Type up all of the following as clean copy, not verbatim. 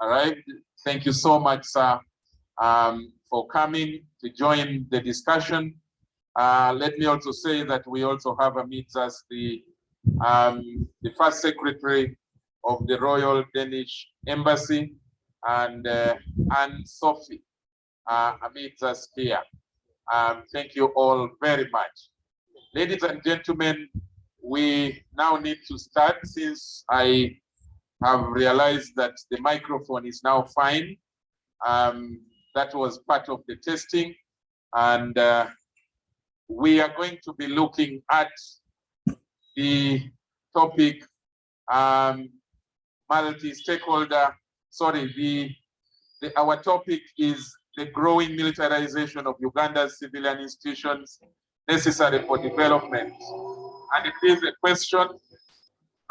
arrived. Thank you so much, sir, for coming to join the discussion. Let me also say that we also have amidst us the first secretary of the Royal Danish Embassy, and Sophie amidst us here. Thank you all very much. Ladies and gentlemen, we now need to start, since I have realized that the microphone is now fine. That was part of the testing, and we are going to be looking at the topic multi-stakeholder. Sorry, our topic is the growing militarization of Uganda's civilian institutions necessary for development. And it is a question.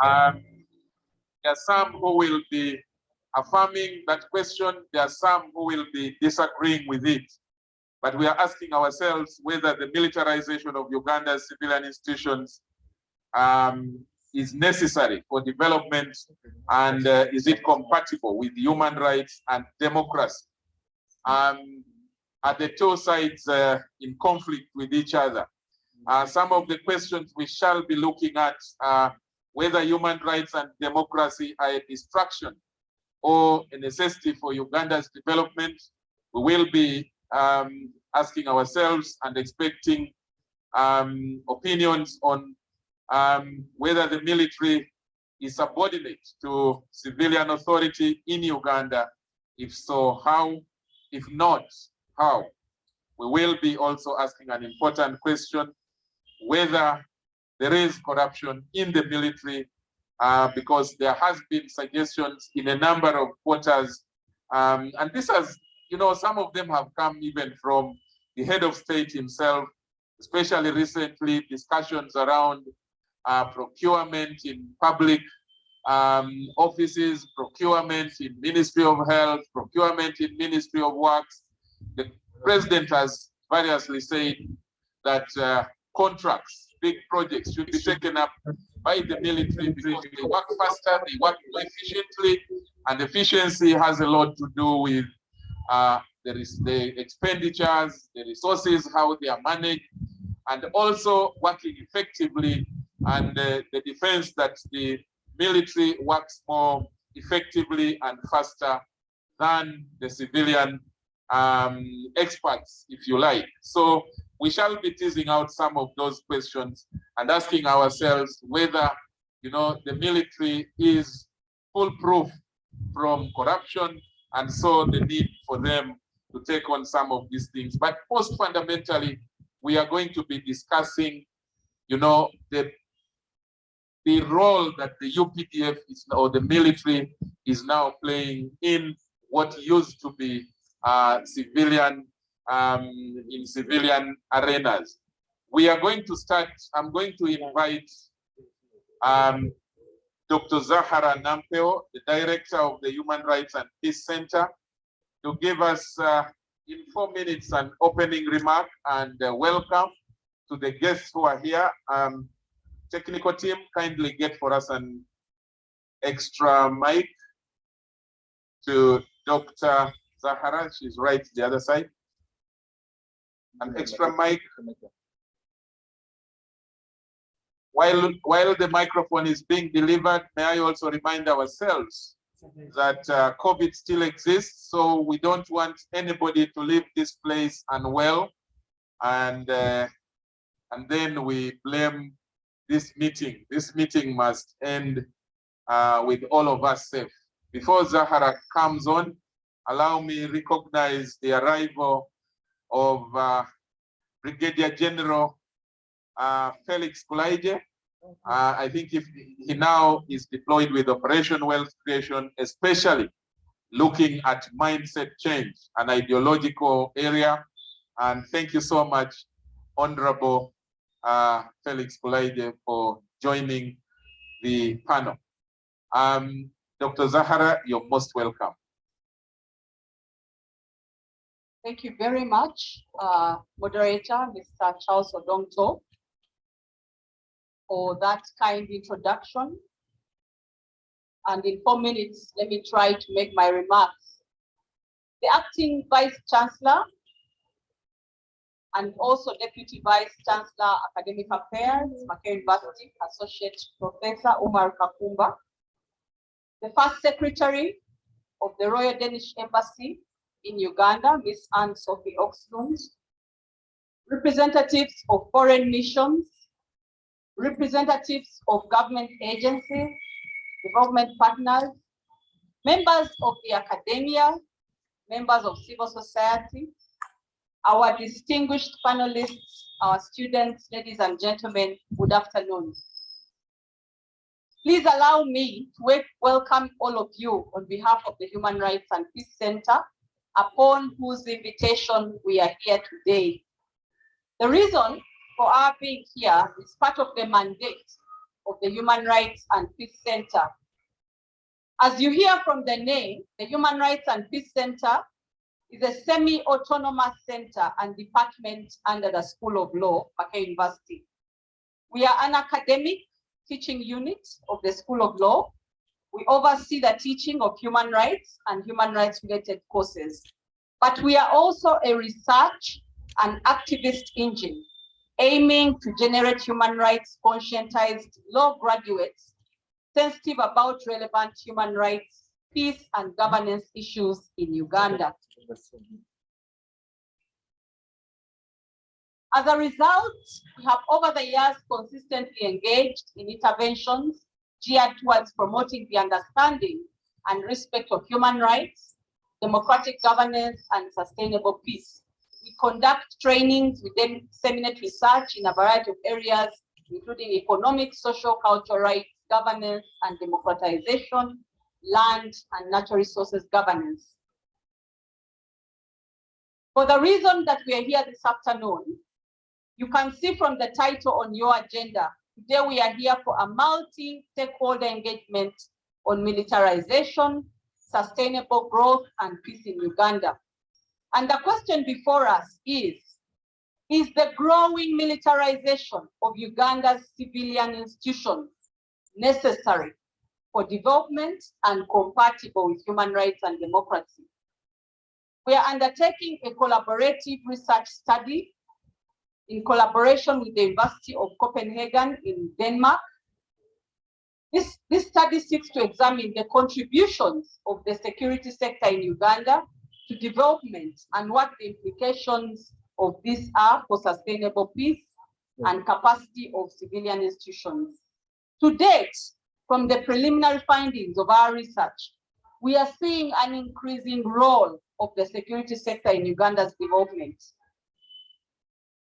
There are some who will be affirming that question. There are some who will be disagreeing with it. But we are asking ourselves whether the militarization of Uganda's civilian institutions is necessary for development, and is it compatible with human rights and democracy? Are the two sides in conflict with each other? Some of the questions we shall be looking at are whether human rights and democracy are a distraction or a necessity for Uganda's development. We will be asking ourselves and expecting opinions on whether the military is subordinate to civilian authority in Uganda. If so, how? If not, how? We will be also asking an important question, whether there is corruption in the military, because there has been suggestions in a number of quarters, and this has, some of them have come even from the head of state himself, especially recently, discussions around procurement in public offices, procurement in Ministry of Health, procurement in Ministry of Works. The president has variously said that contracts, big projects should be taken up by the military because they work faster, they work more efficiently, and efficiency has a lot to do with the expenditures, the resources, how they are managed, and also working effectively, and the defense that the military works more effectively and faster than the civilian experts, if you like. So we shall be teasing out some of those questions and asking ourselves whether, the military is foolproof from corruption, and so the need for them to take on some of these things. But most fundamentally, we are going to be discussing, the role that the UPDF is, or the military is now playing in what used to be civilian, in civilian arenas. We are going to start, I'm going to invite Dr. Zahara Nampeo, the director of the Human Rights and Peace Center, to give us in 4 minutes an opening remark and welcome to the guests who are here. Technical team, kindly get for us an extra mic to Dr. Zahara. She's right the other side. An extra mic. While the microphone is being delivered, may I also remind ourselves that COVID still exists, so we don't want anybody to leave this place unwell, and then we blame this meeting. This meeting must end with all of us safe. Before Zahara comes on, allow me to recognize the arrival of Brigadier General Felix Kulayigye. I think if he now is deployed with Operation Wealth Creation, especially looking at mindset change, an ideological area. And thank you so much, Honorable Felix Kulayigye, for joining the panel. Dr. Zahara, you're most welcome. Thank you very much, moderator, Mr. Charles Odongtho, for that kind introduction. and in 4 minutes, let me try to make my remarks. The acting Vice Chancellor and also Deputy Vice Chancellor, Academic Affairs, Makerere University, Associate Professor Umar Kakumba, the First Secretary of the Royal Danish Embassy in Uganda, Ms. Anne-Sophie Oxlund, representatives of foreign missions, representatives of government agencies, development partners, members of the academia, members of civil society, our distinguished panelists, our students, ladies and gentlemen, good afternoon. Please allow me to welcome all of you on behalf of the Human Rights and Peace Center, upon whose invitation we are here today. The reason for our being here is part of the mandate of the Human Rights and Peace Center. As you hear from the name, the Human Rights and Peace Center is a semi-autonomous center and department under the School of Law, Makerere University. We are an academic teaching unit of the School of Law. We oversee the teaching of human rights and human rights related courses. But we are also a research and activist engine aiming to generate human rights conscientized law graduates sensitive about relevant human rights, peace and governance issues in Uganda. As a result, we have over the years consistently engaged in interventions geared towards promoting the understanding and respect of human rights, democratic governance, and sustainable peace. We conduct trainings, we disseminate research in a variety of areas, including economic, social, cultural rights, governance, and democratization, land and natural resources governance. For the reason that we are here this afternoon, you can see from the title on your agenda, today we are here for a multi-stakeholder engagement on militarization, sustainable growth, and peace in Uganda. And the question before us is the growing militarization of Uganda's civilian institutions necessary for development and compatible with human rights and democracy? We are undertaking a collaborative research study in collaboration with the University of Copenhagen in Denmark. This study seeks to examine the contributions of the security sector in Uganda to development and what the implications of this are for sustainable peace and capacity of civilian institutions. To date, from the preliminary findings of our research, we are seeing an increasing role of the security sector in Uganda's development.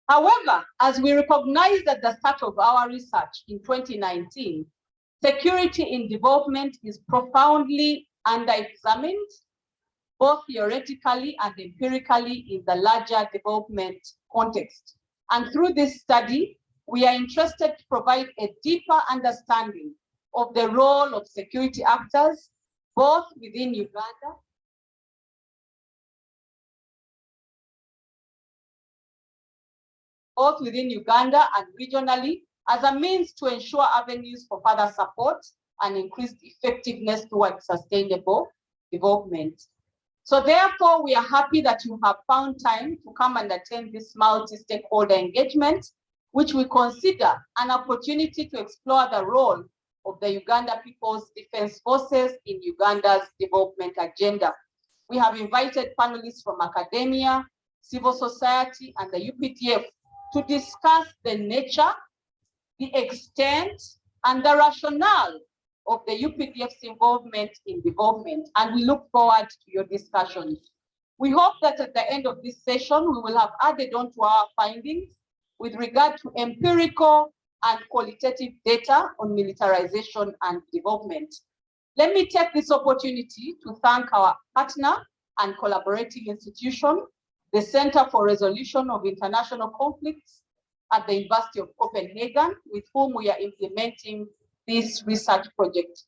However, as we recognized at the start of our research in 2019, security in development is profoundly under-examined, both theoretically and empirically in the larger development context. And through this study, we are interested to provide a deeper understanding of the role of security actors, both within Uganda and regionally, as a means to ensure avenues for further support and increased effectiveness towards sustainable development. So therefore, we are happy that you have found time to come and attend this multi-stakeholder engagement, which we consider an opportunity to explore the role of the Uganda People's Defense Forces in Uganda's development agenda. We have invited panelists from academia, civil society, and the UPDF to discuss the nature, the extent, and the rationale of the UPDF's involvement in development, and we look forward to your discussions. We hope that at the end of this session, we will have added on to our findings with regard to empirical and qualitative data on militarization and development. Let me take this opportunity to thank our partner and collaborating institution, the Center for Resolution of International Conflicts at the University of Copenhagen, with whom we are implementing this research project.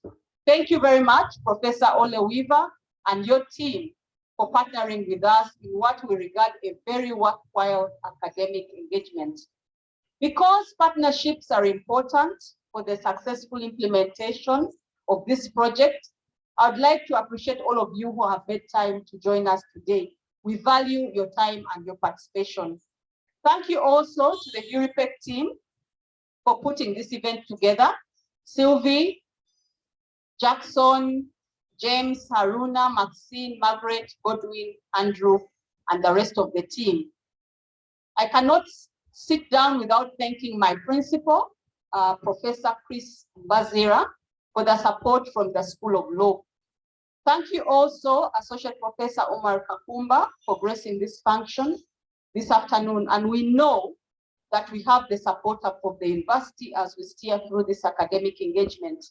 Thank you very much, Professor Ole Weaver and your team, for partnering with us in what we regard a very worthwhile academic engagement. Because partnerships are important for the successful implementation of this project. I would like to appreciate all of you who have made time to join us today. We value your time and your participation. Thank you also to the HURIPEC team for putting this event together. Sylvie, Jackson, James, Haruna, Maxine, Margaret, Godwin, Andrew, and the rest of the team. I cannot sit down without thanking my principal, Professor Chris Bazira, for the support from the School of Law. Thank you also, Associate Professor Omar Kakumba, for gracing this function this afternoon. And we know that we have the support of the university as we steer through this academic engagement.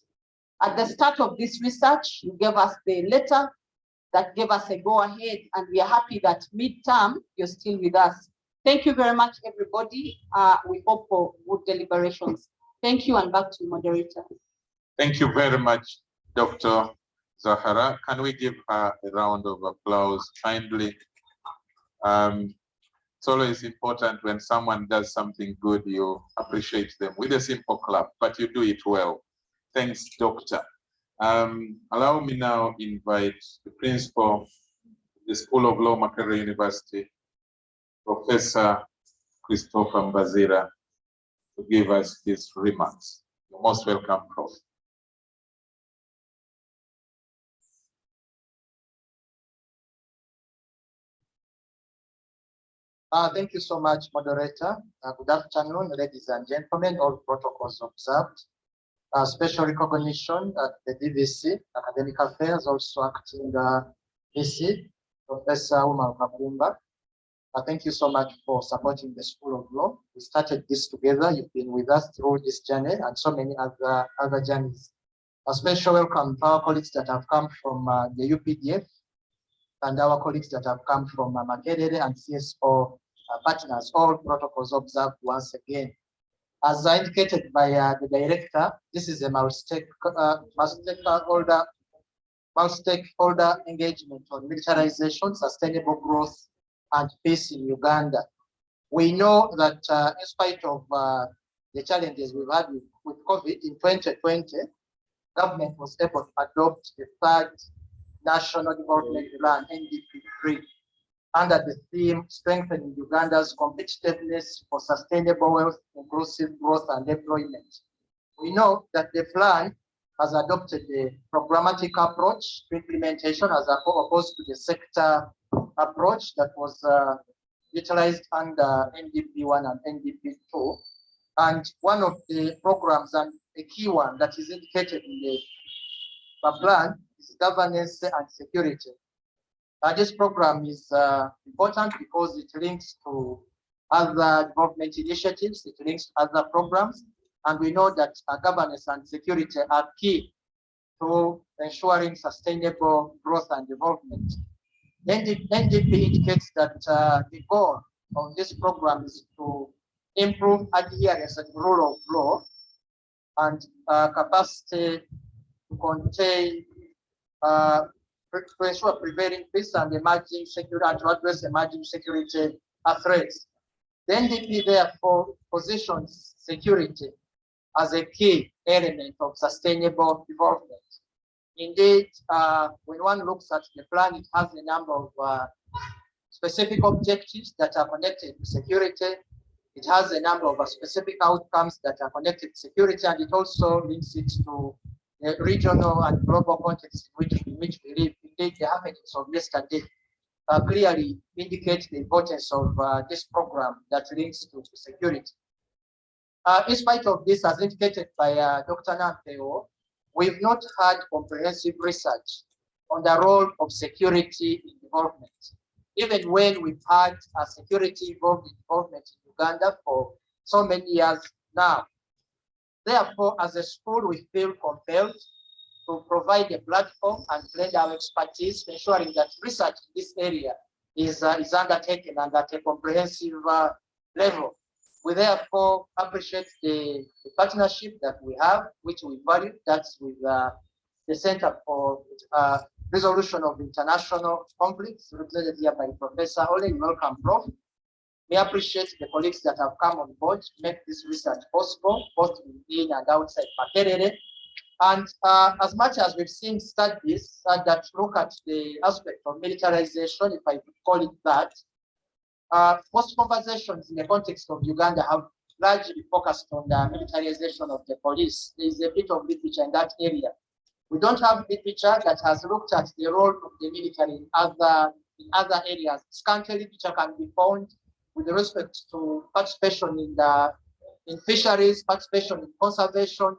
At the start of this research, you gave us the letter that gave us a go-ahead, and we are happy that mid-term, you're still with us. Thank you very much, everybody. We hope for good deliberations. Thank you, and back to the moderator. Thank you very much, Dr. Zahara. Can we give her a round of applause kindly? It's always important when someone does something good, you appreciate them with a simple clap, but you do it well. Thanks, Doctor. Allow me now invite the principal of the School of Law, Makerere University, Professor Christopher Mbazira, to give us his remarks. You're most welcome, Prof. Thank you so much, moderator. Good afternoon, ladies and gentlemen, all protocols observed. Special recognition at the DVC, Academic Affairs, also acting VC, Professor Umar Kakumba. Thank you so much for supporting the School of Law. We started this together. You've been with us through this journey and so many other journeys. A special welcome to our colleagues that have come from the UPDF and our colleagues that have come from Makerere and CSO partners. All protocols observed once again. As indicated by the director, this is a multi-stakeholder engagement on militarization, sustainable growth, and peace in Uganda. We know that in spite of the challenges we've had with COVID in 2020, government was able to adopt the third National Development Plan, NDP3, under the theme strengthening Uganda's competitiveness for sustainable wealth, inclusive growth and employment. We know that the plan has adopted a programmatic approach to implementation as opposed to the sector approach that was utilized under NDP1 and NDP2. And one of the programs, and a key one that is indicated in the plan, is governance and security. This program is important because it links to other development initiatives, it links to other programs, and we know that governance and security are key to ensuring sustainable growth and development. NDP indicates that the goal of this program is to improve adherence and rule of law and capacity to contain to ensure prevailing peace and emerging security and to address emerging security threats. The NDP therefore positions security as a key element of sustainable development. Indeed, when one looks at the plan, it has a number of specific objectives that are connected to security. It has a number of specific outcomes that are connected to security, and it also links it to the regional and global context in which we live. Indeed, the happenings of yesterday clearly indicate the importance of this program that links to security. In spite of this, as indicated by Dr. Nampeo, we've not had comprehensive research on the role of security in development, even when we've had security involved in development in Uganda for so many years now. Therefore, as a school, we feel compelled to provide a platform and lend our expertise, ensuring that research in this area is undertaken and at a comprehensive level. We therefore appreciate the partnership that we have, which we value, that's with the Center for Resolution of International Conflicts, represented here by Professor Ole. Welcome, Prof. We appreciate the colleagues that have come on board to make this research possible, both within and outside Makerere. And as much as we've seen studies that look at the aspect of militarization, if I could call it that, most conversations in the context of Uganda have largely focused on the militarization of the police. There is a bit of literature in that area. We don't have literature that has looked at the role of the military in other areas. Scanty literature can be found with respect to participation in fisheries, participation in conservation,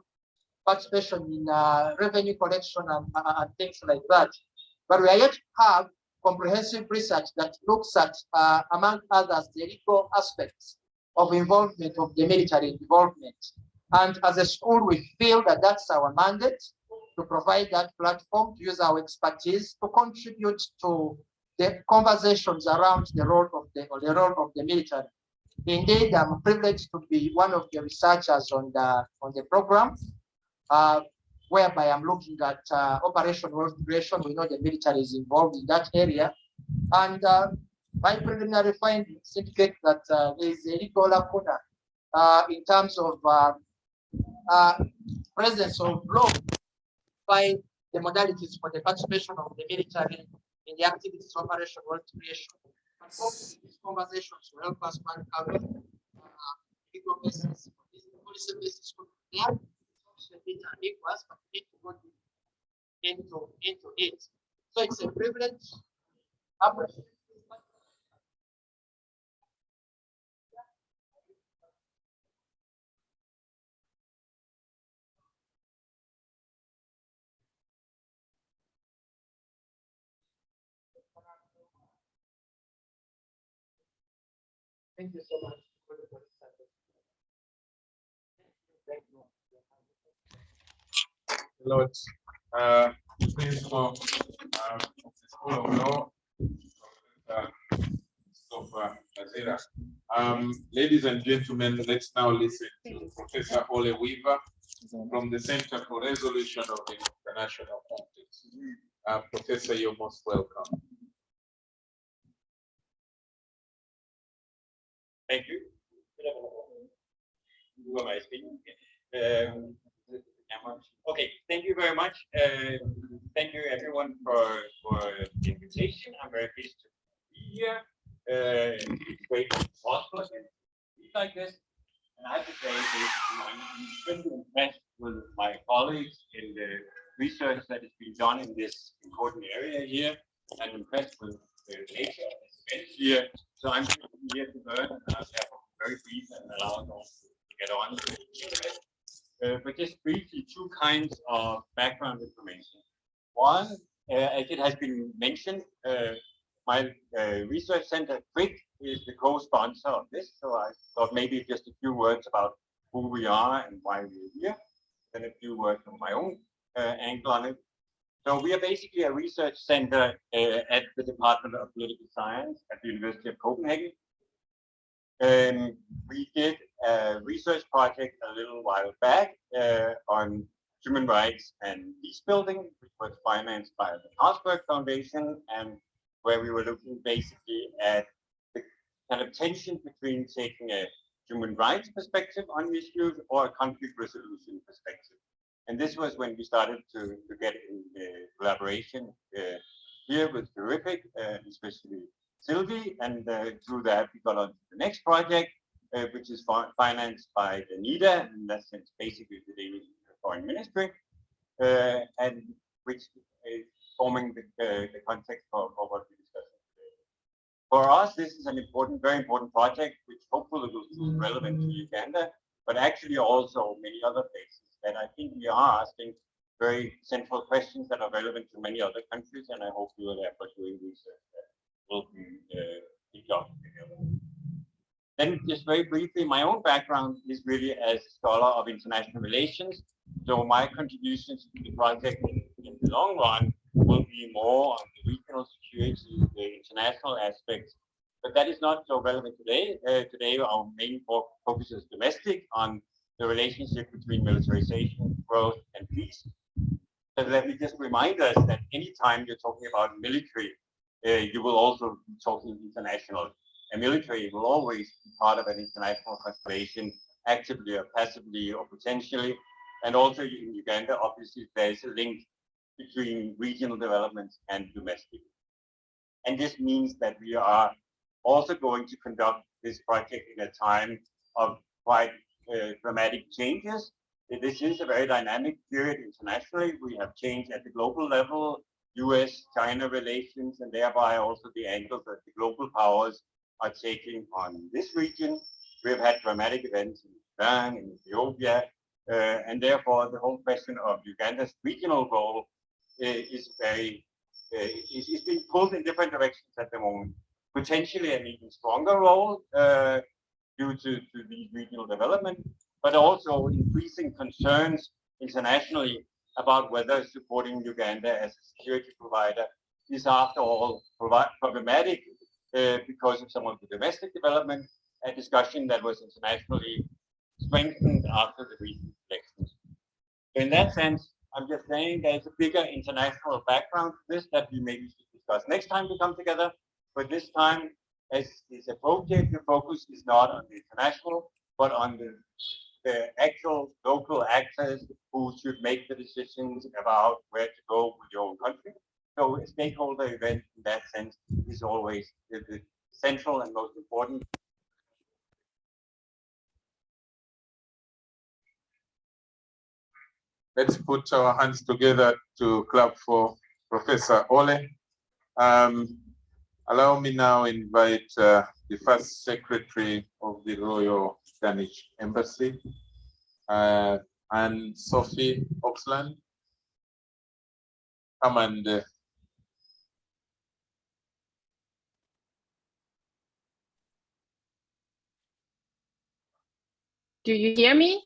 participation in revenue collection and things like that. But we are yet to have comprehensive research that looks at, among others, the legal aspects of involvement of the military involvement. And as a school, we feel that that's our mandate, to provide that platform, to use our expertise to contribute to the conversations around the role of the military. Indeed, I'm privileged to be one of the researchers on the program, whereby I'm looking at Operation World Creation. We know the military is involved in that area, and my preliminary findings indicate that there is a legal lacuna in terms of presence of law by the modalities for the participation of the military in the activities of Operation World Creation. And hopefully these conversations will help us uncover legal basis. Policy basis could be there. It's ambiguous, but we need to go into it. So it's a privilege. Thank you so much for the participation. Thank you. Lord, Principal of the School of Law, ladies and gentlemen, let's now listen to Professor Ole Weaver from the Center for Resolution of International Conflicts. Professor, you're most welcome. Thank you. Who am I speaking? Okay, thank you very much. Thank you everyone for the invitation. I'm very pleased to be here. It's great to be possible to speak like this. And I have to say, I'm extremely impressed with my colleagues in the research that has been done in this important area here. I'm impressed with the nature of this event here. So I'm here to learn, and I'll have very brief and allow us all to get on with it. But just briefly, two kinds of background information. One, as it has been mentioned, my research center, CRICS, is the co-sponsor of this. So I thought maybe just a few words about who we are and why we're here, then a few words from my own angle on it. So we are basically a research center at the Department of Political Science at the University of Copenhagen. We did a research project a little while back on human rights and peace building, which was financed by the Carlsberg Foundation, and where we were looking basically at the kind of tension between taking a human rights perspective on issues or a conflict resolution perspective. And this was when we started to get in collaboration here with HURIPEC, especially Sylvie, and through that we got on to the next project, which is financed by the NIDA, and that's basically the Danish Foreign Ministry, and which is forming the context for what we're discussing today. For us, this is an important, very important project, which hopefully will be relevant to Uganda, but actually also many other places. And I think we are asking very central questions that are relevant to many other countries, and I hope we will therefore doing research that will be picked up together. Then just very briefly, my own background is really as a scholar of international relations. So my contributions to the project in the long run will be more on the regional security, the international aspects, but that is not so relevant today. Today our main focus is domestic on the relationship between militarization, growth, and peace. So let me just remind us that anytime you're talking about military, you will also be talking international. And military will always be part of an international constellation, actively or passively or potentially. And also in Uganda, obviously, there's a link between regional developments and domestic. And this means that we are also going to conduct this project in a time of quite dramatic changes. This is a very dynamic period internationally. We have changed at the global level, US-China relations, and thereby also the angle that the global powers are taking on this region. We have had dramatic events in Sudan, in Ethiopia, and therefore the whole question of Uganda's regional role is being pulled in different directions at the moment. Potentially an even stronger role due to these regional development, but also increasing concerns internationally about whether supporting Uganda as a security provider is after all problematic because of some of the domestic development, a discussion that was internationally strengthened after the recent elections. In that sense, I'm just saying there's a bigger international background to this that we maybe should discuss next time we come together. But this time, as is appropriate, the focus is not on the international, but on the actual local actors who should make the decisions about where to go with your own country. So a stakeholder event in that sense is always the central and most important. Let's put our hands together to clap for Professor Ole. Allow me now invite the first Secretary of the Royal Danish Embassy, and Sophie Oxland. Come and do you hear me?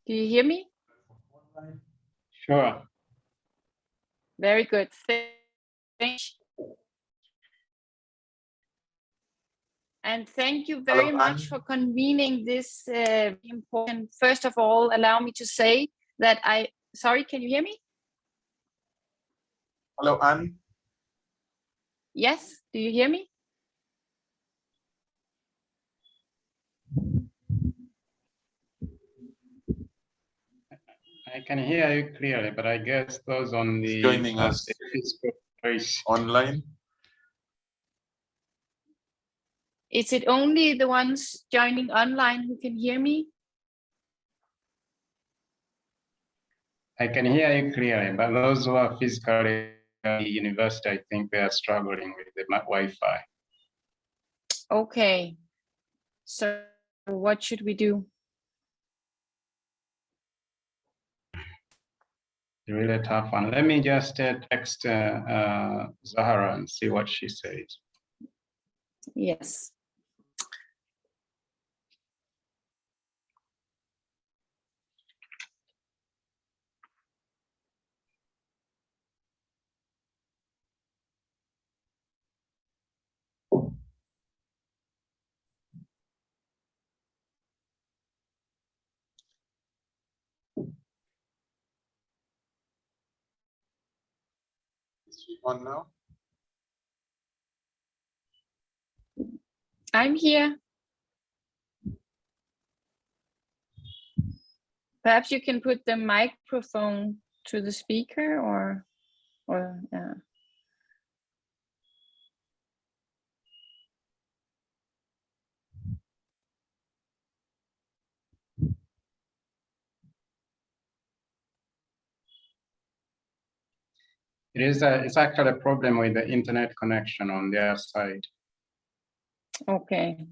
Do you hear me? Sure. Very good. Thank you. And thank you very much for convening this important. First of all, allow me to say that sorry, can you hear me? hello, Anne. Yes, do you hear me? I can hear you clearly, but I guess those on the joining us online. Is it only the ones joining online who can hear me? I can hear you clearly, but those who are physically at the university, I think they are struggling with the Wi-Fi. Okay. So what should we do? Really tough one. Let me just text Zahara and see what she says. Yes. Is she on now? I'm here. Perhaps you can put the microphone to the speaker or yeah. It's actually a problem with the internet connection on their side. Okay.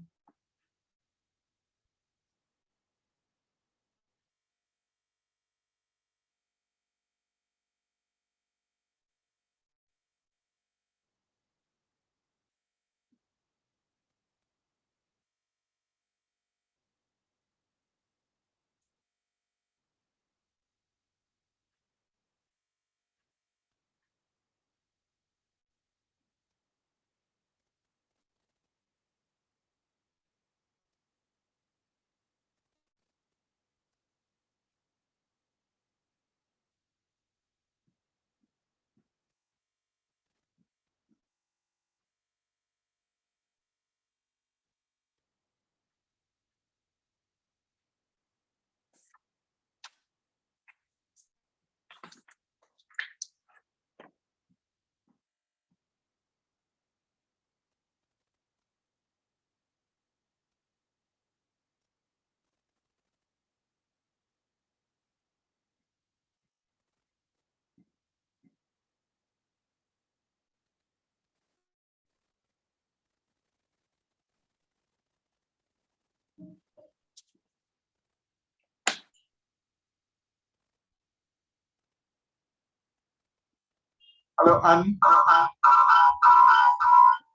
Hello, Anne.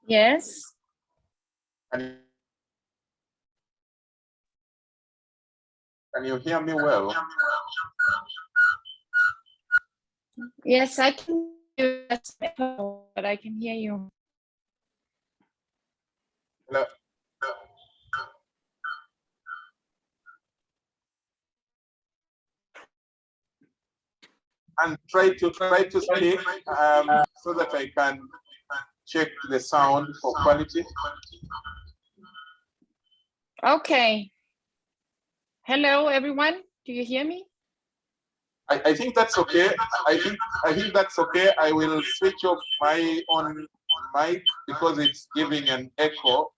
Yes. Can you hear me well? Yes, I can hear you, but I can hear you. Hello. And try to speak so that I can check the sound for quality. Okay. Hello, everyone. Do you hear me? I think that's okay. I think that's okay. I will switch off my own mic because it's giving an echo.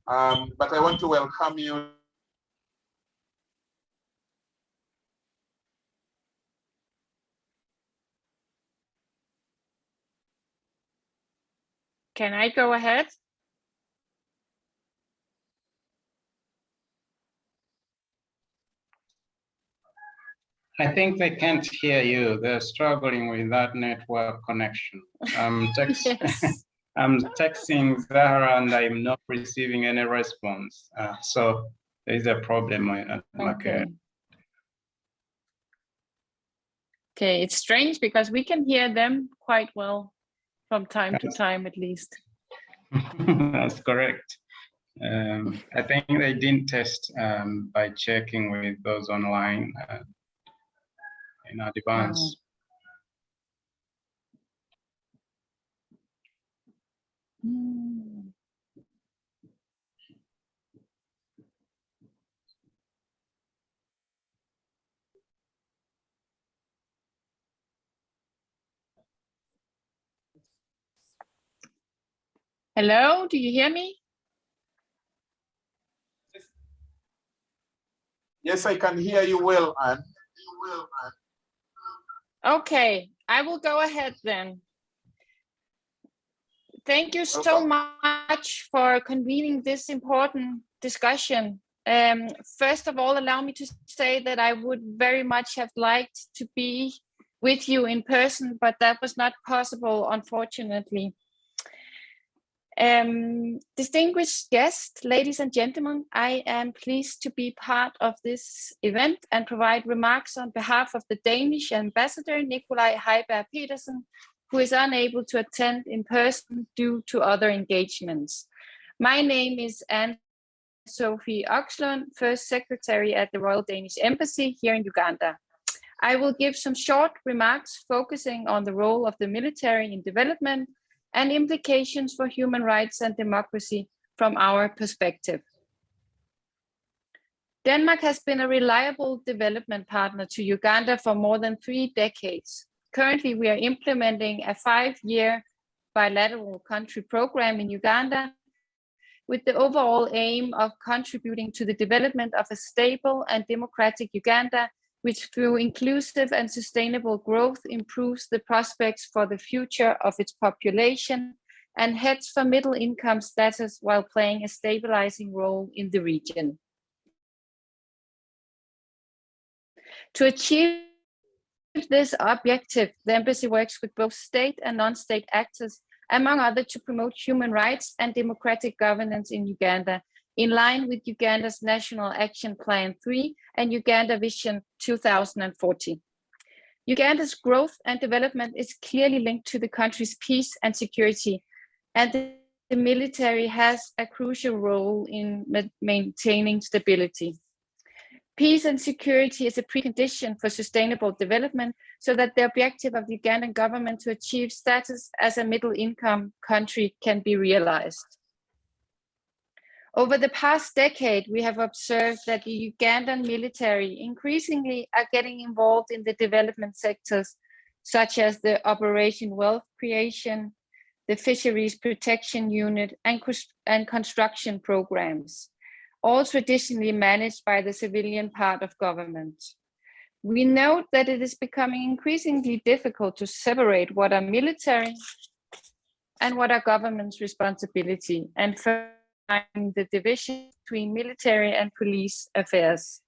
But I want to welcome you. Can I go ahead? I think they can't hear you. They're struggling with that network connection. Yes. I'm texting Zahra and I'm not receiving any response. So there is a problem at Makerere. Okay, it's strange because we can hear them quite well from time to time, at least. That's correct. I think they didn't test by checking with those online in advance. Hello, do you hear me? Yes, I can hear you well, Anne. Okay, I will go ahead then. Thank you so much for convening this important discussion. First of all, allow me to say that I would very much have liked to be with you in person, but that was not possible, unfortunately. Distinguished guests, ladies and gentlemen, I am pleased to be part of this event and provide remarks on behalf of the Danish ambassador, Kulayigye Petersen, who is unable to attend in person due to other engagements. My name is Anne-Sophie Oxlund, First Secretary at the Royal Danish Embassy here in Uganda. I will give some short remarks focusing on the role of the military in development and implications for human rights and democracy from our perspective. Denmark has been a reliable development partner to Uganda for more than 3 decades. Currently, we are implementing a 5-year bilateral country program in Uganda with the overall aim of contributing to the development of a stable and democratic Uganda, which through inclusive and sustainable growth improves the prospects for the future of its population and heads for middle income status while playing a stabilizing role in the region. To achieve this objective, the embassy works with both state and non-state actors, among others, to promote human rights and democratic governance in Uganda, in line with Uganda's National Action Plan 3 and Uganda Vision 2040. Uganda's growth and development is clearly linked to the country's peace and security, and the military has a crucial role in maintaining stability. Peace and security is a precondition for sustainable development so that the objective of the Ugandan government to achieve status as a middle-income country can be realized. Over the past decade, we have observed that the Ugandan military increasingly are getting involved in the development sectors, such as the Operation Wealth Creation, the Fisheries Protection Unit, and construction programs, all traditionally managed by the civilian part of government. We note that it is becoming increasingly difficult to separate what are military and what are government's responsibility, and the division between military and police affairs.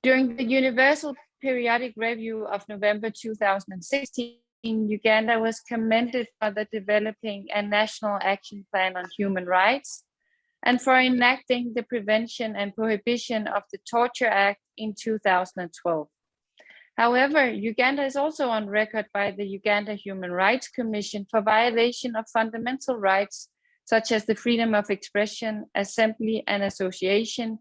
During the Universal Periodic Review of November 2016, Uganda was commended for the developing a national action plan on human rights and for enacting the Prevention and Prohibition of the Torture Act in 2012. However, Uganda is also on record by the Uganda Human Rights Commission for violation of fundamental rights, such as the freedom of expression, assembly, and association,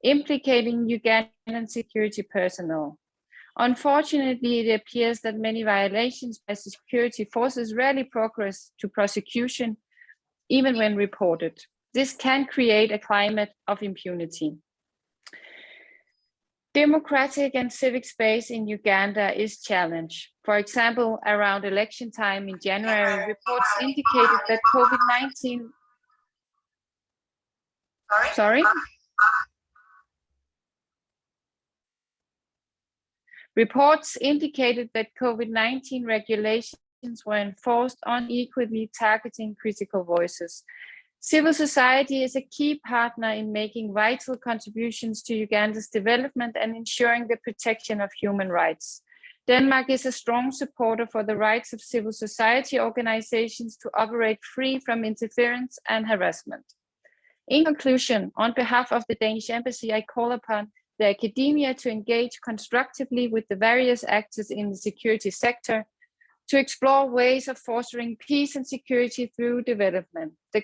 implicating Ugandan security personnel. Unfortunately, it appears that many violations by security forces rarely progress to prosecution, even when reported. This can create a climate of impunity. Democratic and civic space in Uganda is challenged. For example, around election time in January, reports indicated that COVID-19 Reports indicated that COVID-19 regulations were enforced unequally, targeting critical voices. Civil society is a key partner in making vital contributions to Uganda's development and ensuring the protection of human rights. Denmark is a strong supporter for the rights of civil society organizations to operate free from interference and harassment. In conclusion, on behalf of the Danish Embassy, I call upon the academia to engage constructively with the various actors in the security sector to explore ways of fostering peace and security through development. The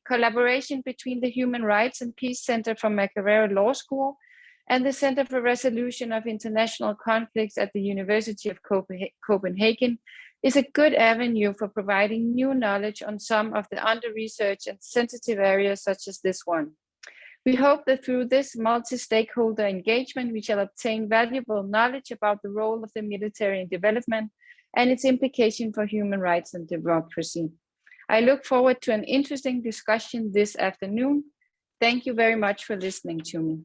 collaboration between the Human Rights and Peace Center from Makerere Law School and the Center for Resolution of International Conflicts at the University of Copenhagen is a good avenue for providing new knowledge on some of the under-researched and sensitive areas such as this one. We hope that through this multi-stakeholder engagement, we shall obtain valuable knowledge about the role of the military in development and its implication for human rights and democracy. I look forward to an interesting discussion this afternoon. Thank you very much for listening to me.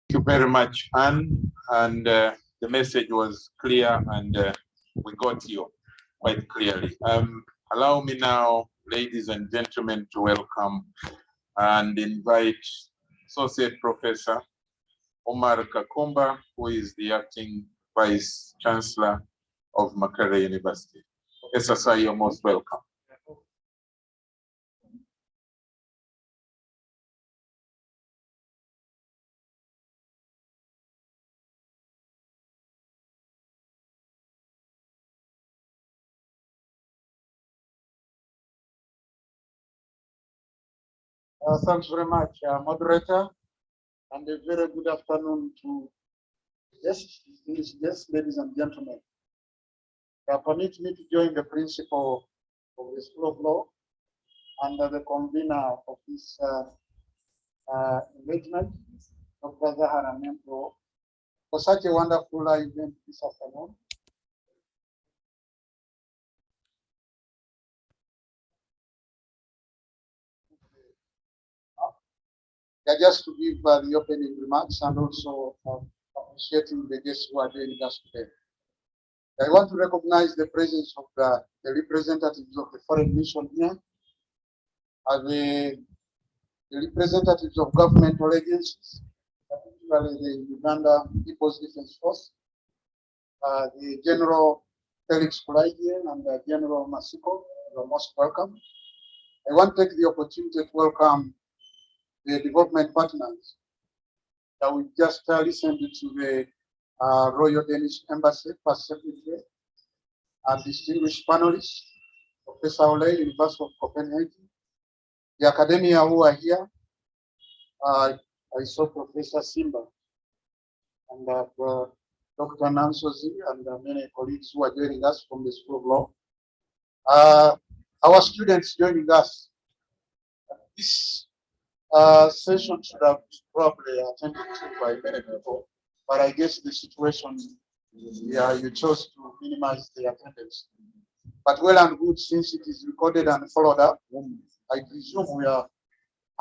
Thank you very much, Anne, and the message was clear, and we got you quite clearly. Allow me now, ladies and gentlemen, to welcome and invite Associate Professor Omar Kakumba, who is the acting Vice Chancellor of Makerere University. Professor Sali, you're most welcome. Thanks very much, moderator, and a very good afternoon to yes, ladies and gentlemen. Permit me to join the principal of the School of Law and the convener of this engagement, Dr. Zahara Membro, for such a wonderful event this afternoon. Just to give the opening remarks and also appreciating the guests who are joining us today. I want to recognize the presence of the representatives of the foreign mission here, as the representatives of governmental agencies, particularly the Uganda People's Defense Force, the General Felix Kulayigye and the General Masiko. You are most welcome. I want to take the opportunity to welcome the development partners that we just listened to the Royal Danish Embassy First Secretary and distinguished panelists, Professor Ole, University of Copenhagen, the academia who are here. I saw Professor Simba and Dr. Nansozi and many colleagues who are joining us from the School of Law. Our students joining us. This session should have probably attended to by many people, but I guess the situation, you chose to minimize the attendance. But well and good, since it is recorded and followed up, I presume we are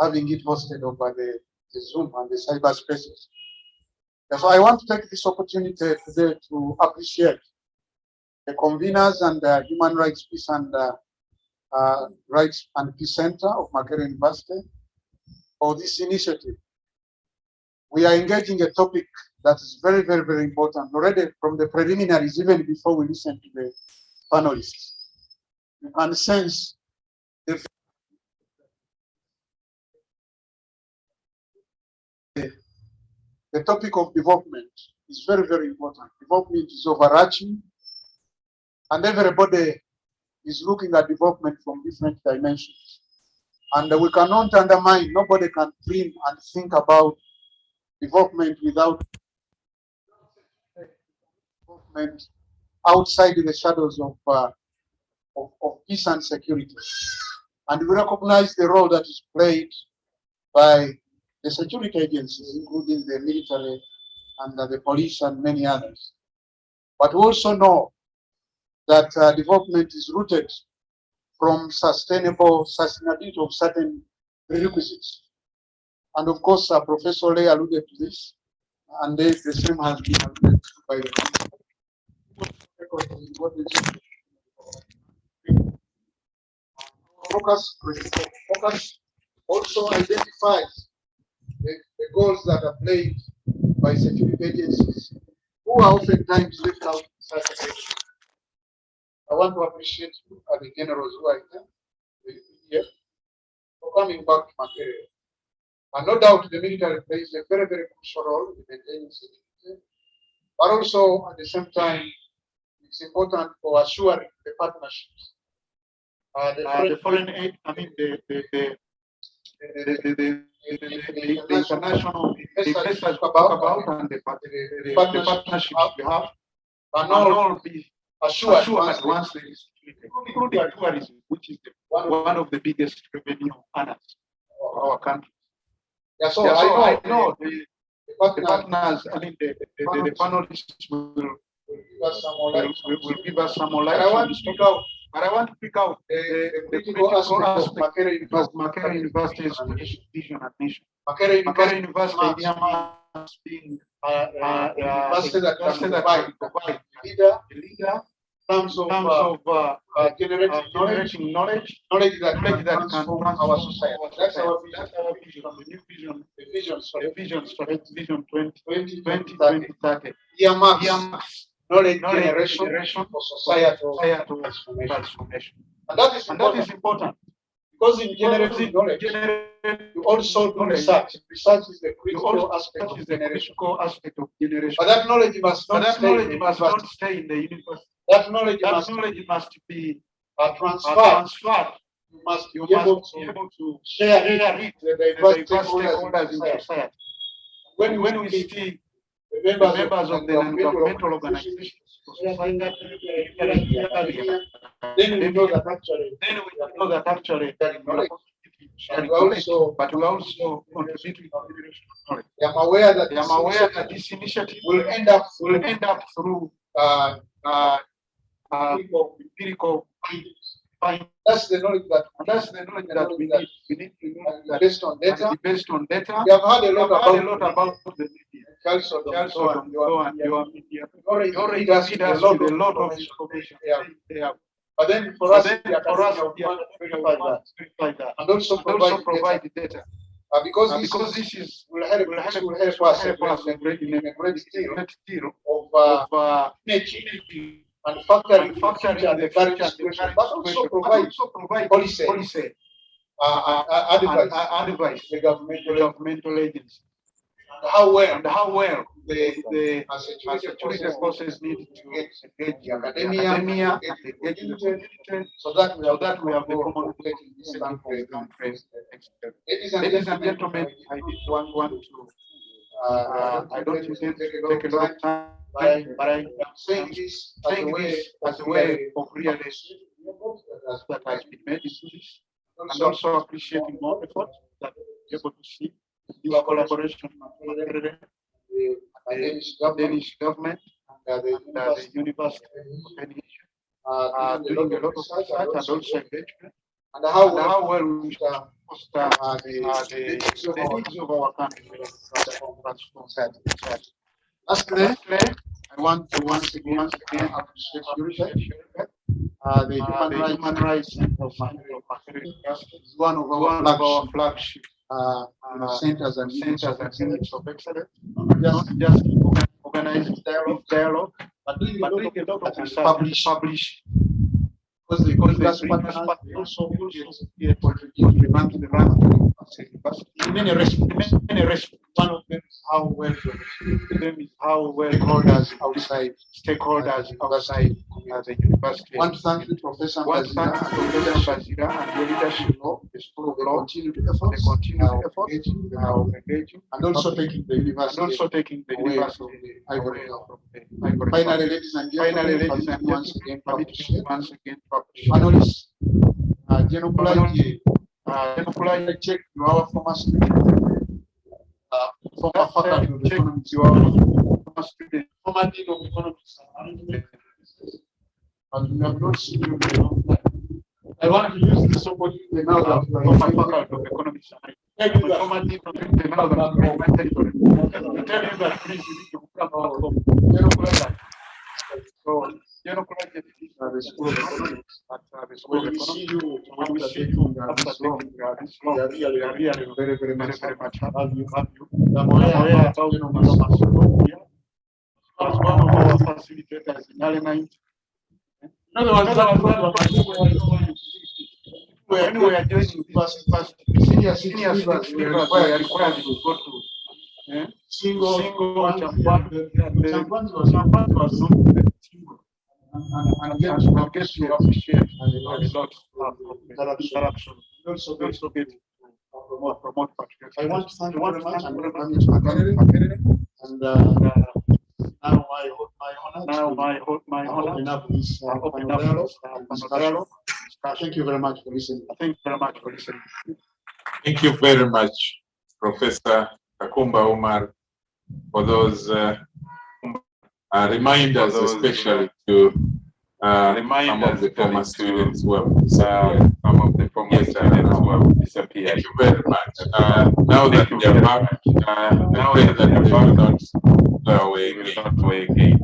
having it hosted over the Zoom and the cyberspaces. So I want to take this opportunity today to appreciate the conveners and the Human Rights Peace and Rights and Peace Center of Makerere University for this initiative we are engaging a topic that is very, very, very important. Already from the preliminaries, even before we listen to the panelists, you can sense the topic of development is very, very important. Development is overarching, and everybody is looking at development from different dimensions. And we cannot undermine, nobody can dream and think about development without development outside the shadows of peace and security. And we recognize the role that is played by the security agencies, including the military and the police and many others. But we also know that development is rooted from sustainability of certain prerequisites. And of course, Professor Lay alluded to this, and the same has been alluded to by the focus also identifies the goals that are played by security agencies, who are oftentimes left out in such a case. I want to appreciate you and the generals who are here for coming back to Makerere. And no doubt the military plays a very, very crucial role in maintaining security, but also at the same time, it's important for assuring the partnerships. The foreign aid, I mean the international investors talk about and the partnerships we have, and all be assured once there is including tourism, which is one of the biggest revenue earners for our country. Yeah, so I know the partners, I mean the panelists will give us some more light. But I want to pick out the critical aspect of Makerere University's vision and mission. Makerere University has been a university that can provide a leader in terms of generating knowledge that can transform our society. That's our vision. The new vision, vision 2030. Earmarks knowledge generation for societal transformation. And that is important because in generating knowledge, you also do research. Research is the critical aspect of generation. But that knowledge must not stay in the university. That knowledge must be transferred. You must be able to share it with the diverse stakeholders in society. When we see the members of the non-governmental organizations, then we know that actually but we also contribute to knowledge. I am aware that this initiative will end up through empirical findings. That's the knowledge that we need. We need to know that based on data. We have heard a lot about the media. Charles Odongtho and your media. Already has a lot of information. But then for us, we are to verify that and also provide the data. Because this will help us in a great deal of manufacturing the current situation, but also provide policy advice the governmental agencies. How well the security forces need to engage the academia and engage the community so that we have the common population in this conference. Ladies and gentlemen, I did want to I don't intend to take a lot of time, but I'm saying this as a way of realizing that has been made into this, and also appreciating more effort that we're able to see this collaboration with the Danish government and the University of doing a lot of research and also engagement, and how well we foster the needs of our country. Lastly, I want to once again appreciate HURIPEC. The Human Rights Center of Makerere is one of our flagship centers and units of excellence, not just organizing dialogue, but doing a lot of research, publish. Because the partners also contribute to the run of the university. In many respects, one of them is how well stakeholders outside the university. I want to thank you, Professor Bazira, and your leadership of the School of Law, continued efforts, engaging, and also taking the university away from the Ivory Coast. Finally, ladies and gentlemen, once again, panelists, General Kulayigye, check our former student, former faculty of economics, former dean of economics and management, and we have not seen you in a long time. I want to use this opportunity now that we are former faculty of economics and former dean of economics to tell you that please you need to come back home. So, the School of Economics, when we see you after taking this long, we are really very much happy to have you. I'm aware about as one of our facilitators in early 90s. When we are joining first senior leaders, we are required to go to single champagne was not single. And get to appreciate a lot of interaction. Also get to promote patriotism. I want to thank you very much and Makerere. And now my honor to have this dialogue. Thank you very much for listening. Thank you very much, Professor Kakumba Umar, for those reminders, especially to some of the former students who have disappeared. Thank you very much. Now that we are back, now that we will not go away again.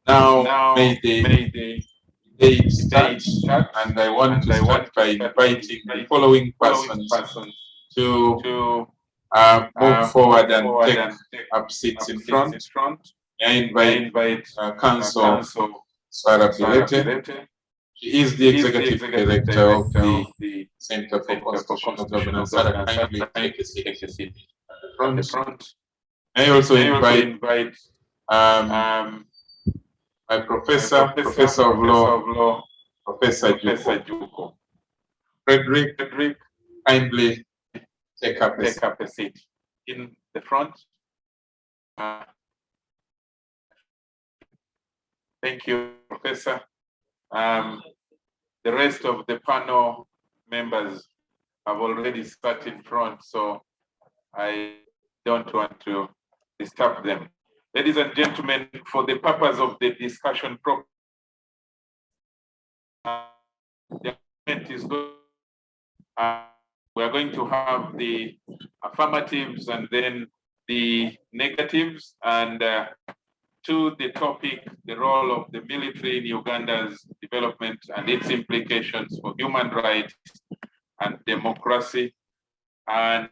Now may the date start, and I want to start by inviting the following persons to move forward and take up seats in front. I invite Council Sarah Bireete. She is the Executive Director of the Center for Constitutional Governance. Sarah, kindly take a seat at the front. I also invite my Professor of Law, Professor Jjuuko. Fredrick, kindly take up a seat in the front. Thank you, Professor. The rest of the panel members have already sat in front, so I don't want to disturb them. Ladies and gentlemen, for the purpose of the discussion, the event is good. We are going to have the affirmatives and then the negatives, and to the topic, the role of the military in Uganda's development and its implications for human rights and democracy. And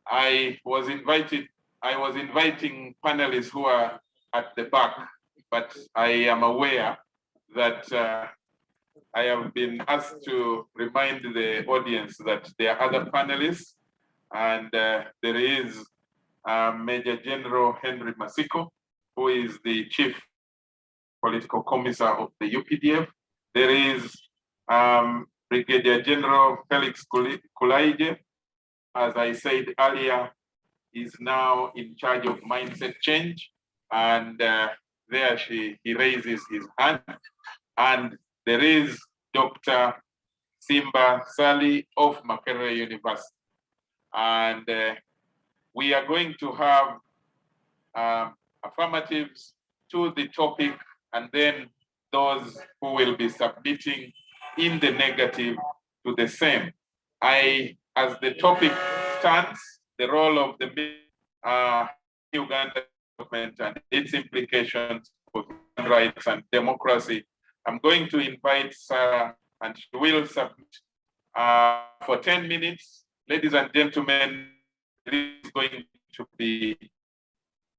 I was inviting panelists who are at the back, but I am aware that I have been asked to remind the audience that there are other panelists, and there is Major General Henry Masiko, who is the Chief Political Commissar of the UPDF. There is Brigadier General Felix Kulayigye. As I said earlier, is now in charge of mindset change, and there he raises his hand. And there is Dr. Simba Sali of Makerere University. And we are going to have affirmatives to the topic, and then those who will be submitting in the negative to the same. As the topic stands, the role of the Uganda development and its implications for human rights and democracy. I'm going to invite Sarah, and she will submit for 10 minutes. Ladies and gentlemen, it is going to be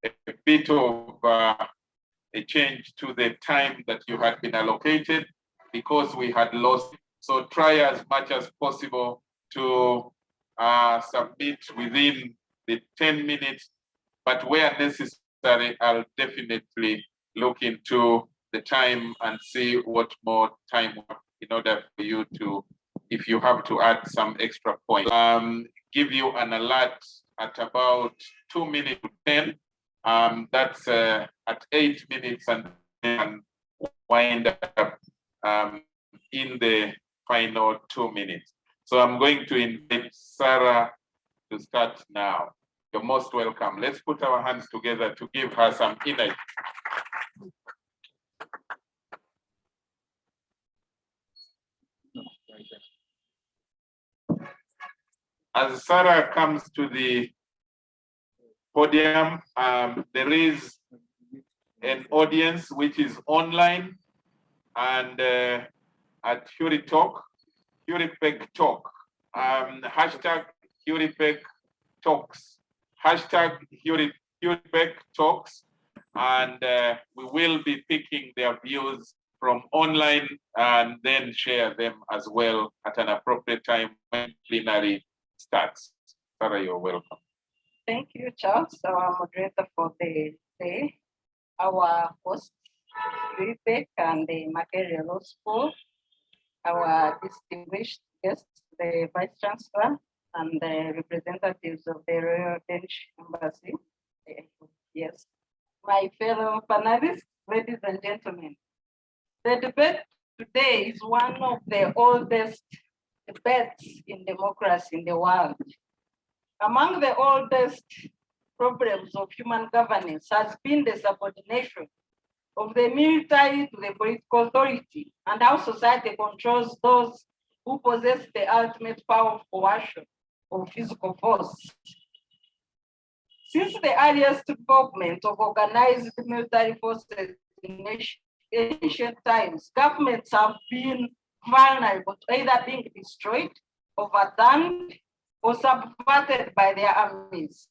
a bit of a change to the time that you had been allocated because we had lost. So try as much as possible to submit within the 10 minutes, but where necessary, I'll definitely look into the time and see what more time in order for you to, if you have to add some extra points. Give you an alert at about 2 minutes to 10. That's at 8 minutes and wind up in the final 2 minutes. So I'm going to invite Sarah to start now. You're most welcome. Let's put our hands together to give her some energy. As Sarah comes to the podium, there is an audience which is online and at HURIPEC Talk, hashtag HURIPEC Talks, hashtag HURIPEC Talks, and we will be picking their views from online and then share them as well at an appropriate time when plenary starts. Sarah, you're welcome. Thank you, Charles, our moderator for the day, our host, HURIPEC and the Makerere Law School, our distinguished guests, the Vice Chancellor, and the representatives of the Royal Danish Embassy. Yes, my fellow panelists, ladies and gentlemen. The debate today is one of the oldest debates in democracy in the world. Among the oldest problems of human governance has been the subordination of the military to the political authority and how society controls those who possess the ultimate power of coercion or physical force. Since the earliest development of organized military forces in ancient times, governments have been vulnerable to either being destroyed, overturned, or subverted by their armies.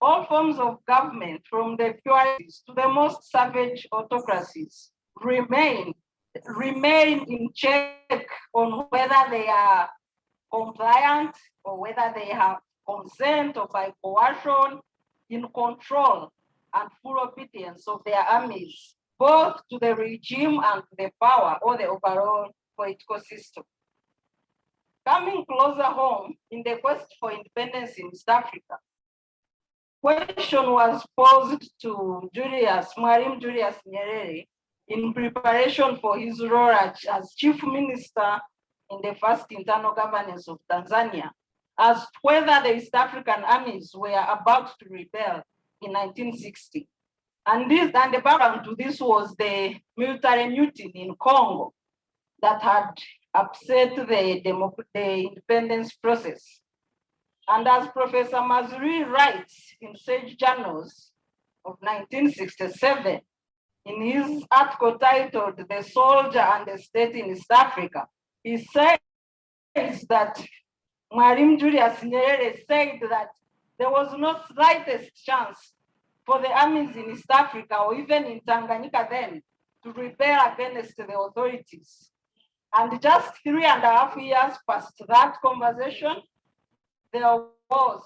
All forms of government, from the purest to the most savage autocracies, remain in check on whether they are compliant or whether they have consent or by coercion in control and full obedience of their armies, both to the regime and to the power or the overall political system. Coming closer home, in the quest for independence in East Africa, question was posed to Mwalimu Julius Nyerere in preparation for his role as chief minister in the first internal governance of Tanzania, as to whether the East African armies were about to rebel in 1960. And the background to this was the military mutiny in Congo that had upset the independence process. And as Professor Mazuri writes in Sage Journals of 1967, in his article titled "The Soldier and the State in East Africa," he says that Mwalimu Julius Nyerere said that there was no slightest chance for the armies in East Africa or even in Tanganyika then to rebel against the authorities. And just 3.5 years past that conversation, there was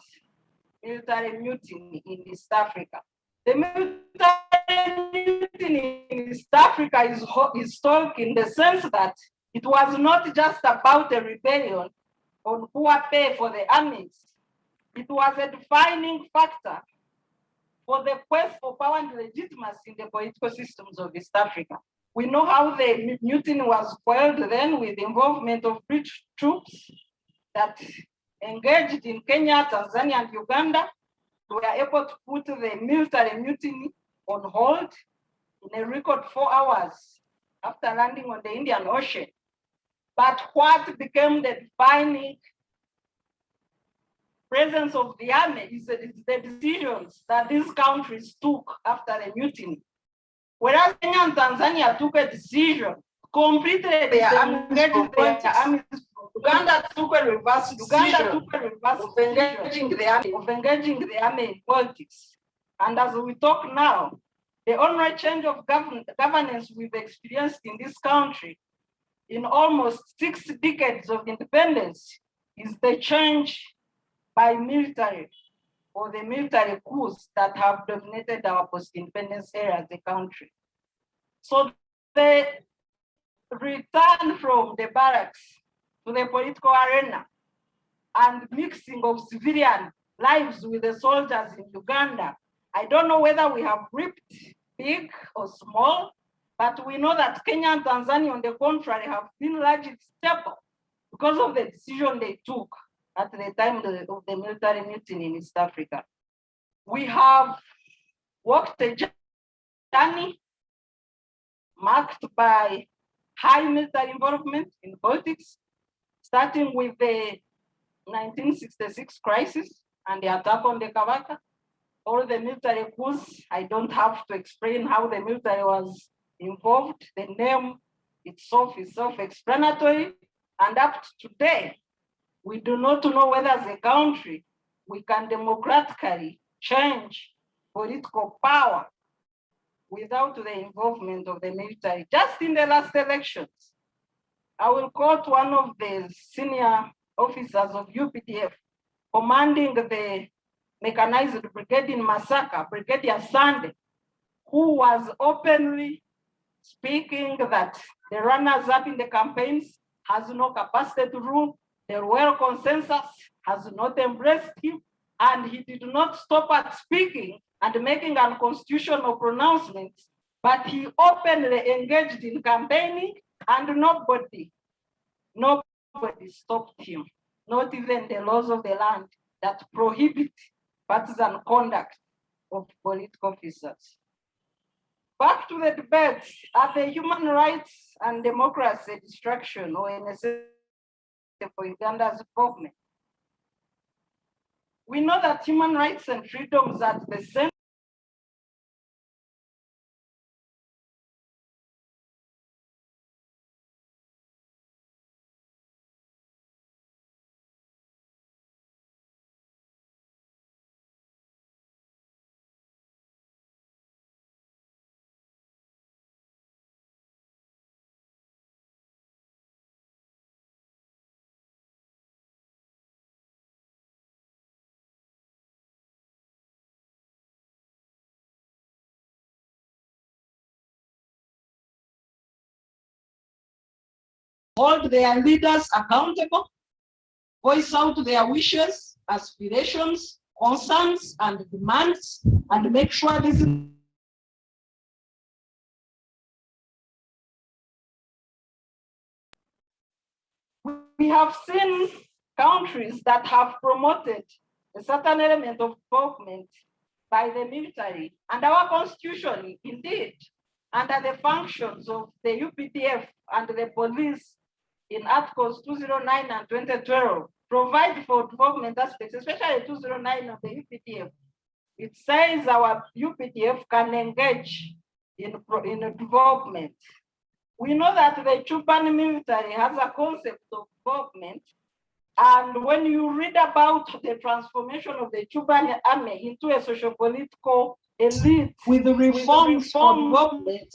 military mutiny in East Africa. The military mutiny in East Africa is historic in the sense that it was not just about a rebellion on who pay for the armies. It was a defining factor for the quest for power and legitimacy in the political systems of East Africa. We know how the mutiny was foiled then with the involvement of British troops that engaged in Kenya, Tanzania, and Uganda. We were able to put the military mutiny on hold in a record 4 hours after landing on the Indian Ocean. But what became the defining presence of the army is the decisions that these countries took after the mutiny. Whereas Kenya and Tanzania took a decision completely engaging their armies. Uganda took a reverse decision of engaging the army in politics. And as we talk now, the only change of governance we've experienced in this country in almost 6 decades of independence is the change by military or the military coups that have dominated our post-independence era as a country. So the return from the barracks to the political arena and mixing of civilian lives with the soldiers in Uganda, I don't know whether we have reaped big or small, but we know that Kenya and Tanzania, on the contrary, have been largely stable because of the decision they took at the time of the military mutiny in East Africa. We have walked a journey marked by high military involvement in politics, starting with the 1966 crisis and the attack on the Kabaka, all the military coups. I don't have to explain how the military was involved. The name itself is self-explanatory. And up to today, we do not know whether as a country we can democratically change political power without the involvement of the military. Just in the last elections, I will quote one of the senior officers of UPDF commanding the mechanized brigade in Masaka, Brigadier Sande, who was openly speaking that the runners-up in the campaigns has no capacity to rule, the royal consensus has not embraced him, and he did not stop at speaking and making unconstitutional pronouncements, but he openly engaged in campaigning, and nobody stopped him, not even the laws of the land that prohibit partisan conduct of political officers. Back to the debate, are the human rights and democracy a distraction or a necessity for Uganda's government? We know that human rights and freedoms are at the center hold their leaders accountable, voice out their wishes, aspirations, concerns, and demands, and make sure this is we have seen countries that have promoted a certain element of government by the military, and our constitution, indeed, under the functions of the UPDF and the police in Articles 209 and 2012, provide for development aspects, especially 209 of the UPDF. It says our UPDF can engage in development. We know that the Cuban military has a concept of development, and when you read about the transformation of the Cuban army into a socio-political elite with the reforms for development,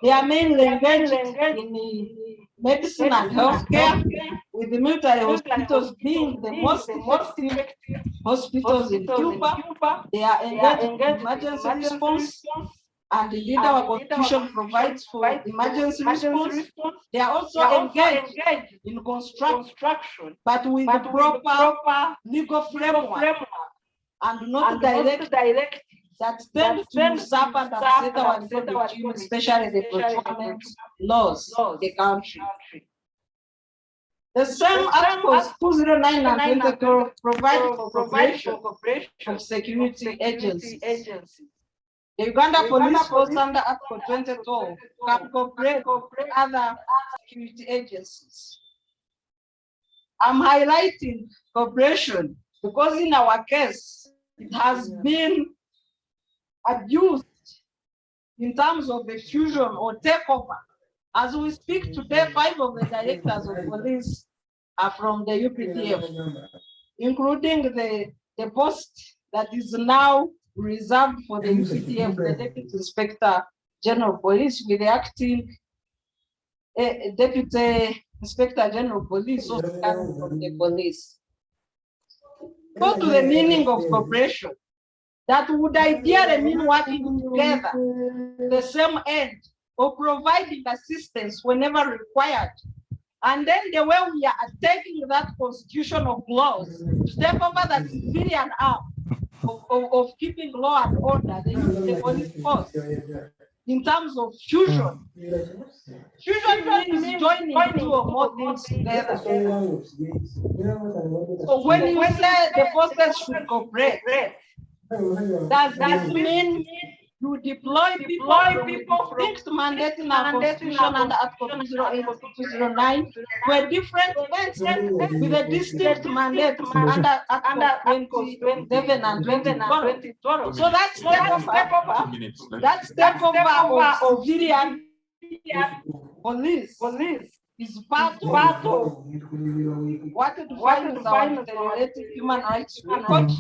they are mainly engaged in medicine and healthcare, with the military hospitals being the most effective hospitals in Cuba. They are engaged in emergency response, and indeed our constitution provides for emergency response. They are also engaged in construction, but with the proper legal framework and not direct that tend to usurp and upset our legal regime, especially the procurement laws of the country. The same Articles 209 and 2012 provide for cooperation of security agencies. The Uganda Police Force under Article 2012 can cooperate with other security agencies. I'm highlighting cooperation because in our case, it has been abused in terms of the fusion or takeover. As we speak today, 5 of the directors of police are from the UPDF, including the post that is now reserved for the UPDF, the Deputy Inspector General Police, with the acting Deputy Inspector General Police, also coming from the police. Go to the meaning of cooperation. That would ideally mean working together, the same end, or providing assistance whenever required. And then the way we are taking that constitutional clause to take over the civilian arm of keeping law and order, the police force, in terms of fusion. Fusion means joining two or more things together. So when you say the forces should cooperate, does this mean you deploy people from distinct mandate in our constitution under Article 208-209 to a different entity with a distinct mandate under Article 27 and 20? So that's takeover. That's takeover of civilian police is part of what defines our relative human rights record.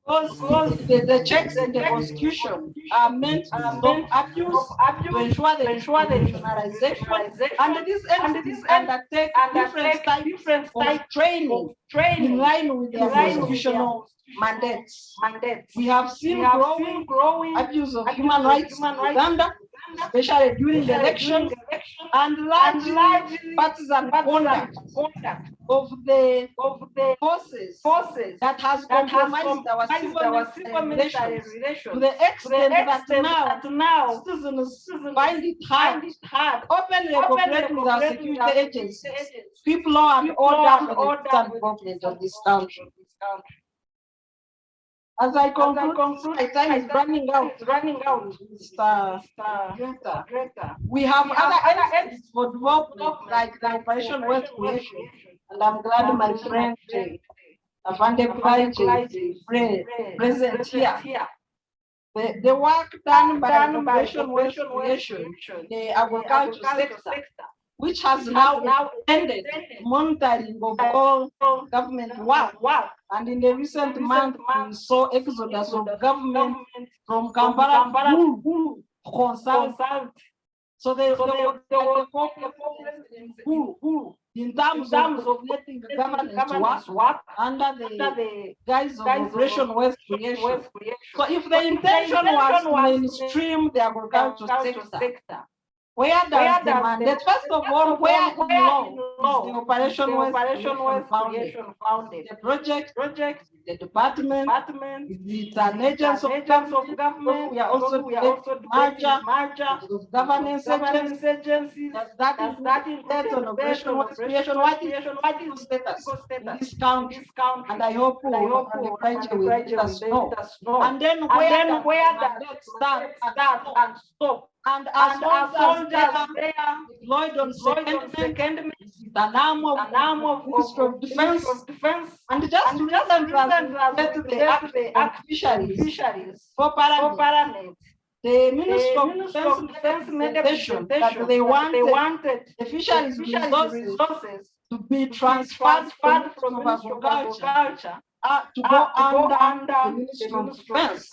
Because the checks in the constitution are meant to stop abuse, to ensure the institutionalization, and these entities undertake different types of training in line with their constitutional mandates. We have seen growing abuse of human rights in Uganda, especially during the elections, and large partisan conduct of the forces that has compromised our civil relations to the extent that now citizens find it hard openly cooperate with our security agencies, keep law and order for the development of this country. As I conclude, my time is running out. Mr. Director. We have other entities for development, like the Operation Wealth Creation, and I'm glad my friend Afande Kulayigye is present here. The work done by Operation Wealth Creation, the agricultural sector, which has now ended monitoring of all government work. And in the recent month, we saw exodus of government from Kampala to consult. So the in terms of letting the government work under the guise of Operation Wealth Creation. So if the intention was to mainstream the agricultural sector, where does the mandate? First of all, where in law is the Operation Wealth Creation founded? The project, the department, is it an agency of government? We are also merger of governance agencies. Does that include on Operation Wealth Creation? What is the status in this country? And I hope the project will let us know. And then where does the mandate start and stop? And as soldiers they are deployed on secondment, an arm of Ministry of Defense, and just recently the act fisheries for Parliament. The Ministry of Defense made a presentation that they wanted the fisheries resources to be transferred from agriculture to go under the Ministry of Defense.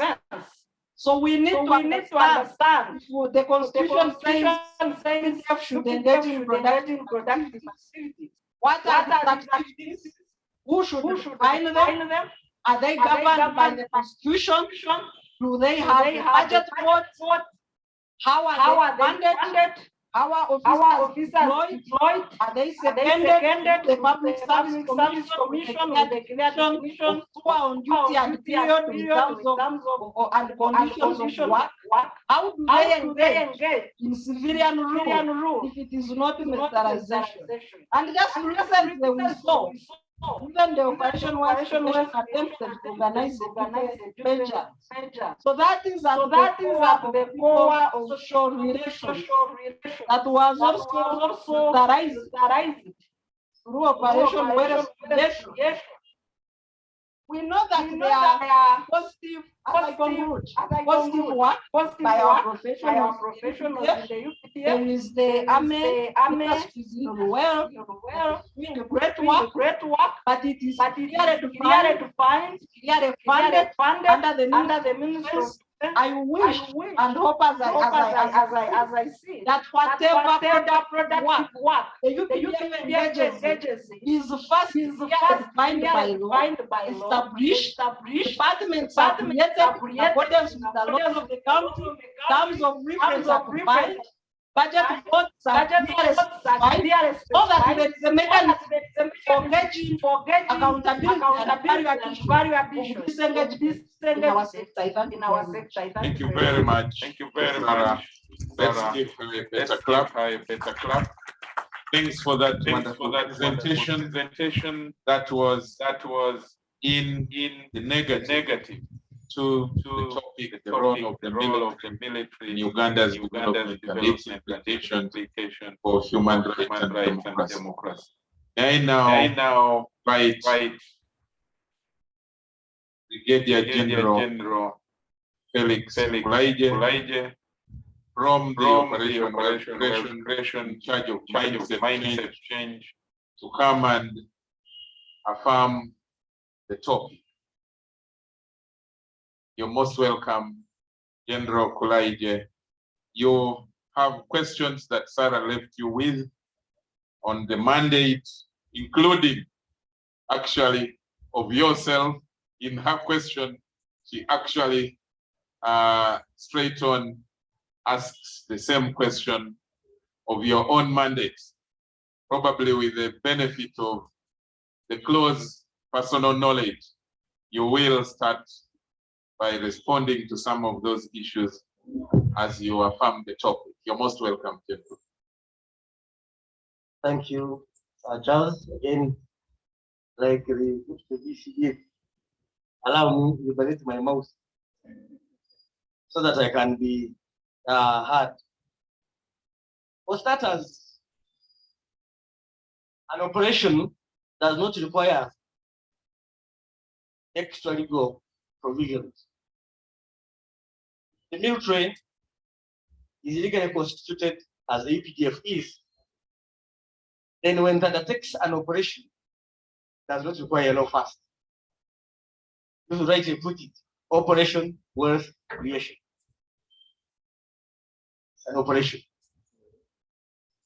So we need to understand if the Constitution says should engage in productive activities. What are the activities? Who should define them? Are they governed by the Constitution? Do they have a budget vote? How are they funded? How are officers deployed? Are they seconded? The Public Service Commission with the creation who are on duty and period in terms of and conditions of work? How do they engage in civilian rule if it is not militarization? And just recently we saw even the Operation Wealth Creation attempted to organize a pageant. So that is at the core of social relations that was also militarized through Operation Wealth Creation. We know that there are positive, as I conclude, positive work by our professionals in the UPDF. There is the army is doing well, doing great work, but it is clearly defined, clearly funded under the Ministry of Defense. I wish and hope as I see that whatever productive work the UPDF engages is first defined by law, established, departments are created in accordance with the laws of the county, terms of reference are defined, budget votes are clearly so that there is a mechanism for gauging accountability and value addition in our sector. Thank you very much. Thank you very Sarah. much. Let's give her a better clap. Thanks for that wonderful presentation. That was in the negative to the topic, the role of the military in Uganda's development and its implication for human rights and democracy. I now invite Brigadier General Felix Kulayigye from the operation in charge of mindset change to come and affirm the topic. You're most welcome, General Kulayigye. You have questions that Sarah left you with on the mandate, including actually of yourself. In her question, she actually straight on asks the same question of your own mandate, probably with the benefit of the close personal knowledge. You will start by responding to some of those issues as you affirm the topic. You're most welcome, General. Thank you, Charles. Again, like the DCD, allow me to liberate my mouth so that I can be heard. For starters, an operation does not require extra legal provisions. The military is legally constituted as the UPDF is. Then when it undertakes an operation, does not require law first. You should rightly put it, operation wealth creation. It's an operation.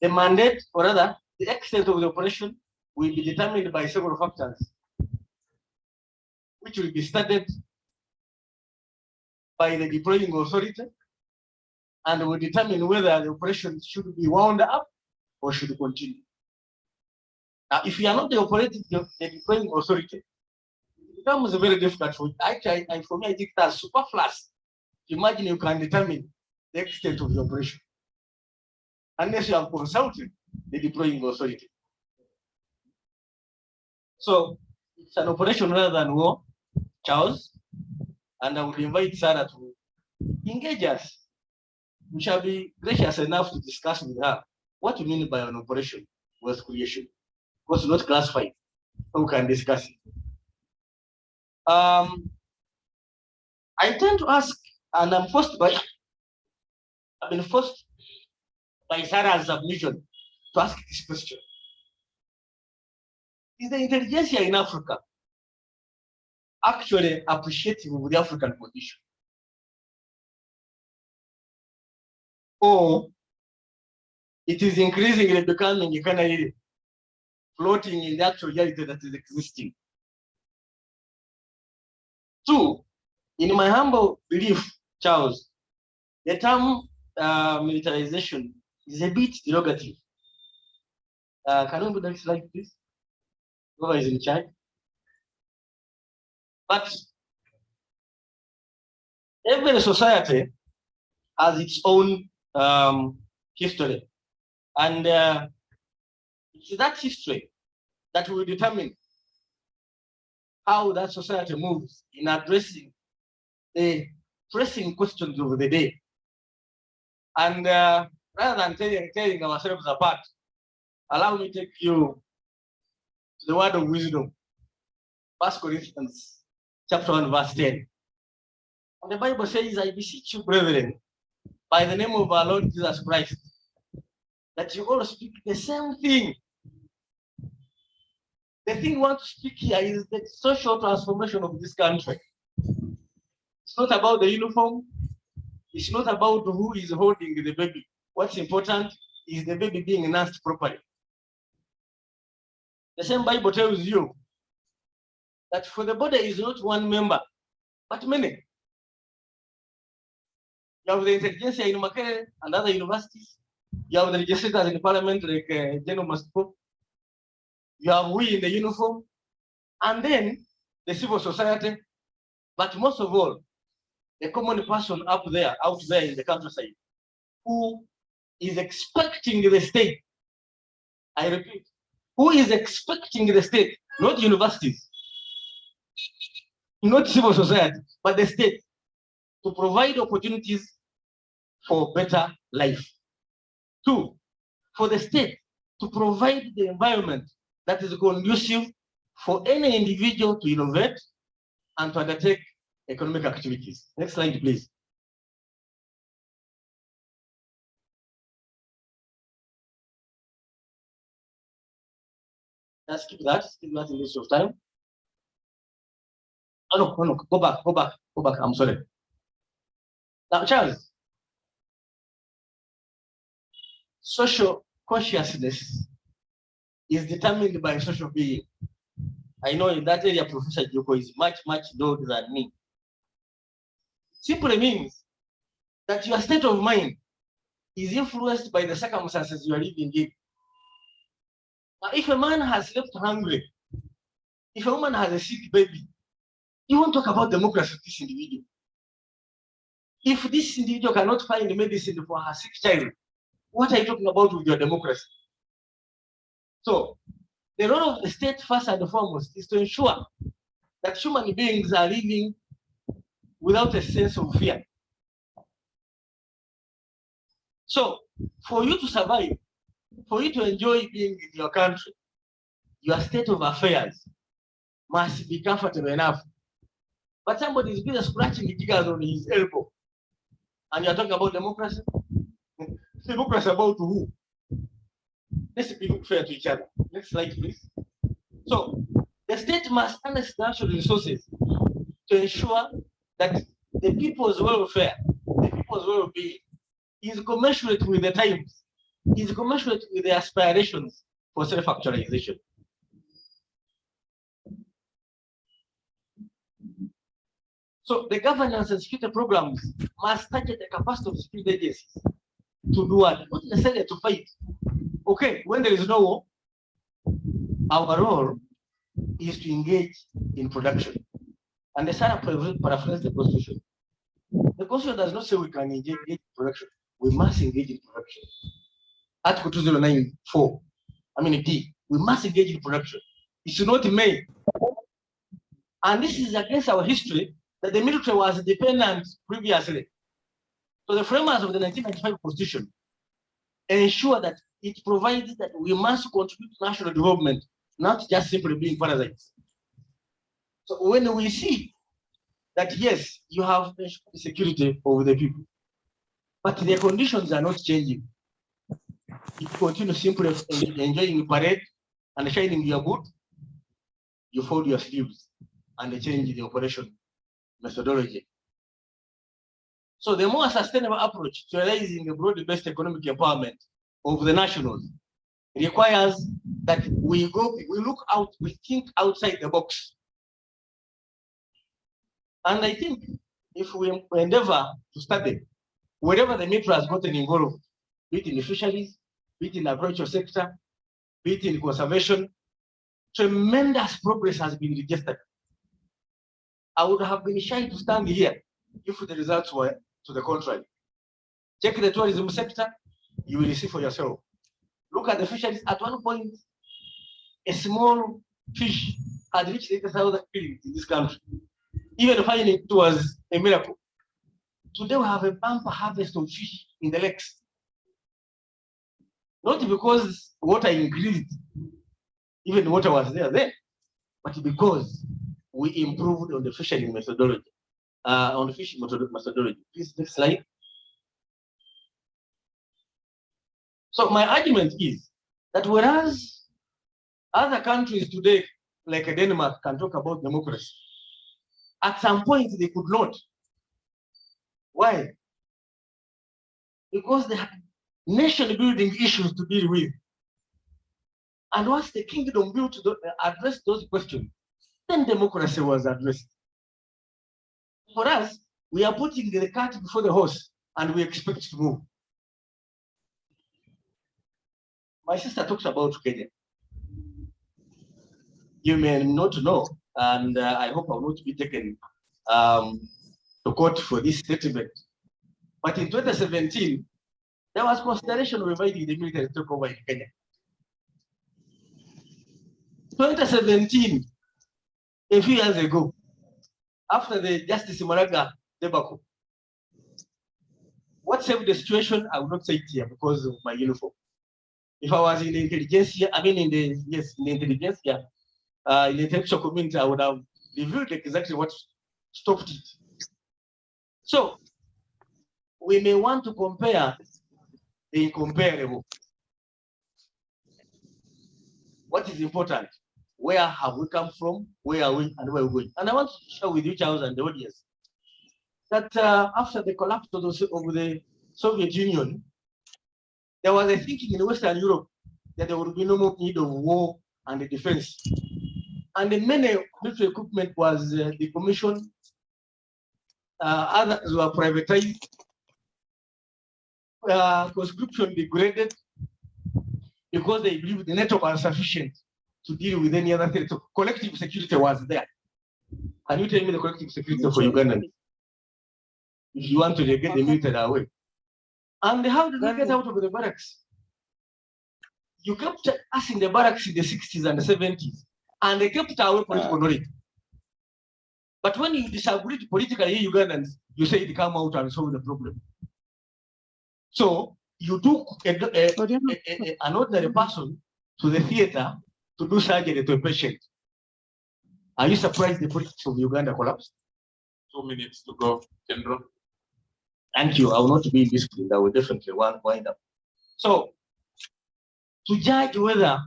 The mandate, or rather, the extent of the operation will be determined by several factors, which will be studied by the deploying authority and will determine whether the operation should be wound up or should continue. Now, if you are not the deploying authority, it becomes very difficult for me. For me, I think that's superfluous. Imagine you can determine the extent of the operation unless you have consulted the deploying authority. So it's an operation rather than war, Charles, and I would invite Sarah to engage us. We shall be gracious enough to discuss with her what you mean by an operation wealth creation. Because not classified, so we can discuss it. I tend to ask, and I've been forced by Sarah's submission to ask this question. Is the intelligentsia in Africa actually appreciative of the African condition? Or it is increasingly becoming a kind of floating in the actual reality that is existing? Two, in my humble belief, Charles, the term militarization is a bit derogative. Can we put that slide, please? Whoever is in charge. But every society has its own history. And it's that history that will determine how that society moves in addressing the pressing questions of the day. And rather than tearing ourselves apart, allow me to take you to the word of wisdom, 1 Corinthians chapter 1, verse 10. And the Bible says, I beseech you, brethren, by the name of our Lord Jesus Christ, that you all speak the same thing. The thing we want to speak here is the social transformation of this country. It's not about the uniform. It's not about who is holding the baby. What's important is the baby being nursed properly. The same Bible tells you that for the body is not one member, but many. You have the intelligentsia in Makerere and other universities. You have the legislators in the parliament like General Masco. You have we in the uniform, and then the civil society. But most of all, the common person out there in the countryside, who is expecting the state. I repeat, who is expecting the state, not universities, not civil society, but the state, to provide opportunities for better life. 2, for the state to provide the environment that is conducive for any individual to innovate and to undertake economic activities. Next slide, please. Just keep that in the interest of time. Oh, no, go back, I'm sorry. Now, Charles, social consciousness is determined by social being. I know in that area, Professor Jjuuko is much older than me. Simply means that your state of mind is influenced by the circumstances you are living in. Now, if a man has left hungry, if a woman has a sick baby, you won't talk about democracy with this individual. If this individual cannot find medicine for her sick child, what are you talking about with your democracy? So, the role of the state, first and foremost, is to ensure that human beings are living without a sense of fear. So, for you to survive, for you to enjoy being in your country, your state of affairs must be comfortable enough. But somebody is busy scratching the jiggers on his elbow, and you're talking about democracy? Democracy about who? Let's be fair to each other. Next slide, please. So, the state must harness natural resources to ensure that the people's welfare, the people's well-being, is commensurate with the times, is commensurate with the aspirations for self-actualization. So the governance and security programs must target the capacity of security agencies to do what? Not necessarily to fight. Okay, when there is no war, our role is to engage in production. And the Sarah paraphrased the Constitution. The Constitution does not say we can engage in production. We must engage in production. Article 2094, D, we must engage in production. It's not may. And this is against our history that the military was dependent previously. So the framers of the 1995 Constitution ensure that it provides that we must contribute to national development, not just simply being parasites. So when we see that, yes, you have security over the people, but the conditions are not changing. If you continue simply enjoying parade and shining your boot, you fold your sleeves and change the operation methodology. So the more sustainable approach to realizing a broad-based economic empowerment of the nationals requires that we look out, we think outside the box. And I think if we endeavor to study wherever the military has gotten involved, be it in the fisheries, be it in the agricultural sector, be it in conservation, tremendous progress has been registered. I would have been shy to stand here if the results were to the contrary. Check the tourism sector, you will see for yourself. Look at the fisheries. At one point, a small fish had reached 80,000 kilograms in this country. Even finding it was a miracle. Today we have a bumper harvest of fish in the lakes. Not because water increased, even water was there then, but because we improved on the fishing methodology. Methodology. Please, next slide. So my argument is that whereas other countries today, like Denmark, can talk about democracy, at some point they could not. Why? Because they had nation building issues to deal with. And once the kingdom built to address those questions, then democracy was addressed. For us, we are putting the cart before the horse and we expect to move. My sister talks about Kenya. You may not know, and I hope I will not be taken to court for this statement. But in 2017, there was consideration of inviting the military to take over in Kenya. 2017, a few years ago, after the Justice Maraga debacle, what saved the situation? I will not say it here because of my uniform. If I was in the intelligentsia, I mean in the intelligentsia, in the intellectual community, I would have revealed exactly what stopped it. So we may want to compare the incomparable. What is important? Where have we come from? Where are we and where are we going? And I want to share with you, Charles, and the audience, that after the collapse of the Soviet Union, there was a thinking in Western Europe that there would be no more need of war and defense. And the many military equipment was decommissioned, others were privatized, conscription degraded, because they believe the network was sufficient to deal with any other threat. So collective security was there. Can you tell me the collective security for Uganda? If you want to get the military away. And how did we get out of the barracks? You kept us in the barracks in the 60s and the 70s, and they kept our political knowledge. But when you disagreed politically, Ugandans, you say it come out and solve the problem. So you took an ordinary person to the theater to do surgery to a patient. Are you surprised the politics of Uganda collapsed? 2 minutes to go, General. Thank you. I will not be disciplined. I will definitely wind up. So, to judge whether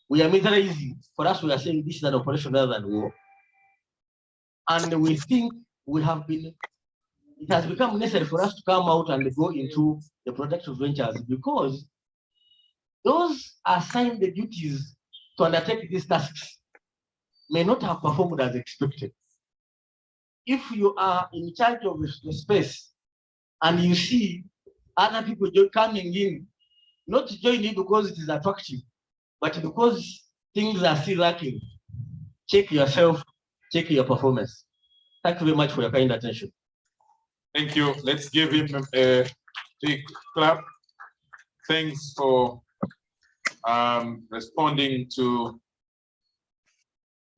we are militarizing, for us, we are saying this is an operation rather than war. And we think we have been, it has become necessary for us to come out and go into the productive ventures because those assigned the duties to undertake these tasks may not have performed as expected. If you are in charge of the space and you see other people coming in, not joining because it is attractive, but because things are still lacking, check yourself, check your performance. Thank you very much for your kind attention. Thank you. Let's give him a big clap. Thanks for responding to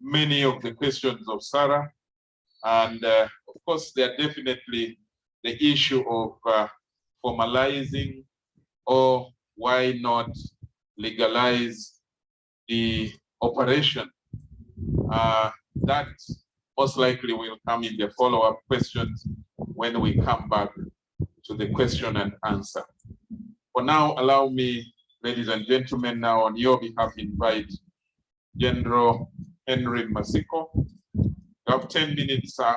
many of the questions of Sarah. And of course, there are definitely the issue of formalizing or why not legalize the operation. That most likely will come in the follow-up questions when we come back to the question and answer. For now, allow me, ladies and gentlemen, now on your behalf, invite General Henry Masiko. You have 10 minutes, sir,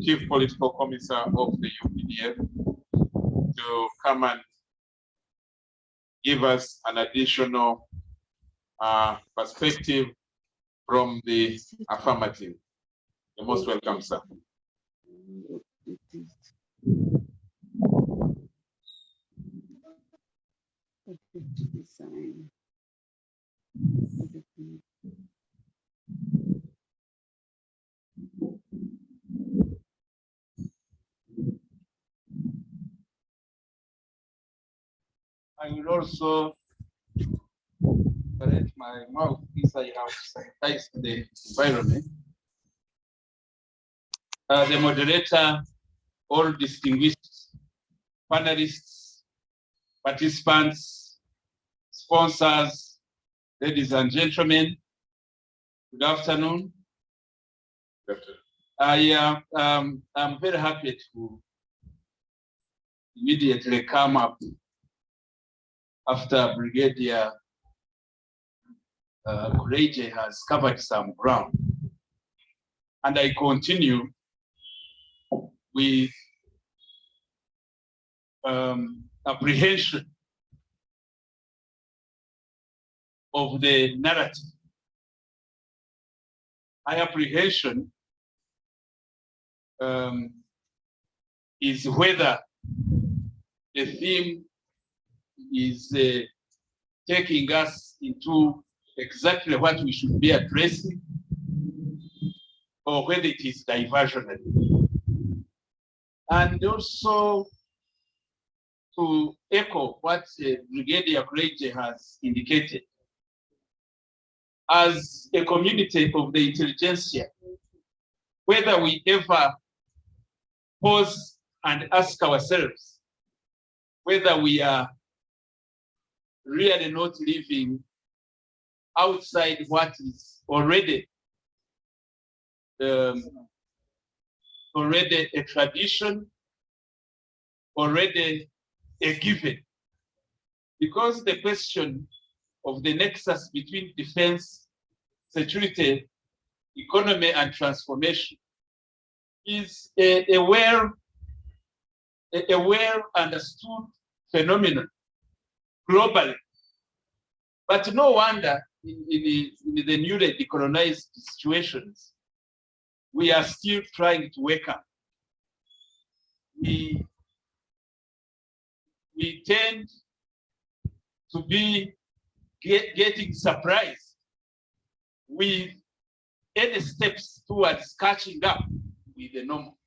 Chief Political Commissar of the UPDF, to come and give us an additional perspective from the affirmative. You're most welcome, sir. I will also correct my mouth since I have sanitized the environment. The moderator, all distinguished panelists, participants, sponsors, ladies and gentlemen, good afternoon. I'm very happy to immediately come up after Brigadier Kulayigye has covered some ground. And I continue with apprehension of the narrative. My apprehension is whether the theme is taking us into exactly what we should be addressing, or whether it is diversionary. And also to echo what Brigadier Kulayigye has indicated, as a community of the intelligentsia, whether we ever pause and ask ourselves whether we are really not living outside what is already a tradition, already a given. Because the question of the nexus between defense, security, economy, and transformation is a well understood phenomenon globally. But no wonder in the newly decolonized situations, we are still trying to wake up. We tend to be getting surprised with any steps towards catching up with the normal,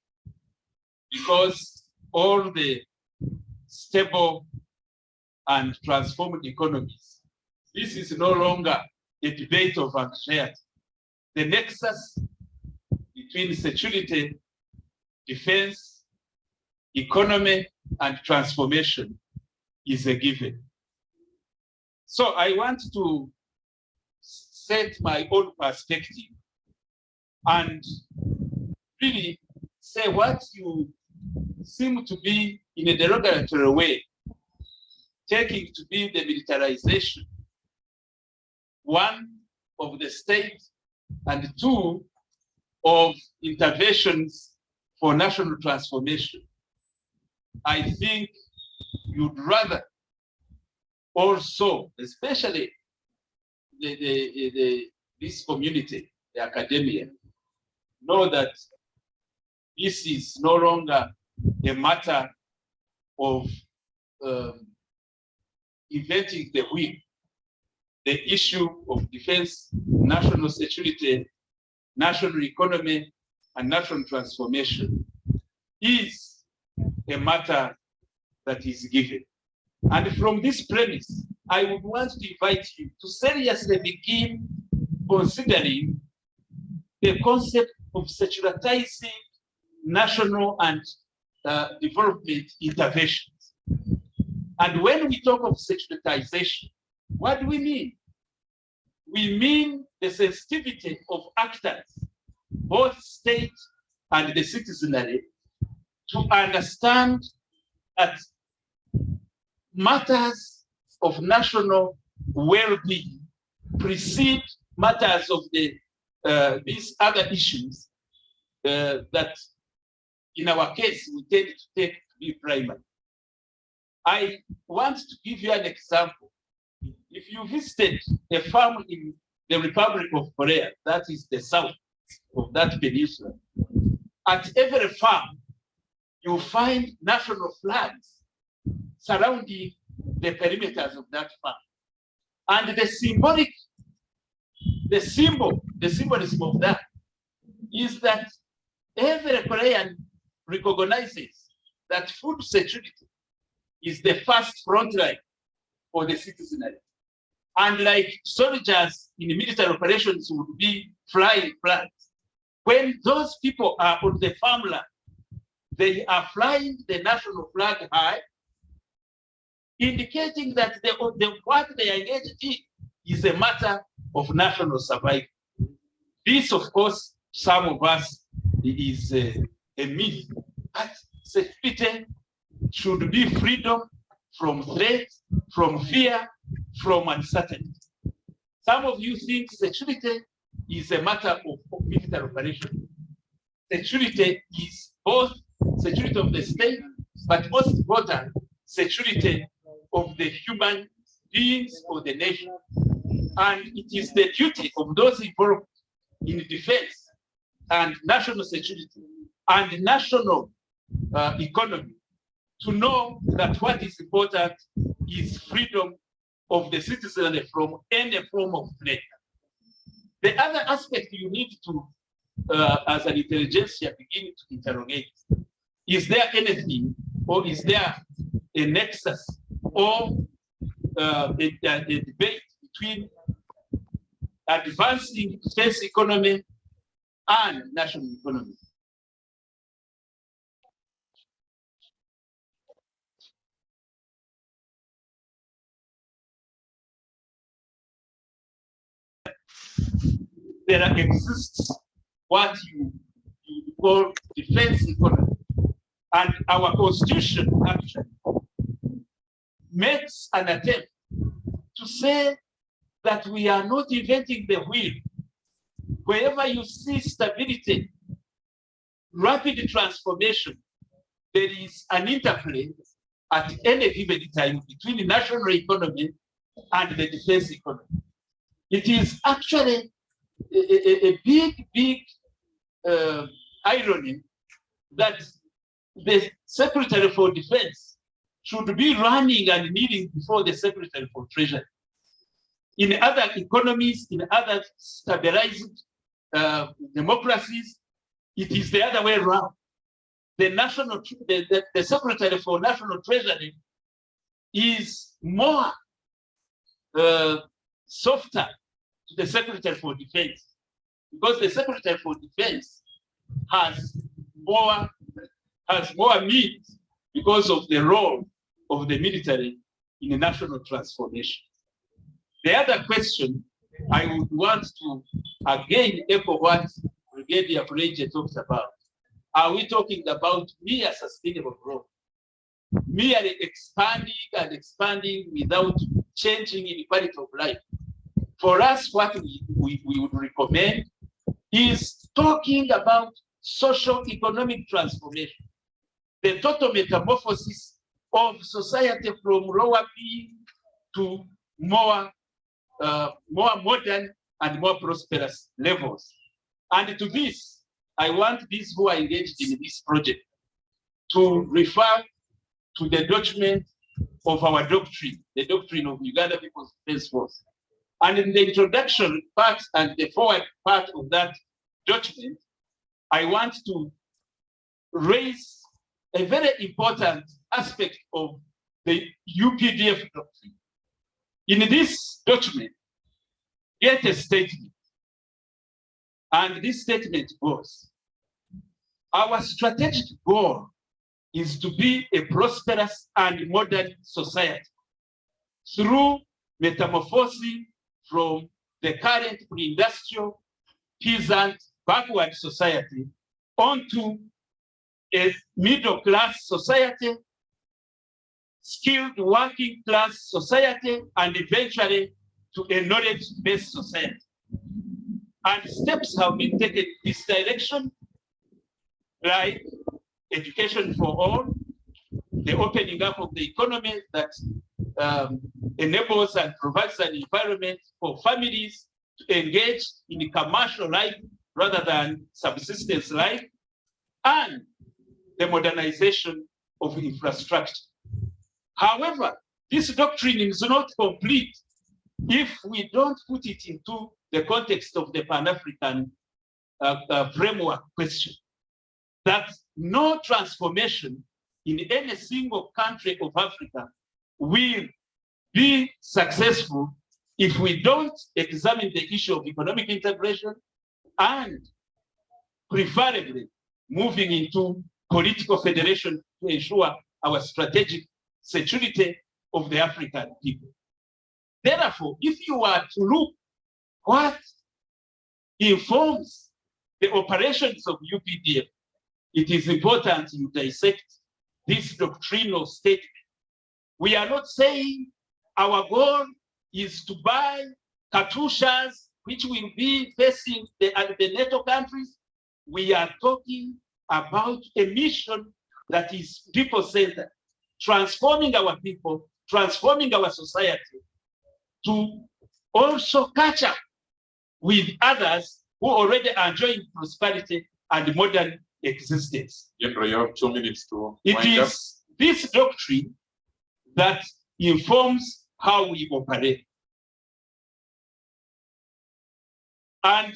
because all the stable and transformed economies, this is no longer a debate of anxiety. The nexus between security, defense, economy, and transformation is a given. So I want to set my own perspective and really say what you seem to be, in a derogatory way, taking to be the militarization, one, of the state, and two, of interventions for national transformation. I think you'd rather also, especially this community, the academia, know that this is no longer a matter of inventing the wheel. The issue of defense, national security, national economy, and national transformation is a matter that is given. And from this premise, I would want to invite you to seriously begin considering the concept of securitizing national and development interventions. And when we talk of securitization, what do we mean? We mean the sensitivity of actors, both state and the citizenry, to understand that matters of national well-being precede matters of these other issues that, in our case, we tend to take to be primary. I want to give you an example. If you visited a farm in the Republic of Korea, that is the south of that peninsula, at every farm, you find national flags surrounding the perimeters of that farm. And the symbolism of that is that every Korean recognizes that food security is the first front line for the citizenry. And like soldiers in military operations would be flying flags, when those people are on the farmland, they are flying the national flag high, indicating that what they are engaged in is a matter of national survival. This, of course, some of us is a myth. But security should be freedom from threat, from fear, from uncertainty. Some of you think security is a matter of military operation. Security is both security of the state, but most important, security of the human beings of the nation. And it is the duty of those involved in defense and national security and national economy to know that what is important is freedom of the citizen from any form of threat. The other aspect you need to, as an intelligentsia, begin to interrogate, is there anything, or is there a nexus, or a debate between advancing defense economy and national economy? There exists what you call defense economy. And our constitution actually makes an attempt to say that we are not inventing the wheel. Wherever you see stability, rapid transformation, there is an interplay at any given time between the national economy and the defense economy. It is actually a big irony that the Secretary for Defense should be running and kneeling before the Secretary for Treasury. In other economies, in other stabilized democracies, it is the other way around. The Secretary for National Treasury is more softer to the Secretary for Defense, because the Secretary for Defense has more means because of the role of the military in the national transformation. The other question I would want to again echo what Brigadier Kulayigye talked about. Are we talking about mere sustainable growth? Merely expanding and expanding without changing in quality of life? For us, what we would recommend is talking about socio-economic transformation, the total metamorphosis of society from lower being to more modern and more prosperous levels. And to this, I want these who are engaged in this project to refer to the document of our doctrine, the doctrine of Uganda People's Defense Force. And in the introduction part and the forward part of that document, I want to raise a very important aspect of the UPDF doctrine. In this document, get a statement. And this statement goes, our strategic goal is to be a prosperous and modern society through metamorphosing from the current pre-industrial, peasant, backward society onto a middle-class society, skilled working class society, and eventually to a knowledge-based society. And steps have been taken in this direction, like education for all, the opening up of the economy that enables and provides an environment for families to engage in commercial life rather than subsistence life, and the modernization of infrastructure. However, this doctrine is not complete if we don't put it into the context of the Pan-African framework question, that no transformation in any single country of Africa will be successful if we don't examine the issue of economic integration and preferably moving into political federation to ensure our strategic security of the African people. Therefore, if you are to look what informs the operations of UPDF, it is important you dissect this doctrinal statement. We are not saying our goal is to buy Katyushas, which will be facing the NATO countries. We are talking about a mission that is people-centered, transforming our people, transforming our society to also catch up with others who already are enjoying prosperity and modern existence. General, you have 2 minutes to It wind up. is this doctrine that informs how we operate. And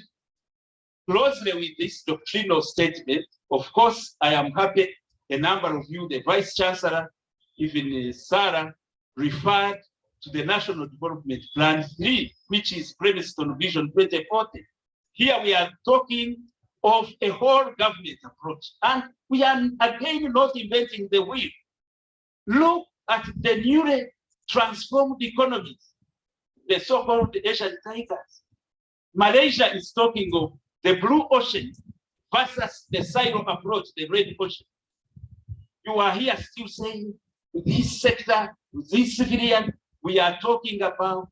closely with this doctrinal statement, of course, I am happy a number of you, the Vice Chancellor, even Sarah, referred to the National Development Plan 3, which is premised on Vision 2040. Here we are talking of a whole government approach, and we are again not inventing the wheel. Look at the newly transformed economies, the so-called Asian tigers. Malaysia is talking of the blue ocean versus the silo approach, the red ocean. You are here still saying this sector, this civilian, we are talking about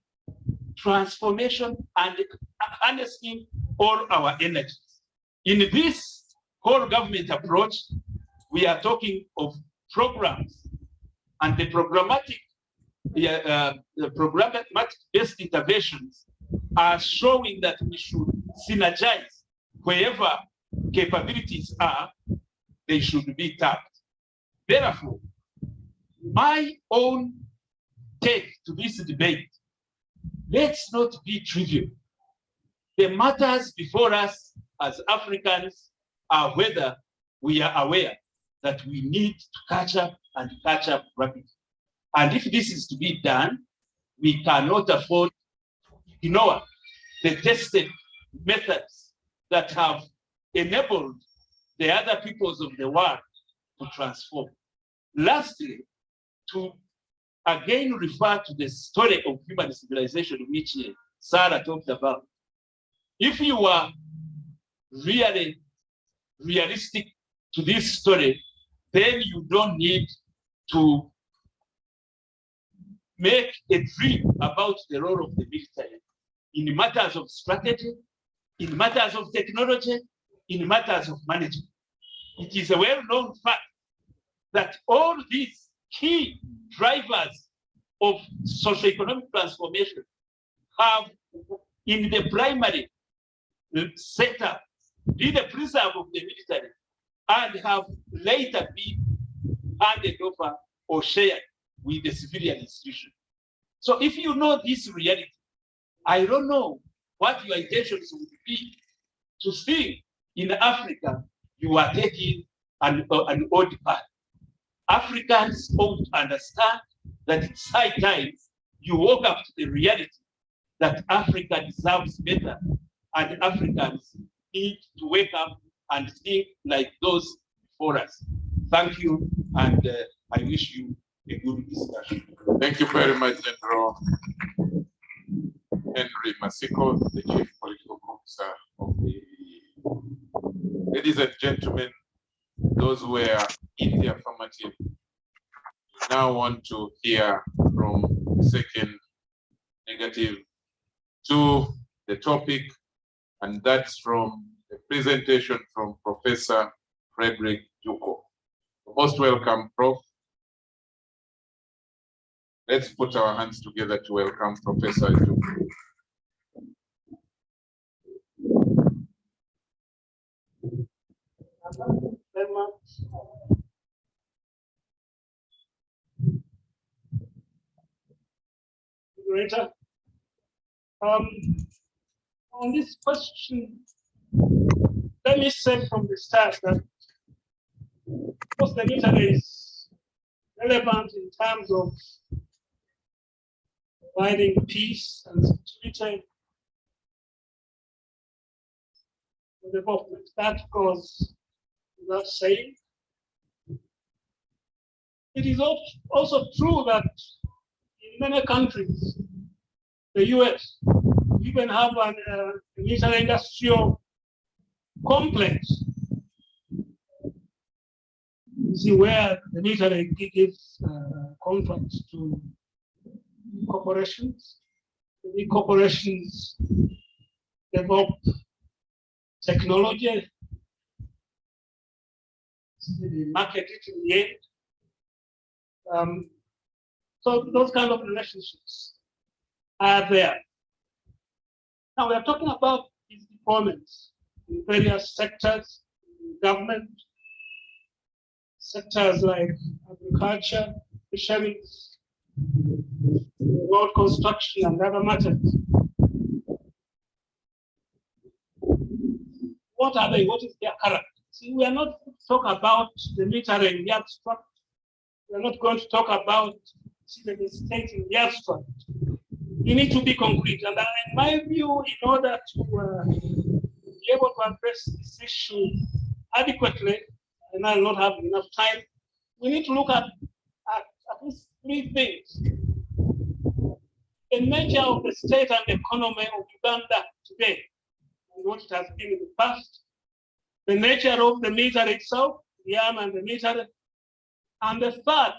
transformation and harnessing all our energies. In this whole government approach, we are talking of programs, and the programmatic-based interventions are showing that we should synergize wherever capabilities are, they should be tapped. Therefore, my own take to this debate, let's not be trivial. The matters before us as Africans are whether we are aware that we need to catch up and catch up rapidly. And if this is to be done, we cannot afford to ignore the tested methods that have enabled the other peoples of the world to transform. Lastly, to again refer to the story of human civilization, which Sarah talked about. If you are really realistic to this story, then you don't need to make a dream about the role of the military in matters of strategy, in matters of technology, in matters of management. It is a well-known fact that all these key drivers of socioeconomic transformation have, in the primary setup, been a preserve of the military and have later been handed over or shared with the civilian institution. So if you know this reality, I don't know what your intentions would be to see in Africa you are taking an odd path. Africans ought to understand that it's high time you woke up to the reality that Africa deserves better, and Africans need to wake up and think like those before us. Thank you, and I wish you a good discussion. Thank you very much, General Henry Masiko, the Chief Political Officer of the Ladies and gentlemen, those who were in the affirmative, we now want to hear from the second negative to the topic, and that's from a presentation from Professor Fredrick Jjuuko. Most welcome, Prof. Let's put our hands together to welcome Professor Jjuuko. Very much. Moderator, on this question, let me say from the start that of course the military is relevant in terms of providing peace and security for development. That goes without saying. It is also true that in many countries, the US, even have a military industrial complex. You see where the military gives contracts to corporations. The big corporations develop technology, they market it in the end. So those kind of relationships are there. Now we are talking about these deployments in various sectors, in government, sectors like agriculture, fisheries, road construction, and other matters. What are they? What is their character? See, we are not talking about the military in the abstract. We are not going to talk about the state in the abstract. You need to be concrete. And in my view, in order to be able to address this issue adequately, and I'll not have enough time, we need to look at least three things. The nature of the state and economy of Uganda today, and what it has been in the past, the nature of the military itself, the army and the military, and the third,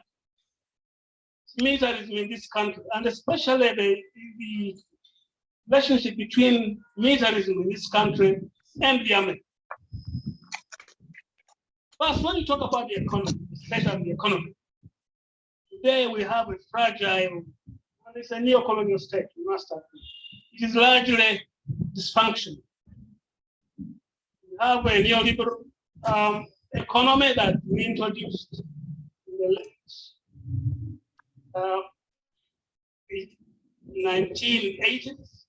militarism in this country, and especially the relationship between militarism in this country and the army. First, when you talk about the economy, especially the economy, today we have a fragile, and it's a neo-colonial state, we must have. It is largely dysfunctional. We have a neoliberal economy that we introduced in the late 1980s,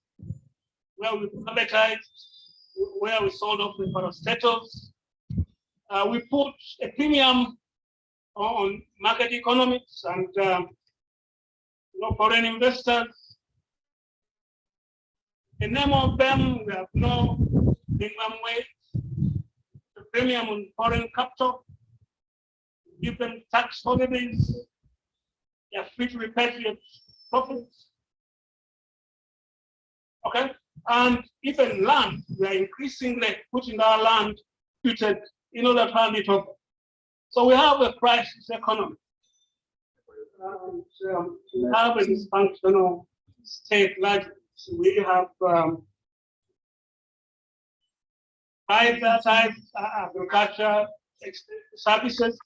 where we privatized, where we sold off the parastatals. We put a premium on market economics and foreign investors. The name of them, we have no minimum wage, the premium on foreign capital, give them tax holidays, they are free to repatriate profits. Okay, and even land, we are increasingly putting our land treated in order to hand it over. So we have a crisis economy. We have a dysfunctional state like we have privatized agriculture services,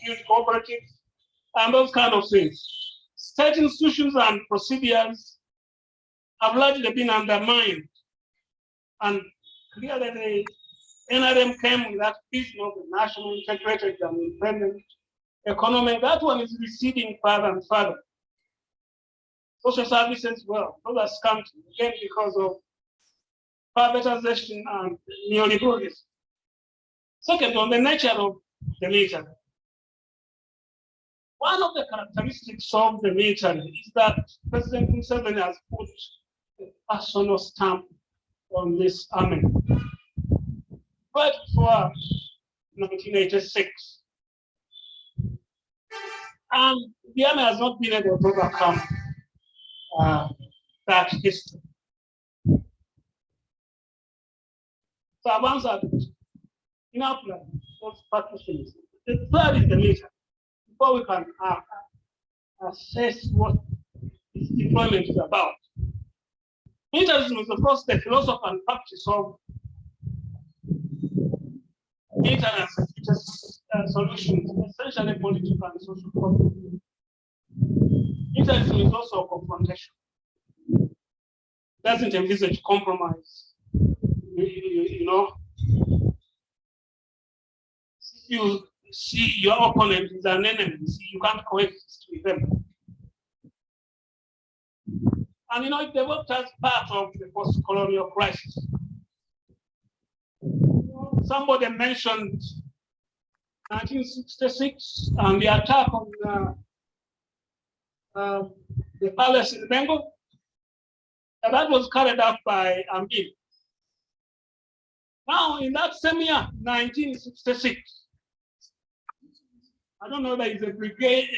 huge cooperatives, and those kind of things. State institutions and procedures have largely been undermined. And clearly the NRM came with that vision of the national integrated and independent economy. That one is receding further and further. Social services, well, those are scanty, again, because of privatization and neoliberalism. Second, on the nature of the military. One of the characteristics of the military is that President Museveni has put a personal stamp on this army. But for 1986, and the army has not been able to overcome that history. So I've answered in our plan, those practices. The third is the military. Before we can assess what this deployment is about. Militarism is, of course, the philosophy and practice of military and security solutions, essentially political and social problems. Militarism is also a confrontation. Doesn't envisage compromise. You know, if you see your opponent is an enemy, you can't coexist with them. And you know, it developed as part of the post-colonial crisis. Somebody mentioned 1966 and the attack on the palace in Bengal. And that was carried out by Ambil. Now, in that same year, 1966, I don't know whether it's a brigade,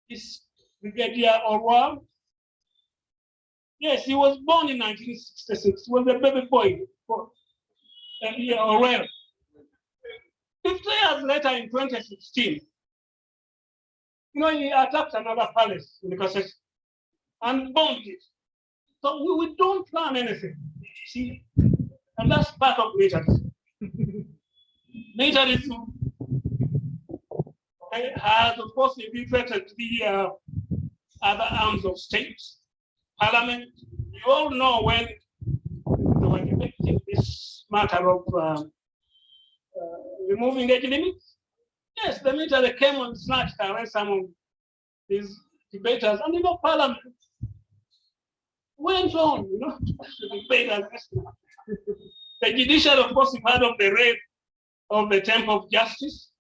is Brigadier Orwell. Yes, he was born in 1966. He was a baby boy. Orwell. 50 years later in 2016, he attacked another palace in the Kasese and bombed it. So we don't plan anything, see, and that's part of militarism. Militarism has, of course, infiltrated the other arms of state, parliament. You all know when they were debating this matter of removing age limits. Yes, the military came and snatched away some of these debaters, and parliament went on, to debate as this now. The judiciary, of course, part of the rape of the temple of justice,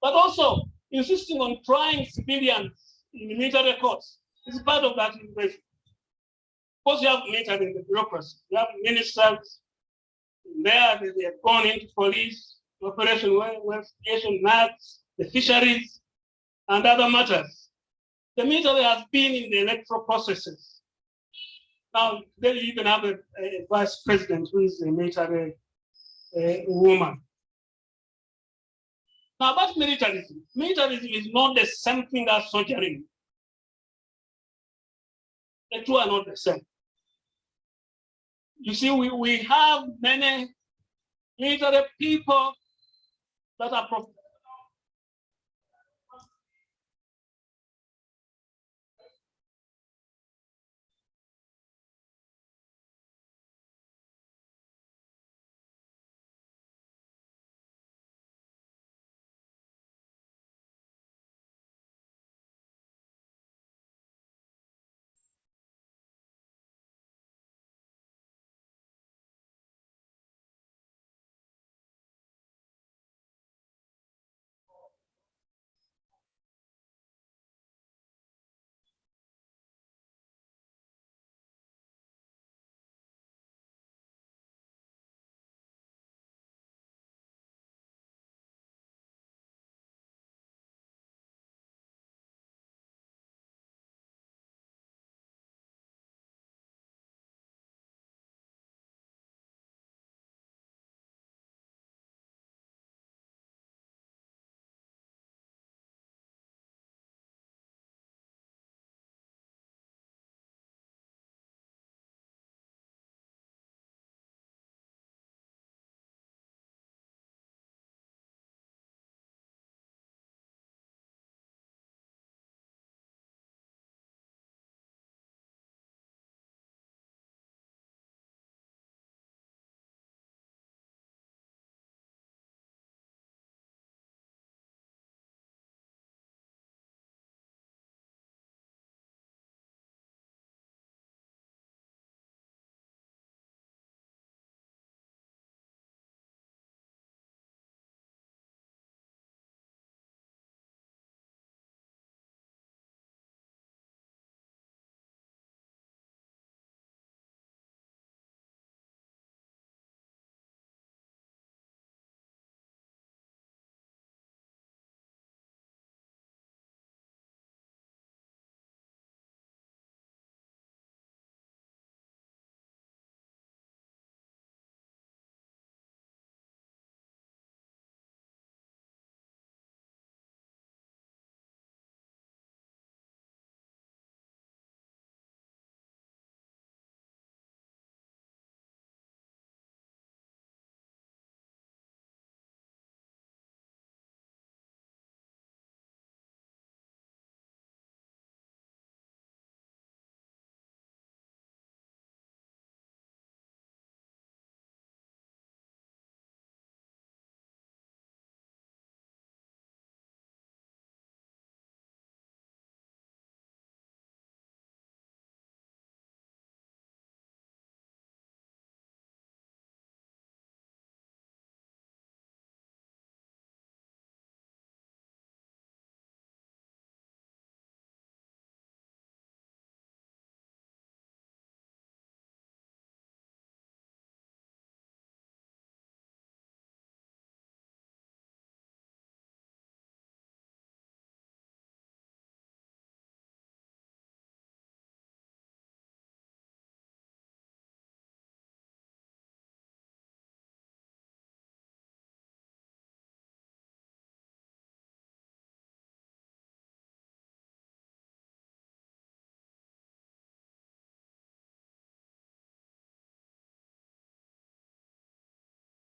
but also insisting on trying civilians in military courts is part of that invasion. Of course, you have military in the bureaucracy. You have ministers there, they have gone into police, operation, investigation, NATS, the fisheries, and other matters. The military has been in the electoral processes. Now, they even have a vice president who is a military woman. Now, about militarism. Militarism is not the same thing as soldiering. The two are not the same. You see, we have many military people that are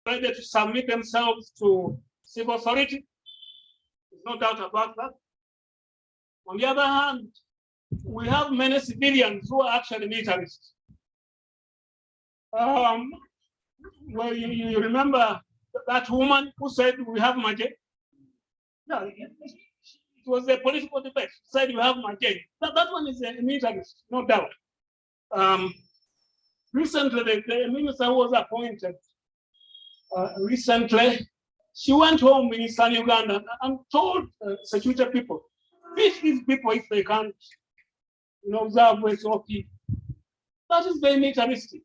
ready to submit themselves to civil authority. There's no doubt about that. On the other hand, we have many civilians who are actually militarists. Well, you remember that woman who said we have Maje? No, it was a political debate. Said you have Maje. That one is a militarist, no doubt. Recently, the minister who was appointed recently, she went home in Eastern Uganda and told security people, fish these people if they can't, observe SOP. That is very militaristic.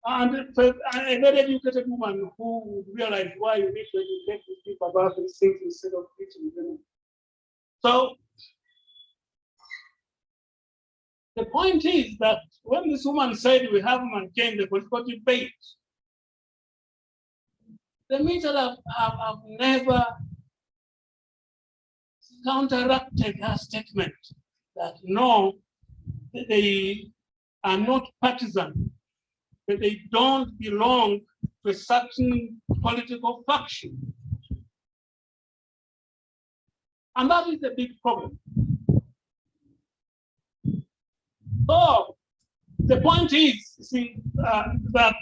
And a very educated woman who would realize why you need to educate these people about these things instead of teaching them. So the point is that when this woman said we have maintained the political debate, the military have never counteracted her statement that no, they are not partisan, that they don't belong to a certain political faction. And that is a big problem. So the point is, that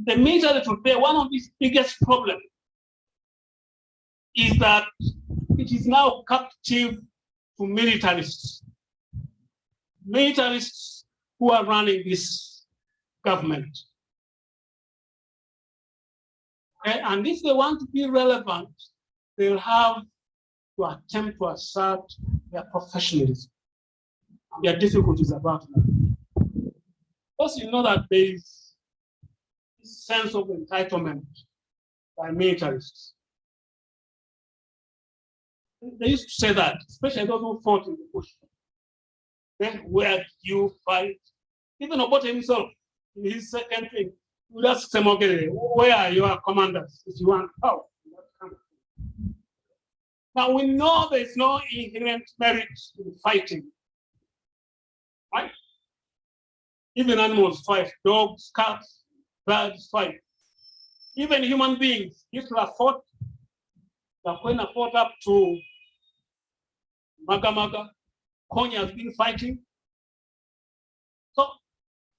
the military today, one of its biggest problems is that it is now captive to militarists. Militarists who are running this government. Okay? And if they want to be relevant, they'll have to attempt to assert their professionalism. There are difficulties about that. Because you know that there is this sense of entitlement by militarists. They used to say that, especially those who fought in the bush. Then where do you fight? Even Obote himself, in his second thing, he would ask Makerere, where are your commanders if you want power? Now we know there is no inherent merit in fighting. Right? Even animals fight, dogs, cats, birds fight. Even human beings, Hitler fought, Lakwena fought up to Maga, Konya has been fighting. So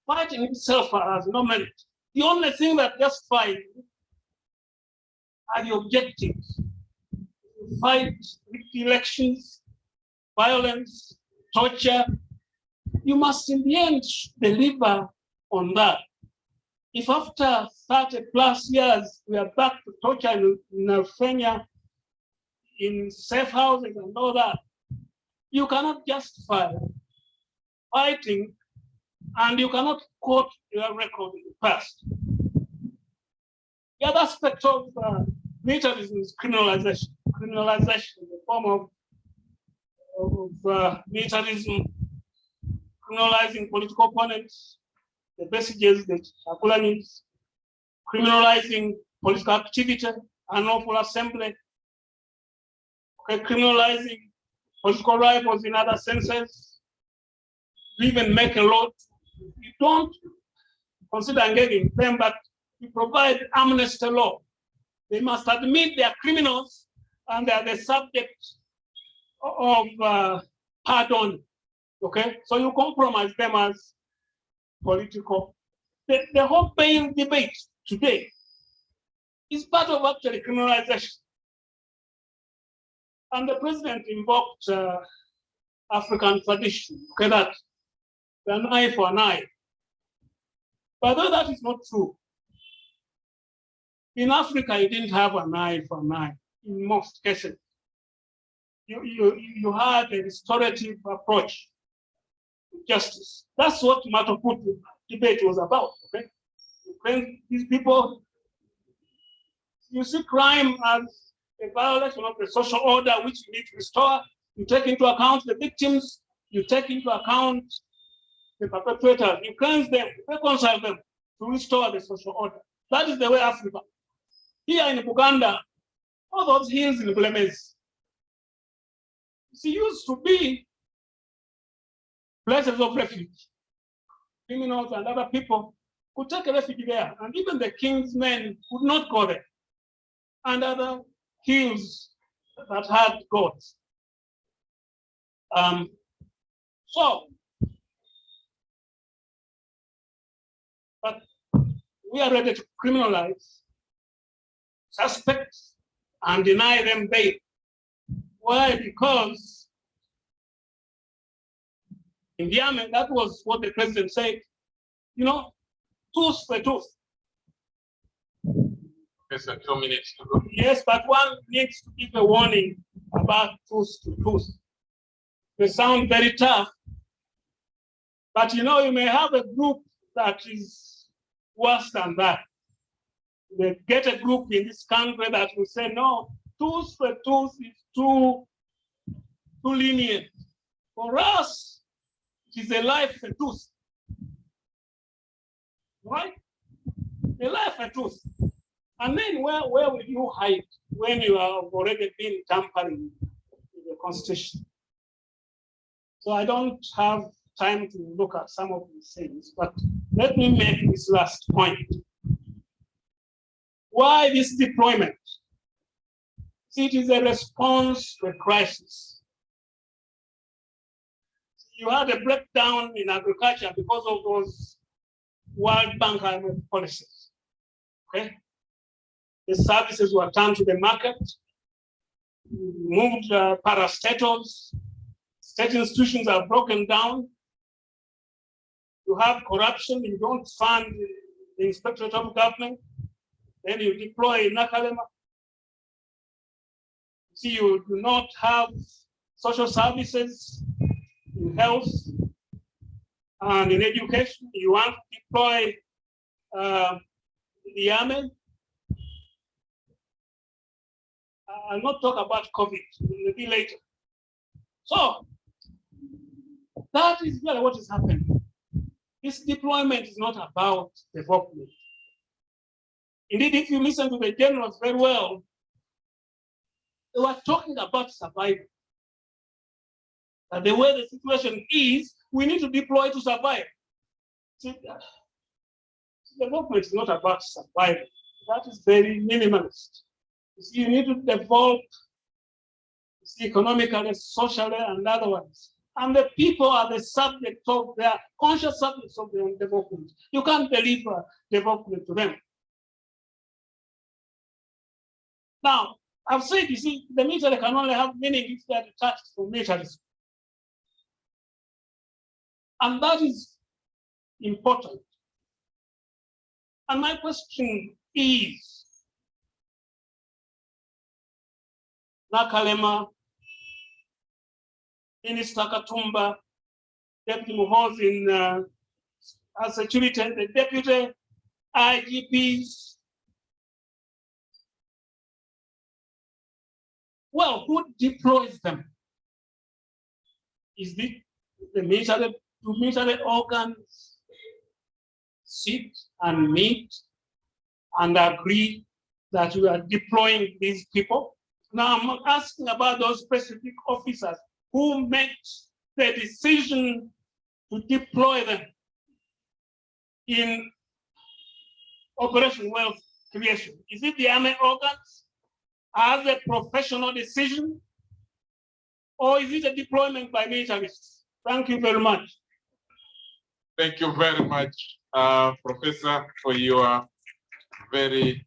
fighting itself has no merit. The only thing that justifies are the objectives. Fight elections, violence, torture. You must in the end deliver on that. If after 30+ years we are back to torture in Kenya, in safe houses and all that, you cannot justify fighting, and you cannot quote your record in the past. The other aspect of militarism is criminalization. Criminalization in the form of militarism, criminalizing political opponents, the messages that Chakula needs, criminalizing political activity, unlawful assembly, okay, criminalizing political rivals in other senses, even make a law. You don't consider engaging them, but you provide amnesty law. They must admit they are criminals and they are the subject of pardon. Okay, so you compromise them as political. The whole bail debate today is part of actually criminalization. And the president invoked African tradition, okay, that an eye for an eye. But though that is not true, in Africa, you didn't have an eye for an eye in most cases. You had a restorative approach to justice. That's what Matoputu debate was about, okay? These people, you see crime as a violation of the social order which you need to restore. You take into account the victims, you take into account the perpetrators, you cleanse them, you reconcile them to restore the social order. That is the way Africa. Here in Uganda, all those hills in Bulemezi, used to be places of refuge. Criminals and other people could take a refuge there, and even the king's men could not go there, and other hills that had goats. But we are ready to criminalize suspects and deny them bail. Why? Because in the army, that was what the president said, you know, tooth for tooth. Yes, 2 minutes to go. Yes, but one needs to give a warning about tooth to tooth. They sound very tough, but you know, you may have a group that is worse than that. They get a group in this country that will say, no, tooth for tooth is too lenient. For us, it is a life for tooth. Right? A life for tooth. And then where will you hide when you have already been tampering with the Constitution? So I don't have time to look at some of these things, but let me make this last point. Why this deployment? See, it is a response to a crisis. You had a breakdown in agriculture because of those World Bank policies. Okay? The services were turned to the market, moved parastatals, state institutions are broken down. You have corruption, you don't fund the Inspectorate of Government, then you deploy Nakalema. See, you do not have social services in health and in education. You want to deploy the army. I'll not talk about COVID, maybe later. So, that is really what is happening. This deployment is not about development. Indeed, if you listen to the generals very well, they were talking about survival. And the way the situation is, we need to deploy to survive. See, development is not about survival. That is very minimalist. You see, you need to develop economically, socially, and otherwise. And the people are the subject of their conscious subjects of their development. You can't deliver development to them. Now, I've said, you see, the military can only have meaning if they are detached from militarism. And that is important. And my question is, Nakalema, Minister Katumba, Deputy Muhoz in security, the deputy IGPs. Well, who deploys them? Is it the military? Do military organs sit and meet and agree that we are deploying these people? Now I'm asking about those specific officers who make the decision to deploy them in Operation Wealth Creation. Is it the army organs as a professional decision, or is it a deployment by militarists? Thank you very much. Thank you very much, Professor, for your very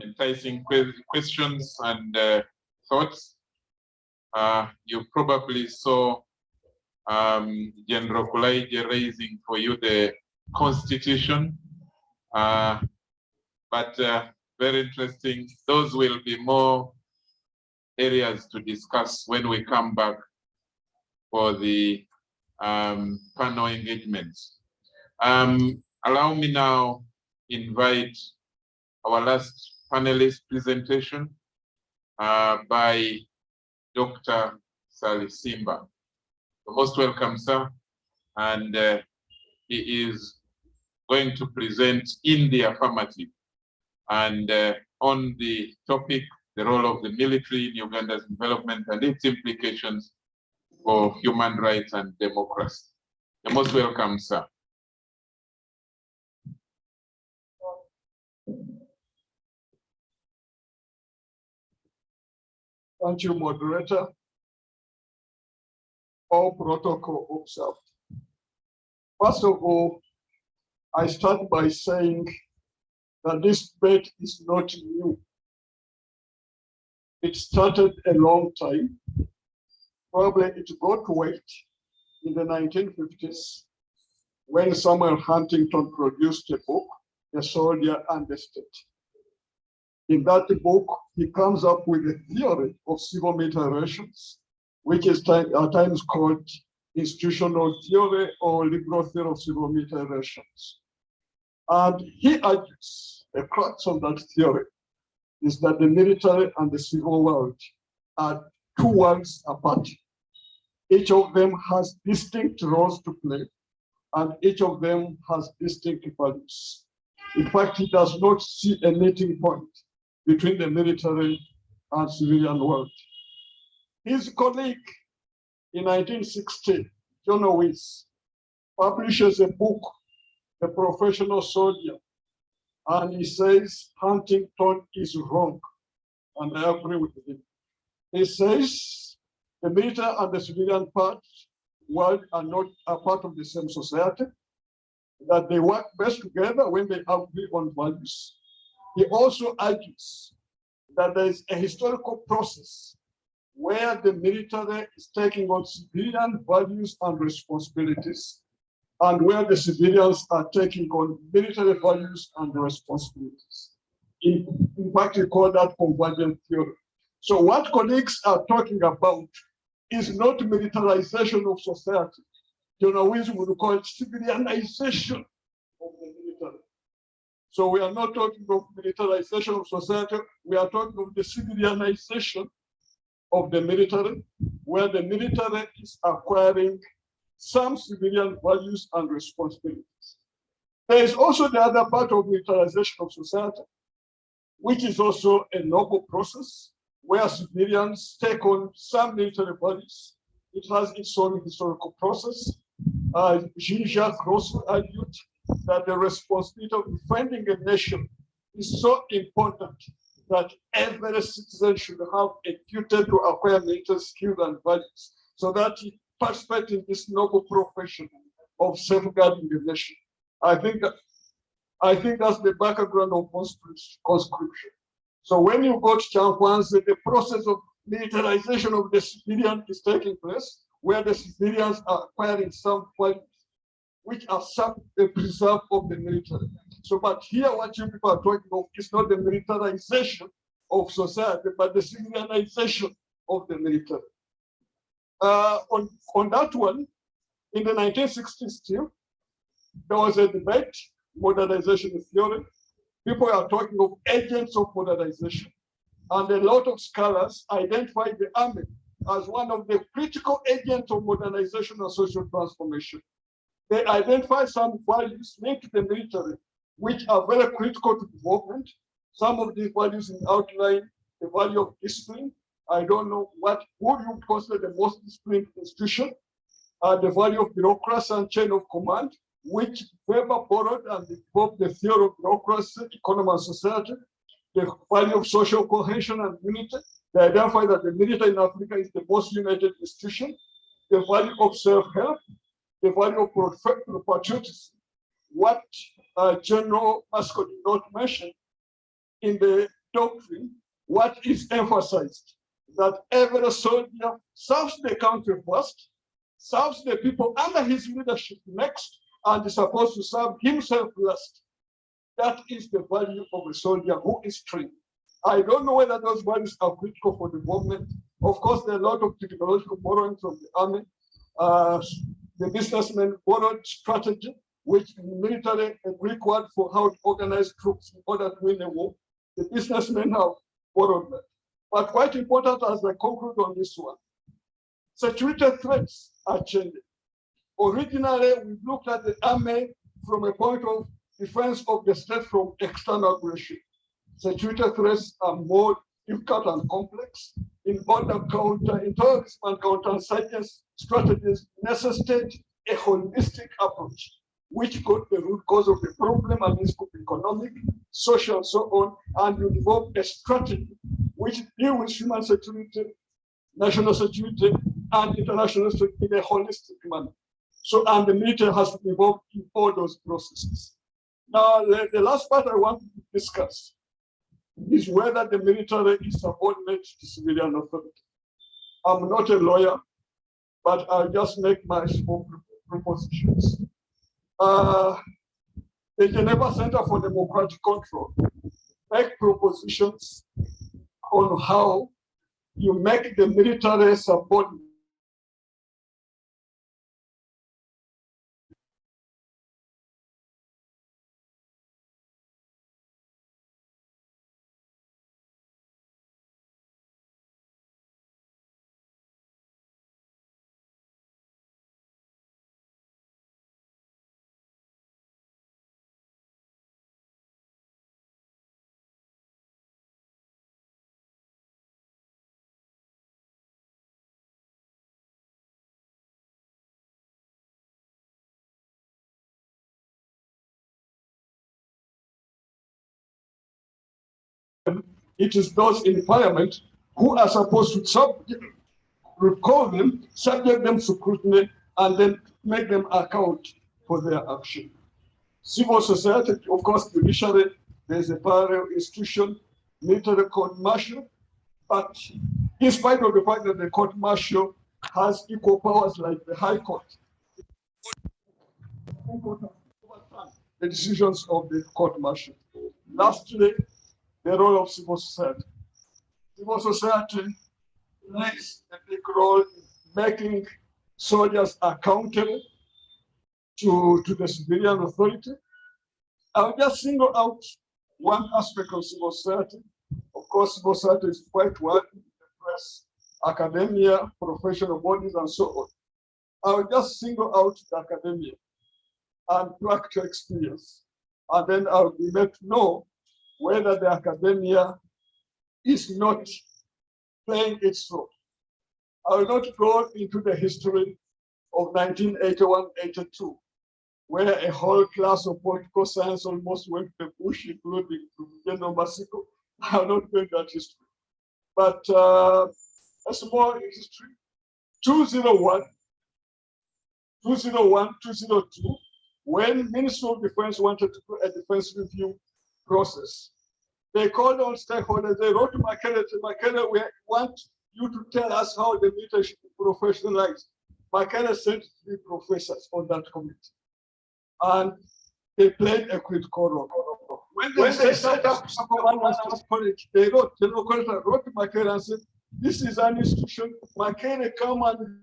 enticing questions and thoughts. You probably saw General Kulayigye raising for you the Constitution, but very interesting. Those will be more areas to discuss when we come back for the panel engagements. Allow me now invite our last panelist presentation by Dr. Sali Simba. You're most welcome, sir. And he is going to present in the affirmative and on the topic, the role of the military in Uganda's development and its implications for human rights and democracy. You're most welcome, sir. Thank you, moderator. All protocol observed. First of all, I start by saying that this debate is not new. It started a long time. Probably it got weight in the 1950s when Samuel Huntington produced a book, A Soldier and the State. In that book, he comes up with a theory of civil military relations, which is at times called institutional theory or liberal theory of civil military relations. And he argues, the crux of that theory is that the military and the civil world are two worlds apart. Each of them has distinct roles to play, and each of them has distinct values. In fact, he does not see a meeting point between the military and civilian world. His colleague in 1960, John Owens, publishes a book, The Professional Soldier, and he says Huntington is wrong, and I agree with him. He says the military and the civilian world are not a part of the same society, that they work best together when they agree on values. He also argues that there is a historical process where the military is taking on civilian values and responsibilities, and where the civilians are taking on military values and responsibilities. In fact, we call that convergent theory. So what colleagues are talking about is not militarization of society. Journalism would call it civilianization of the military. So we are not talking of militarization of society, we are talking of the civilianization of the military, where the military is acquiring some civilian values and responsibilities. There is also the other part of militarization of society, which is also a noble process, where civilians take on some military values. It has its own historical process. Jjuuko also argued that the responsibility of defending a nation is so important that every citizen should have a duty to acquire military skills and values so that he participates in this noble profession of safeguarding the nation. I think that's the background of conscription. So when you go to Champwanze, the process of militarization of the civilian is taking place, where the civilians are acquiring some values which are preserved of the military. So, but here what you people are talking of is not the militarization of society, but the civilianization of the military. On that one, in the 1960s still, there was a debate, modernization theory. People are talking of agents of modernization. And a lot of scholars identify the army as one of the critical agents of modernization and social transformation. They identify some values linked to the military, which are very critical to development. Some of these values in outline the value of discipline. I don't know who you consider the most disciplined institution. The value of bureaucracy and chain of command, which Weber borrowed and developed the theory of bureaucracy, economy, and society. The value of social cohesion and unity. They identify that the military in Africa is the most united institution. The value of self-help, the value of patriotism. What General Mascot did not mention in the doctrine, what is emphasized, that every soldier serves the country first, serves the people under his leadership next, and is supposed to serve himself last. That is the value of a soldier who is trained. I don't know whether those values are critical for development. Of course, there are a lot of technological borrowing from the army. The businessmen borrowed strategy, which in the military, a Greek word for how to organize troops in order to win a war. The businessmen have borrowed that. But quite important as I conclude on this one, security threats are changing. Originally, we looked at the army from a point of defense of the state from external aggression. Security threats are more difficult and complex. In order to counter terrorism and counterinsurgency strategies necessitate a holistic approach. which got the root cause of the problem, and this could be economic, social, and so on, and you develop a strategy which deal with human security, national security, and international security in a holistic manner. So, and the military has to be involved in all those processes. Now, the last part I want to discuss is whether the military is subordinate to civilian authority. I'm not a lawyer, but I'll just make my small propositions. The Geneva Center for Democratic Control make propositions on how you make the military subordinate. It is those in parliament who are supposed to recall them, subject them to scrutiny, and then make them account for their action. Civil society, of course, judiciary, there's a parallel institution, military court martial, but in spite of the fact that the court martial has equal powers like the High Court, the decisions of the court martial. Lastly, the role of civil society. Civil society plays a big role in making soldiers accountable to the civilian authority. I'll just single out one aspect of civil society. Of course, civil society is quite wide in the press, academia, professional bodies, and so on. I'll just single out the academia and practical experience, and then I'll be made to know whether the academia is not playing its role. I will not go into the history of 1981-82, where a whole class of political science almost went to the bush, including General Masiko. I will not go into that history. But a small history, 2001, 2002, when Ministry of Defense wanted to do a defense review process, they called on stakeholders. They wrote to Makerere, we want you to tell us how the military should be professionalized. Makerere sent 3 professors on that committee, and they played a critical role. When they set up college, they wrote, General Collector wrote to Makerere and said, this is an institution, Makerere, come and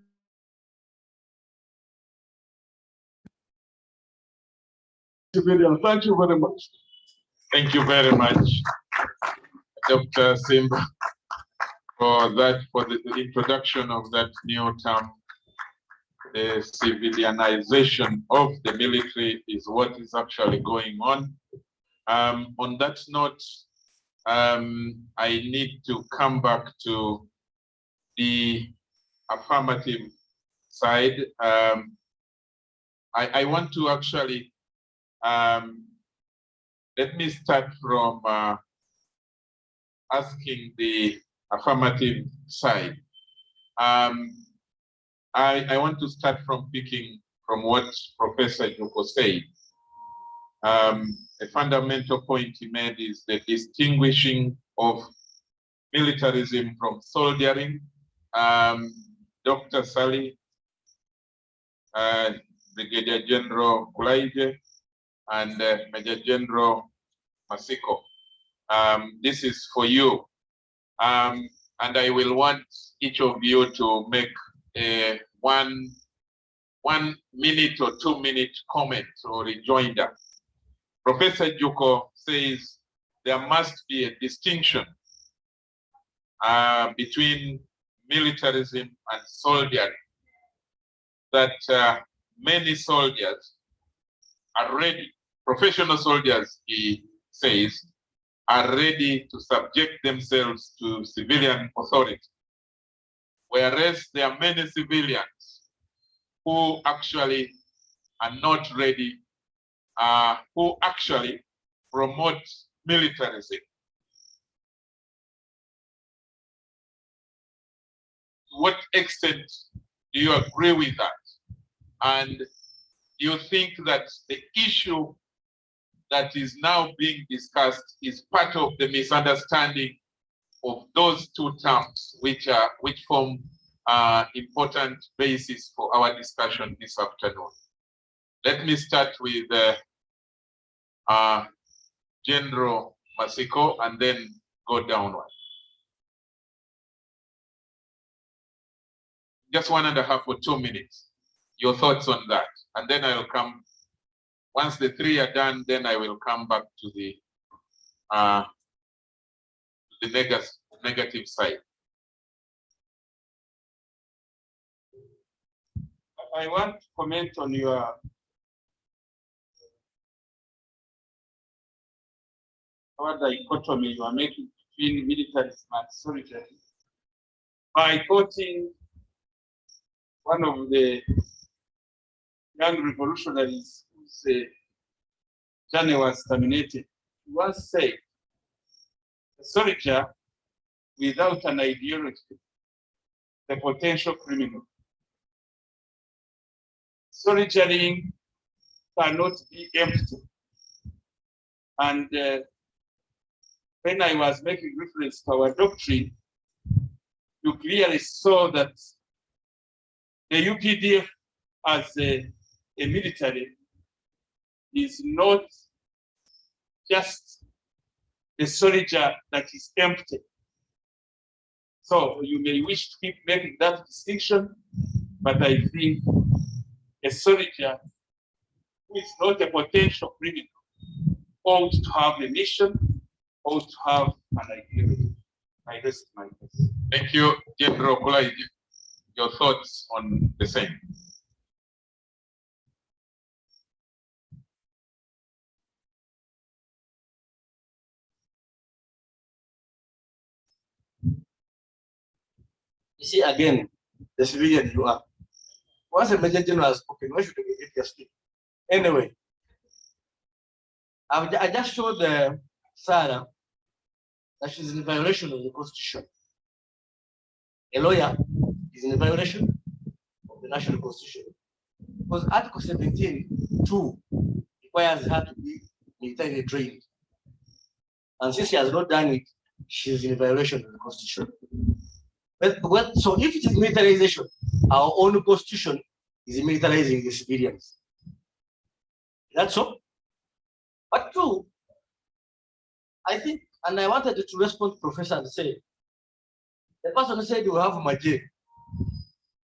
civilian. Thank you very much. Thank you very much, Dr. Simba, for the introduction of that new term. The civilianization of the military is what is actually going on. On that note, I need to come back to the affirmative side. I want to actually let me start from asking the affirmative side. I want to start from picking from what Professor Jjuuko said. A fundamental point he made is the distinguishing of militarism from soldiering. Dr. Sali, Brigadier General Kulayigye, and Major General Masiko. This is for you. And I will want each of you to make a 1 minute or 2 minute comment or rejoinder. Professor Jjuuko says there must be a distinction between militarism and soldiering, that many soldiers are ready, professional soldiers, he says, are ready to subject themselves to civilian authority, whereas there are many civilians who actually are not ready who actually promote militarism. To what extent do you agree with that? And do you think that the issue that is now being discussed is part of the misunderstanding of those two terms, which form important basis for our discussion this afternoon? Let me start with General Masiko and then go downward. Just 1.5 or 2 minutes. Your thoughts on that, and then I will come. Once the three are done, then I will come back to the negative side. I want to comment on your dichotomy you are making between militarism and solidarity by quoting one of the young revolutionaries whose journey was terminated. He once said, a soldier without an ideology, the potential criminal. Soldiering cannot be empty. And when I was making reference to our doctrine, you clearly saw that the UPDF as a military is not just a soldier that is empty. So you may wish to keep making that distinction, but I think a soldier who is not a potential criminal ought to have a mission, ought to have an ideology. I rest my case. Thank you, General Kulayigye. Your thoughts on the same? You see, again, the civilian you are. Once a major general has spoken, why should we get your speak? Anyway, I just showed Sarah that she's in violation of the Constitution. A lawyer is in violation of the national Constitution because Article 17(2) requires her to be militarily trained. And since she has not done it, she's in violation of the Constitution. So if it is militarization, our own Constitution is militarizing the civilians. That's so. But two, I think, and I wanted to respond to Professor and say, the person who said you have Makerere,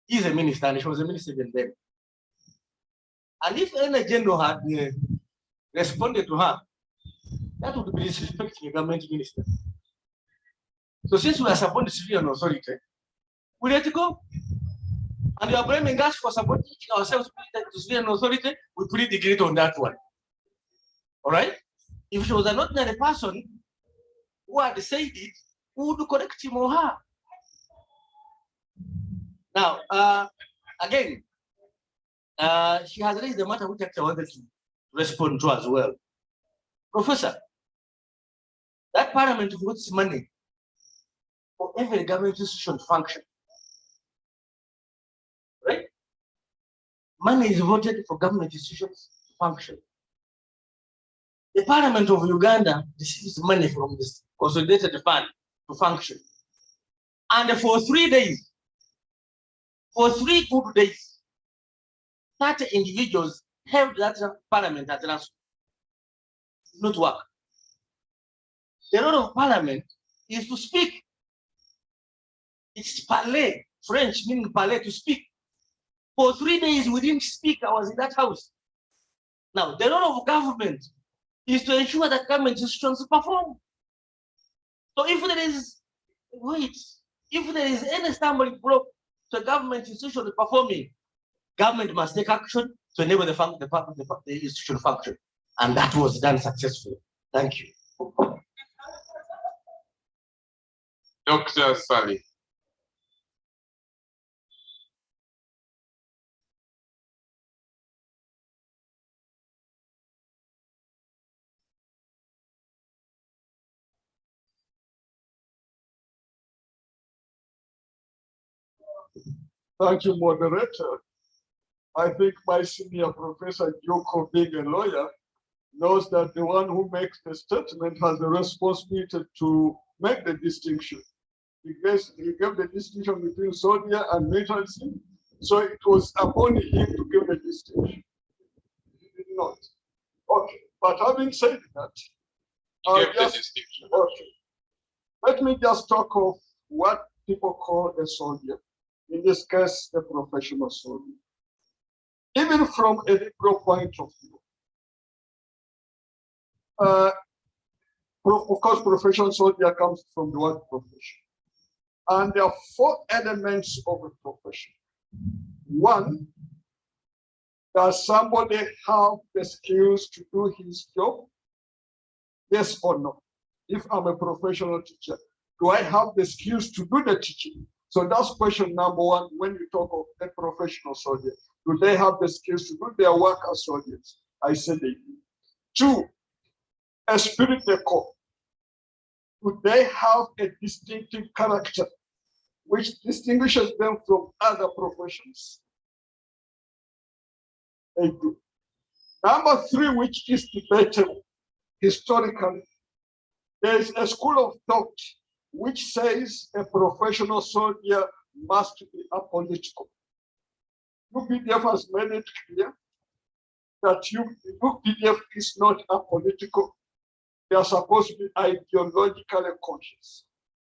he's a minister and she was a minister even then. And if any general had responded to her, that would be disrespecting a government minister. So since we are supporting the civilian authority, we let it go. And you are blaming us for supporting ourselves to the civilian authority, we plead the guilty on that one. All right? If she was an ordinary person who had said it, who would correct him or her? Now, again, she has raised the matter which I wanted to respond to as well. Professor, that parliament votes money for every government institution to function. Right? Money is voted for government institutions to function. The Parliament of Uganda receives money from this consolidated fund to function. And for 3 days, for 3 good days, 30 individuals held that parliament at ransom. It did not work. The role of parliament is to speak. It's parler, French meaning parler, to speak. For 3 days we didn't speak, I was in that house. Now, the role of government is to ensure that government institutions perform. So if there is, if there is any stumbling block to government institution performing, government must take action to enable the institution function. And that was done successfully. Thank you. Dr. Sali. Thank you, moderator. I think my senior Professor Jjuuko, being a lawyer, knows that the one who makes the statement has the responsibility to make the distinction. He gave the distinction between soldier and militarism, so it was upon him to give the distinction. He did not. Okay, but having said that, okay, let me just talk of what people call a soldier. In this case, a professional soldier. Even from a liberal point of view, of course, professional soldier comes from the word profession. And there are four elements of a profession. One, does somebody have the skills to do his job? Yes or no? If I'm a professional teacher, do I have the skills to do the teaching? So that's question number one when you talk of a professional soldier. Do they have the skills to do their work as soldiers? I said they do. Two, esprit de corps. Do they have a distinctive character which distinguishes them from other professions? They do. Number three, which is debatable historically, there is a school of thought which says a professional soldier must be apolitical. UPDF has made it clear that UPDF is not apolitical. They are supposed to be ideologically conscious.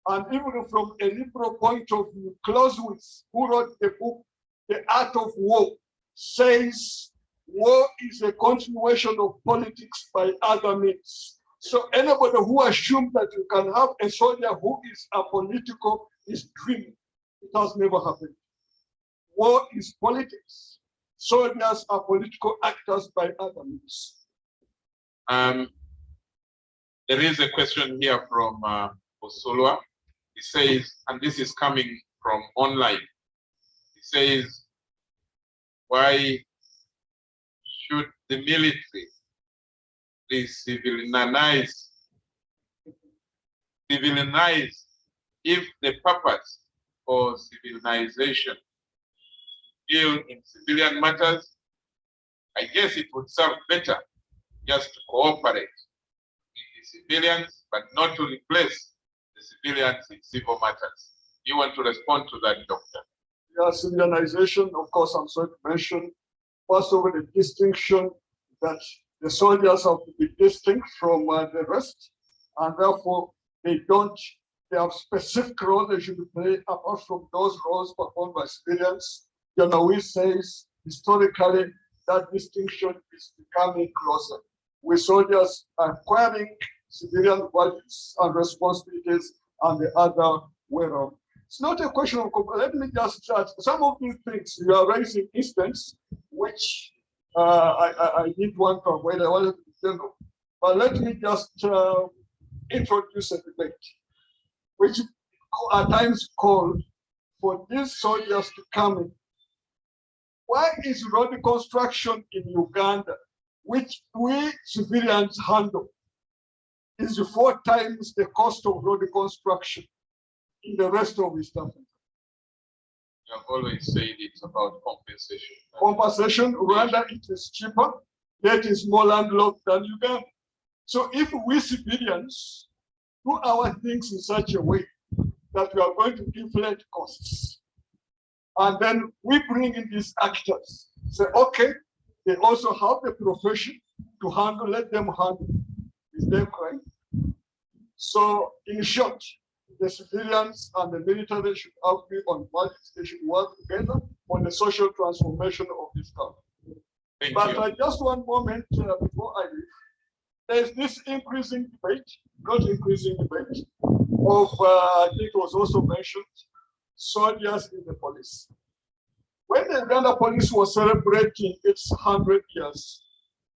And even from a liberal point of view, Clausewitz, who wrote the book, The Art of War, says war is a continuation of politics by other means. So anybody who assumes that you can have a soldier who is apolitical is dreaming. It has never happened. War is politics. Soldiers are political actors by other means. There is a question here from Osolwa. He says, and this is coming from online. He says, why should the military be civilianized if the purpose for civilization deal in civilian matters? I guess it would serve better just to cooperate with the civilians, but not to replace the civilians in civil matters. You want to respond to that, Doctor? Yeah, civilization, of course, I'm sorry to mention, first of all, the distinction that the soldiers have to be distinct from the rest, and therefore they have specific roles they should play apart from those roles performed by civilians. He says historically that distinction is becoming closer, with soldiers acquiring civilian values and responsibilities and the other way around. It's not a question of, let me just start. Some of these things you are raising instance, which I did want to avoid, I wanted to tell you. But let me just introduce a debate, which at times called for these soldiers to come in. Why is road construction in Uganda, which we civilians handle, is 4 times the cost of road construction in the rest of East Africa? You have always said it's about compensation. Compensation, Rwanda, it is cheaper, yet is more landlocked than Uganda. So if we civilians do our things in such a way that we are going to inflate costs, and then we bring in these actors, say, okay, they also have the profession to handle, let them handle. Is their crime? So in short, the civilians and the military should agree on what they should work together on the social transformation of this country. But just one moment before I leave, there's this increasing debate, not increasing debate, of, I think it was also mentioned, soldiers in the police. When the Uganda police was celebrating its 100 years,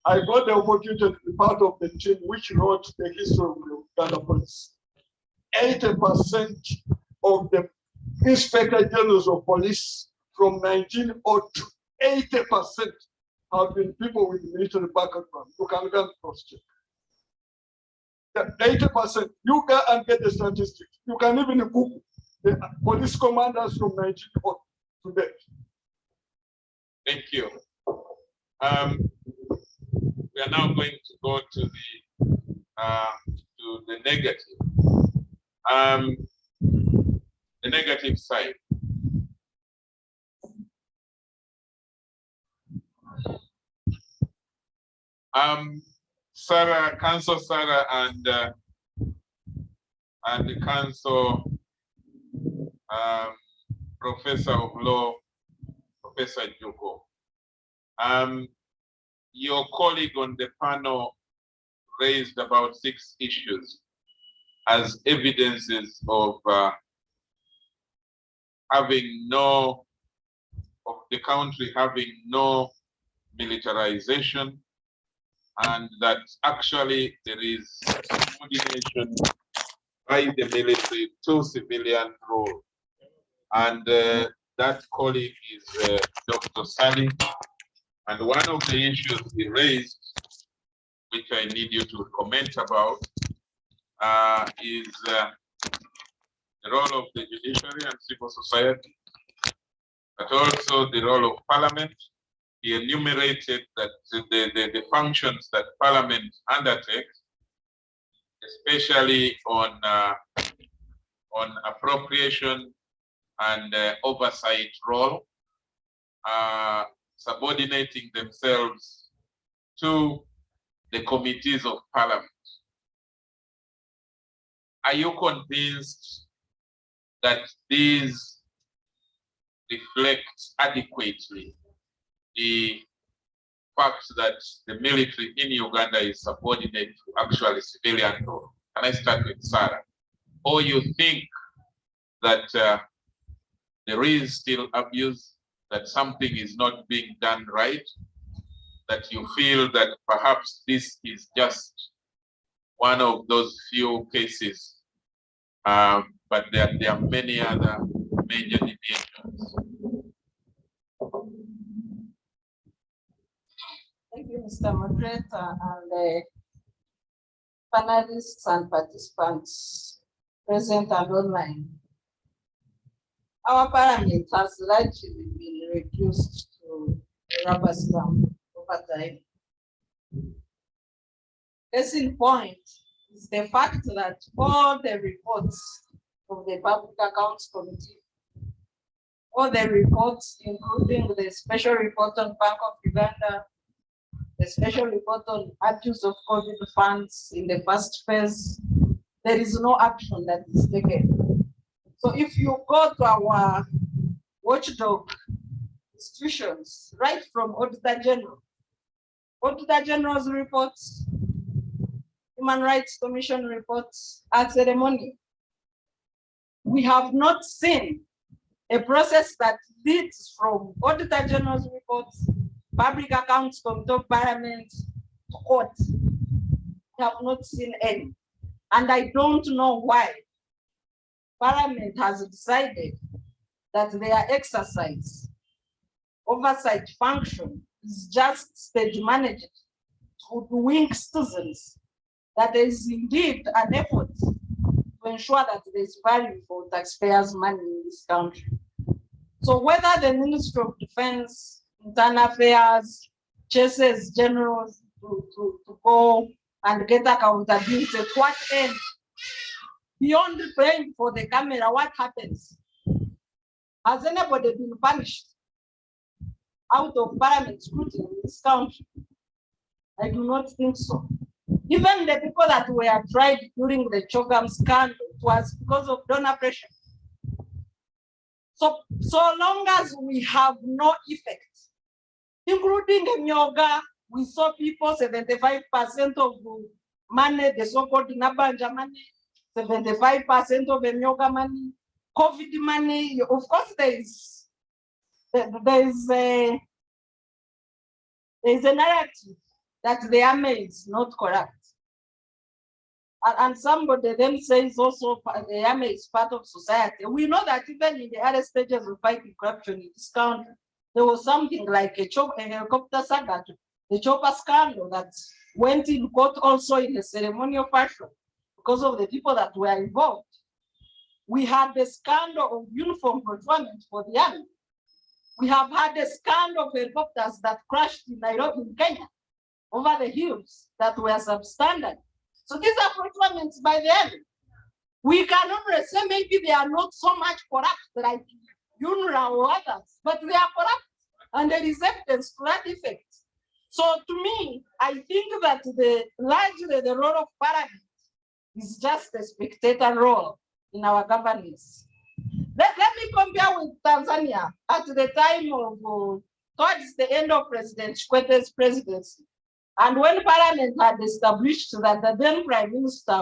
I got the opportunity to be part of the team which wrote the history of the Uganda police. 80% of the inspector generals of police from 1902, 80% have been people with military background. You can go and cross-check. 80%, you go and get the statistics. You can even Google the police commanders from 1902. today. Thank you. We are now going to go to the negative. The negative side. Sarah, Council Sarah, and the Council Professor of Law, Professor Jjuuko. Your colleague on the panel raised about 6 issues as evidences of the country having no militarization, and that actually there is coordination by the military to civilian role. And that colleague is Dr. Sali. And one of the issues he raised, which I need you to comment about, is the role of the judiciary and civil society, but also the role of parliament. He enumerated that the functions that parliament undertakes, especially on appropriation and oversight role, subordinating themselves to the committees of parliament. Are you convinced that these reflect adequately the fact that the military in Uganda is subordinate to actually civilian role? Can I start with Sarah? Or you think that there is still abuse, that something is not being done right, that you feel that perhaps this is just one of those few cases, but there are many other major deviations? Thank you, Mr. Moderator, and panelists and participants present and online. Our parliament has largely been reduced to a rubber stamp over time. Case in point is the fact that all the reports of the Public Accounts Committee, all the reports, including the special report on Bank of Uganda, the special report on abuse of COVID funds in the first phase, there is no action that is taken. So if you go to our watchdog institutions, right from Auditor General's reports, Human Rights Commission reports, are ceremonial. We have not seen a process that leads from Auditor General's reports, Public Accounts Committee of Parliament, to court. We have not seen any. And I don't know why Parliament has decided that their exercise, oversight function, is just stage managed to wing citizens, that there is indeed an effort to ensure that there is value for taxpayers' money in this country. So whether the Ministry of Defense, Internal Affairs, chases generals to go and get accountability, to what end? Beyond praying for the camera, what happens? Has anybody been punished out of parliament scrutiny in this country? I do not think so. Even the people that were tried during the Chogam scandal, it was because of donor pressure. So long as we have no effect, including in Yoga, we saw people 75% of money, the so-called Nabanja money, 75% of the yoga money, COVID money. Of course, there is a narrative that the army is not corrupt. And somebody then says also the army is part of society. We know that even in the early stages of fighting corruption in this country, there was something like a helicopter saga, the chopper scandal that went in court also in a ceremonial fashion because of the people that were involved. We had the scandal of uniform procurement for the army. We have had a scandal of helicopters that crashed in Nairobi, in Kenya, over the hills that were substandard. So these are procurements by the army. We cannot say maybe they are not so much corrupt like UNRWA or others, but they are corrupt and there is evidence to that effect. So to me, I think that largely the role of Parliament is just a spectator role in our governance. Let me compare with Tanzania at the time of, towards the end of President Chikwete's presidency. And when Parliament had established that the then Prime Minister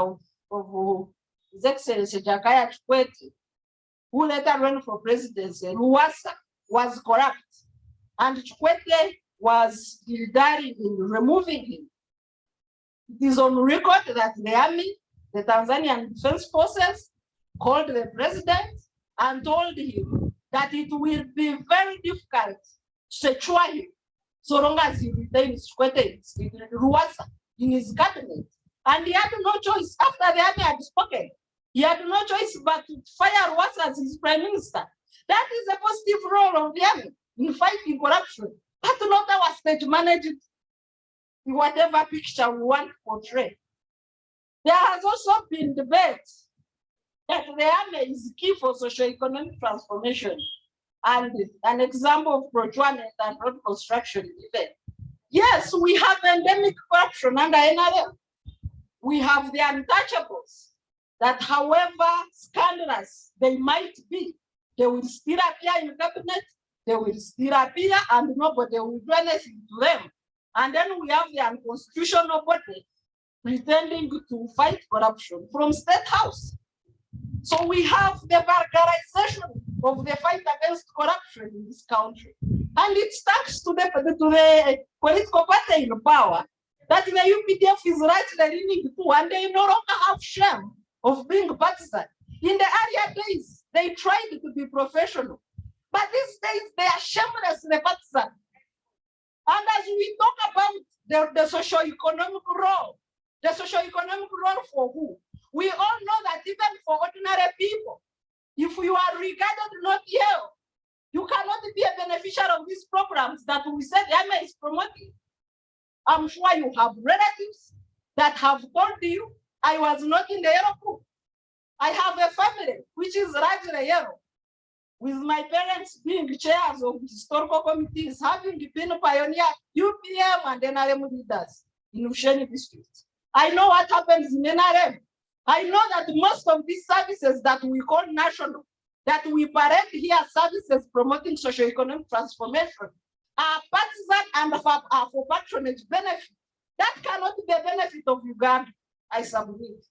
of His Excellency Jakaya Kikwete, who later ran for presidency, Ruwasa, was corrupt. And Kikwete was dildaring in removing him. It is on record that the army, the Tanzanian Defense Forces, called the president and told him that it will be very difficult to secure him so long as he retains Ruwasa in his cabinet. And he had no choice. After the army had spoken, he had no choice but to fire Ruwasa as his prime minister. That is a positive role of the army in fighting corruption. But not our state managed in whatever picture we want to portray. There has also been debate that the army is key for socio-economic transformation and an example of procurement and road construction even. Yes, we have endemic corruption under NRM. We have the untouchables that however scandalous they might be, they will still appear in cabinet, they will still appear and nobody will do anything to them. And then we have the unconstitutional body pretending to fight corruption from State House. So we have the vulgarization of the fight against corruption in this country. And it starts to the political party in power that the UPDF is rightly leaning to, and they no longer have shame of being partisan. In the earlier days, they tried to be professional. But these days, they are shamelessly partisan. And as we talk about the socio-economic role, the socio-economic role for who? We all know that even for ordinary people, if you are regarded not ill, you cannot be a beneficiary of these programs that we said the army is promoting. I'm sure you have relatives that have told you, I was not in the yellow group. I have a family which is largely yellow, with my parents being chairs of historical committees, having been pioneer UPM and NRM leaders in Usheni district. I know what happens in NRM. I know that most of these services that we call national, that we parade here services promoting socio-economic transformation, are partisan and are for patronage benefit. That cannot be the benefit of Uganda, I submit.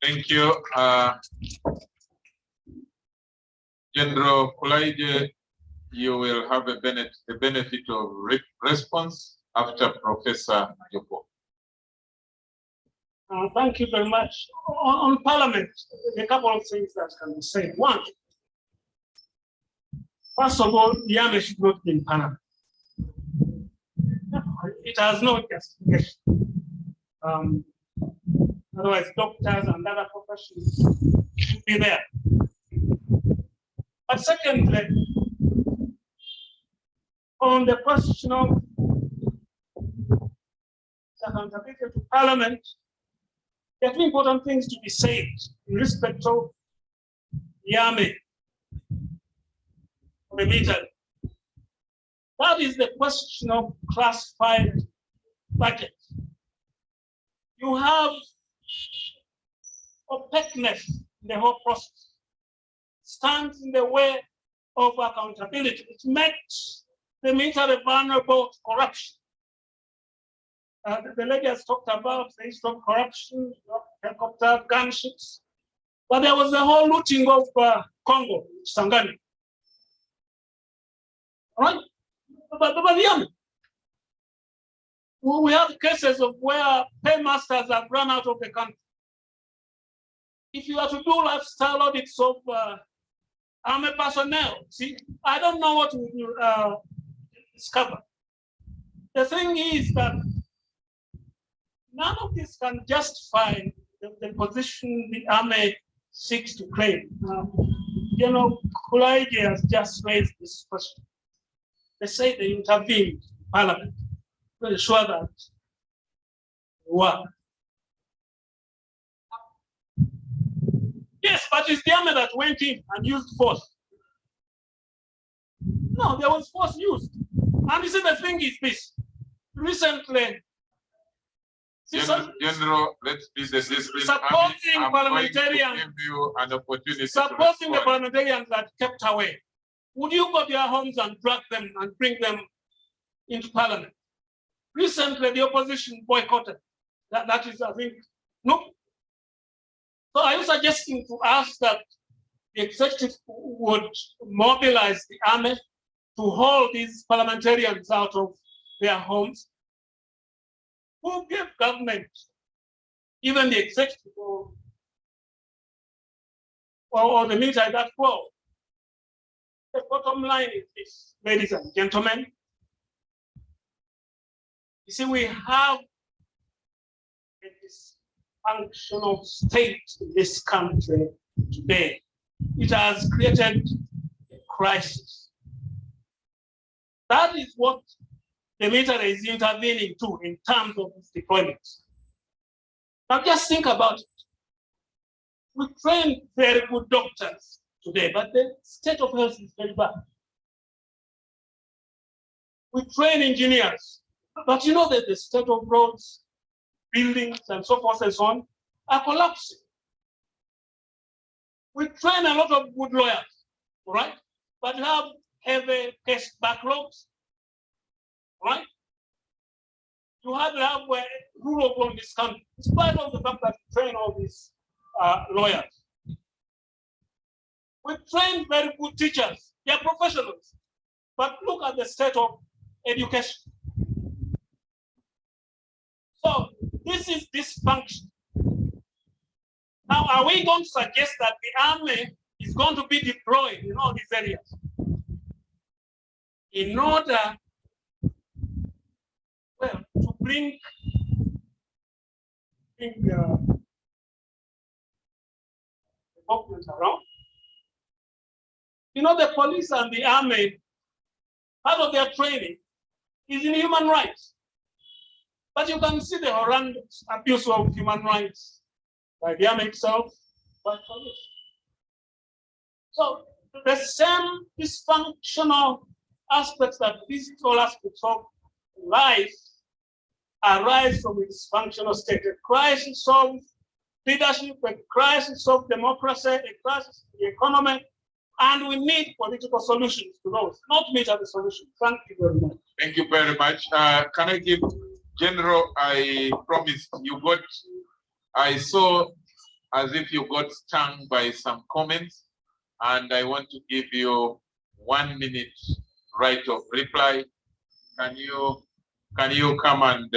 Thank you. General Kulayigye, you will have the benefit of response after Professor Jjuuko. Thank you very much. On Parliament, a couple of things that can be said. One, first of all, the army should not be in Panama. It has no justification. Otherwise, doctors and other professions should be there. But secondly, on the question of accountability to Parliament, there are two important things to be said in respect of the army, the military. That is the question of classified budget. You have opaqueness in the whole process, stands in the way of accountability. It makes the military vulnerable to corruption. The lady has talked about the issue of corruption, helicopter, gunships, but there was the whole looting of Congo, Sangani. All right? But the army. We have cases of where paymasters have run out of the country. If you are to do lifestyle audits of army personnel, see, I don't know what we will discover. The thing is that none of this can justify the position the army seeks to claim. Kulayigye has just raised this question. They say they intervened in Parliament to ensure that work. Yes, but it's the army that went in and used force. No, there was force used. And you see, the thing is this. Recently, General, let's be the supporting parliamentarians, give you an opportunity supporting the parliamentarians that kept away. Would you go to their homes and drag them and bring them into parliament? Recently, the opposition boycotted. That is, I think, no. So are you suggesting to us that the executive would mobilize the army to haul these parliamentarians out of their homes? Who gave government, even the executive or the military, that power? The bottom line is this, ladies and gentlemen. You see, we have a dysfunctional state in this country today. It has created a crisis. That is what the military is intervening to in terms of its deployments. Now just think about it. We train very good doctors today, but the state of health is very bad. We train engineers, but you know that the state of roads, buildings, and so forth and so on are collapsing. We train a lot of good lawyers, all right? But have heavy case backlogs, right? You have rule of law in this country, in spite of the fact that we train all these lawyers. We train very good teachers, they are professionals. But look at the state of education. So this is dysfunction. Now, are we going to suggest that the army is going to be deployed in all these areas in order, well, to bring the populace around? You know, the police and the army, part of their training is in human rights. But you can see the horrendous abuse of human rights by the army itself, by police. So the same dysfunctional aspects that physical aspects of life arise from a dysfunctional state. A crisis of leadership, a crisis of democracy, a crisis of the economy, and we need political solutions to those, not military solutions. Thank you very much. Thank you very much. Can I give General, I promised you got, I saw as if you got stung by some comments, and I want to give you 1 minute right of reply. Can you come and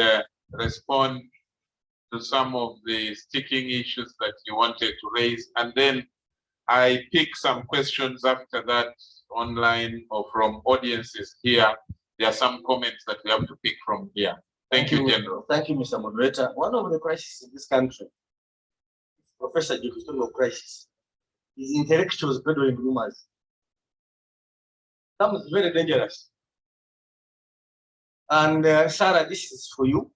respond to some of the sticking issues that you wanted to raise? And then I pick some questions after that online or from audiences here. There are some comments that we have to pick from here. Thank you, General. Thank you, Mr. Moderator. One of the crises in this country, Professor Jjuuko crisis, is intellectuals peddling rumors. That is very dangerous. And Sarah, this is for you.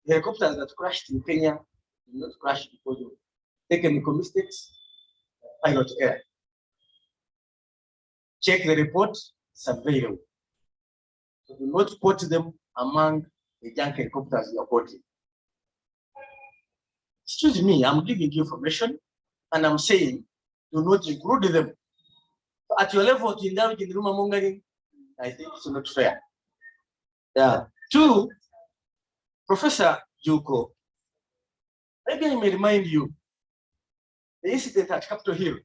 The helicopters that crashed in Kenya did not crash because of technical mistakes, pilot error. Check the report, it's available. So do not quote them among the junk helicopters you are quoting. Excuse me, I'm giving you information and I'm saying do not include them. At your level to indulge in rumor mongering, I think it's not fair. Yeah. Two, Professor Jjuuko, maybe I may remind you the incident at Capitol Hill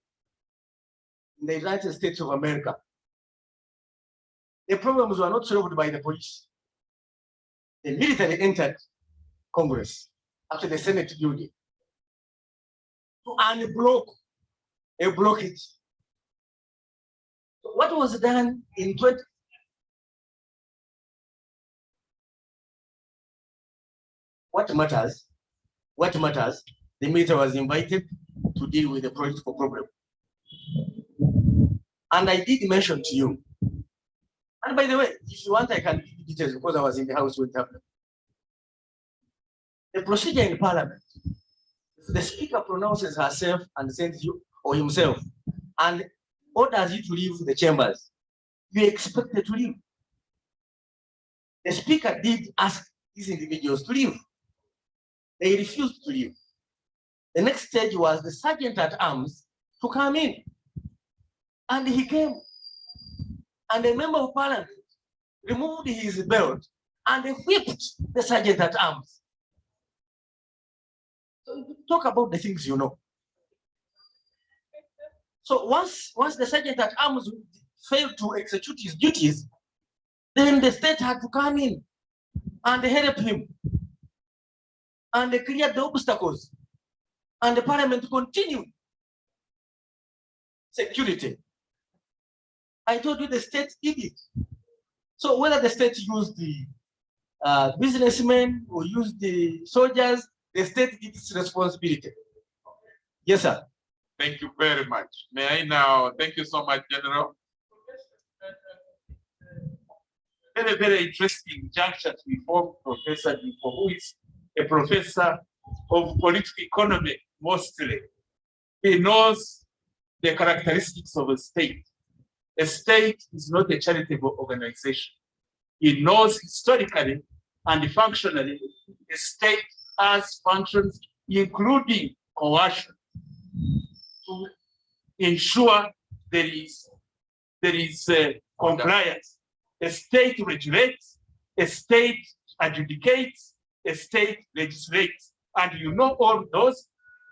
in the United States of America. The problems were not solved by the police. The military entered Congress after the Senate building to unblock a blockage. What was done in 20? What matters, the military was invited to deal with the political problem. And I did mention to you. And by the way, if you want, I can give you details because I was in the house when it happened. The procedure in Parliament, if the Speaker pronounces herself and sends you or himself and orders you to leave the chambers, you are expected to leave. The Speaker did ask these individuals to leave. They refused to leave. The next stage was the Sergeant at Arms to come in. And he came. And a member of Parliament removed his belt and whipped the Sergeant at Arms. So talk about the things you know. So once the Sergeant at Arms failed to execute his duties, then the state had to come in and help him. And they cleared the obstacles. And the Parliament continued. Security. I told you the state did it. So whether the state used the businessmen or used the soldiers, the state did its responsibility. Yes, sir. Thank you very much. May I now, thank you so much, General. Very, very interesting juncture to inform Professor Jjuuko, who is a professor of political economy mostly. He knows the characteristics of a state. A state is not a charitable organization. He knows historically and functionally, a state has functions including coercion to ensure there is compliance. A state regulates, a state adjudicates, a state legislates. And you know all those.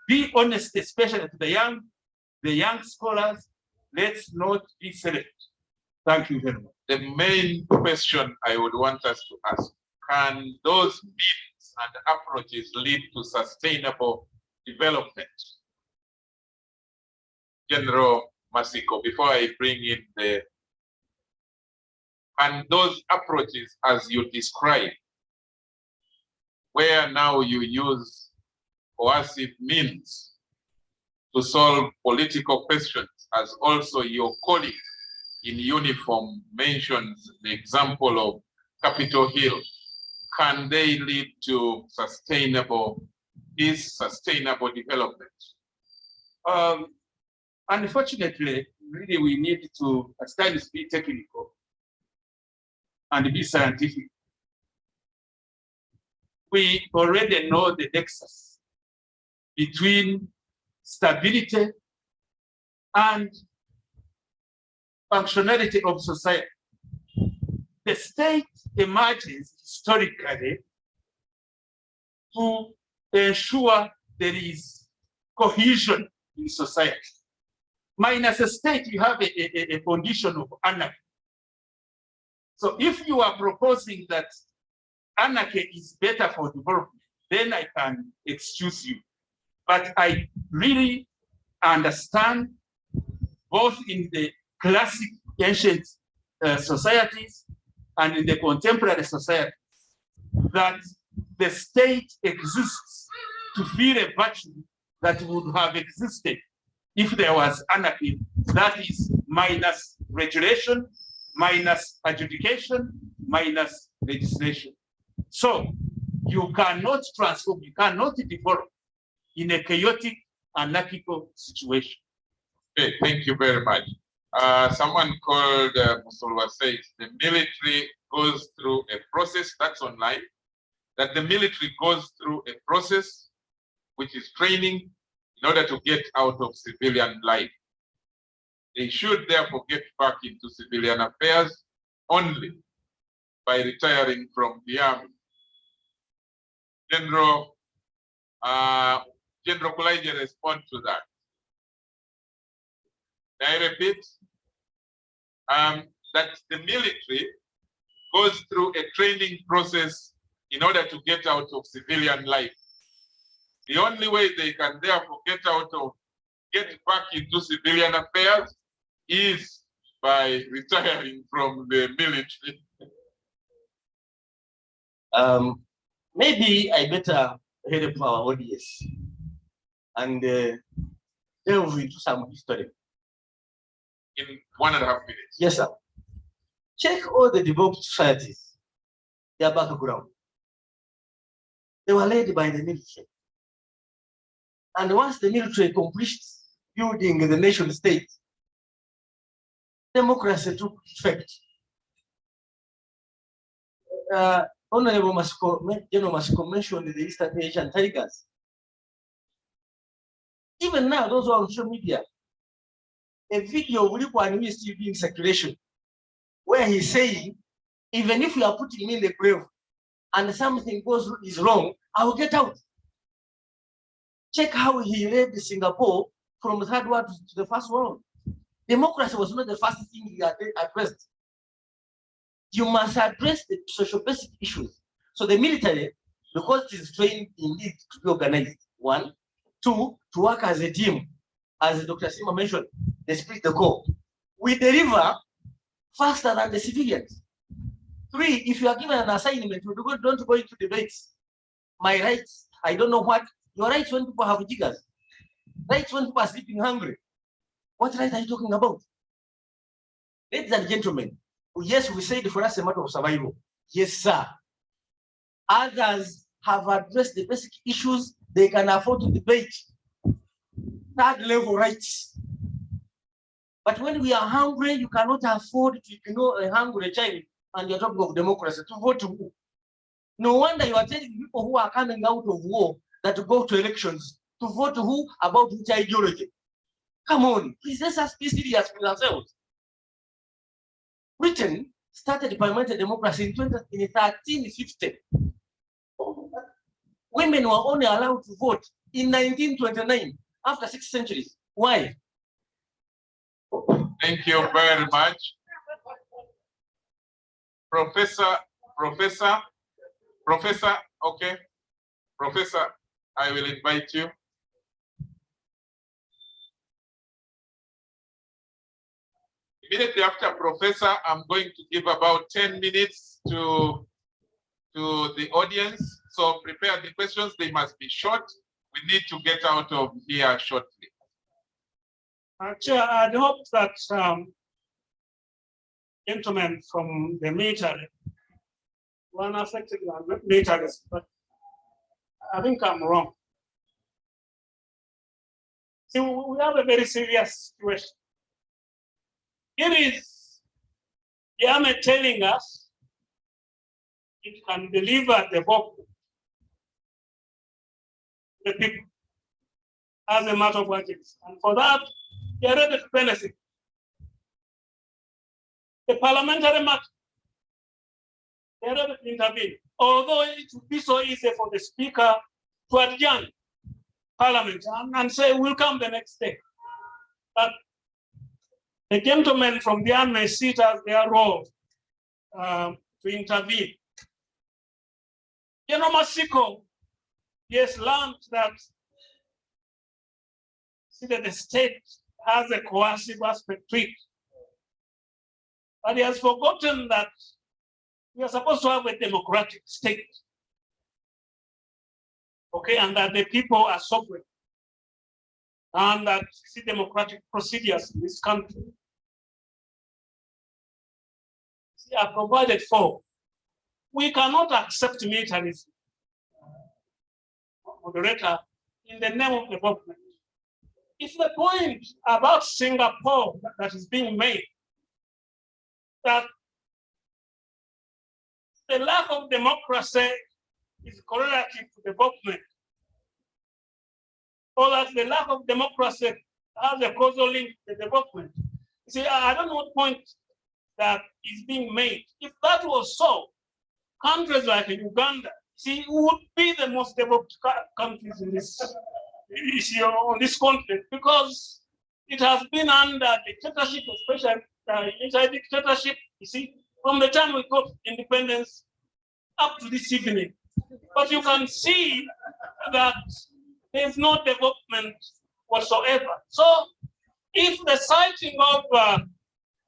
Be honest, especially to the young scholars. Let's not be select. Thank you very much. The main question I would want us to ask, can those means and approaches lead to sustainable development? General Masiko, before I bring in the, and those approaches as you describe, where now you use coercive means to solve political questions, as also your colleague in uniform mentions the example of Capitol Hill, can they lead to sustainable development? Unfortunately, really we need to at times be technical and be scientific. We already know the nexus between stability and functionality of society. The state emerges historically to ensure there is cohesion in society. Minus a state, you have a condition of anarchy. So if you are proposing that anarchy is better for development, then I can excuse you. But I really understand both in the classic ancient societies and in the contemporary society that the state exists to fill a vacuum that would have existed if there was anarchy, that is minus regulation, minus adjudication, minus legislation. So you cannot transform, you cannot develop in a chaotic, anarchical situation. Okay, thank you very much. Someone called Musolwa says the military goes through a process, that's online, that the military goes through a process which is training in order to get out of civilian life. They should therefore get back into civilian affairs only by retiring from the army. General Kulayigye respond to that. May I repeat? That the military goes through a training process in order to get out of civilian life. The only way they can therefore get back into civilian affairs is by retiring from the military. Maybe I better help our audience and delve into some history. in 1.5 minutes. Yes, sir. Check all the developed societies, their background. They were led by the military. And once the military accomplished building the nation state, democracy took effect. Honorable General Masiko mentioned the Eastern Asian tigers. Even now, those who are on social media, a video of Uganda is still being circulation, where he's saying, even if you are putting me in the grave and something is wrong, I will get out. Check how he led Singapore from the third world to the first world. Democracy was not the first thing he addressed. You must address the social basic issues. So the military, because it is trained indeed to be organized, 1. 2, to work as a team, as Dr. Simba mentioned, they split the core. We deliver faster than the civilians. 3, if you are given an assignment, don't go into debates. My rights, I don't know what. Your rights when people have jiggers. Rights when people are sleeping hungry. What right are you talking about? Ladies and gentlemen, yes, we said for us a matter of survival. Yes, sir. Others have addressed the basic issues they can afford to debate. Third level rights. But when we are hungry, you cannot afford to ignore a hungry child and you're talking of democracy. To vote to who? No wonder you are telling people who are coming out of war that to go to elections. To vote to who? About which ideology? Come on, please let's be serious with ourselves. Britain started parliamentary democracy in 1350. Women were only allowed to vote in 1929, after 6 centuries. Why? Thank you very much. Professor, okay. Professor, I will invite you. Immediately after Professor, I'm going to give about 10 minutes to the audience. So prepare the questions, they must be short. We need to get out of here shortly. Chair, I hope that gentlemen from the military, one affected militaries, but I think I'm wrong. See, we have a very serious situation. Here is the army telling us it can deliver the book to the people as a matter of what it is. And for that, they are ready to benefit. The parliamentary matter, they are ready to intervene. Although it would be so easy for the speaker to adjourn parliament and say, we'll come the next day. But the gentlemen from the army see it as their role to intervene. General Masiko, yes, learned that the state has a coercive aspect to it. But he has forgotten that we are supposed to have a democratic state. Okay, and that the people are sovereign. And that democratic procedures in this country are provided for. We cannot accept militarism, moderator, in the name of development. If the point about Singapore that is being made, that the lack of democracy is correlative to development, or that the lack of democracy has a causal link to development. You see, I don't know what point that is being made. If that was so, countries like Uganda, see, would be the most developed countries in this on this continent, because it has been under dictatorship, especially anti-dictatorship, you see, from the time we got independence up to this evening. But you can see that there's no development whatsoever. So if the sighting of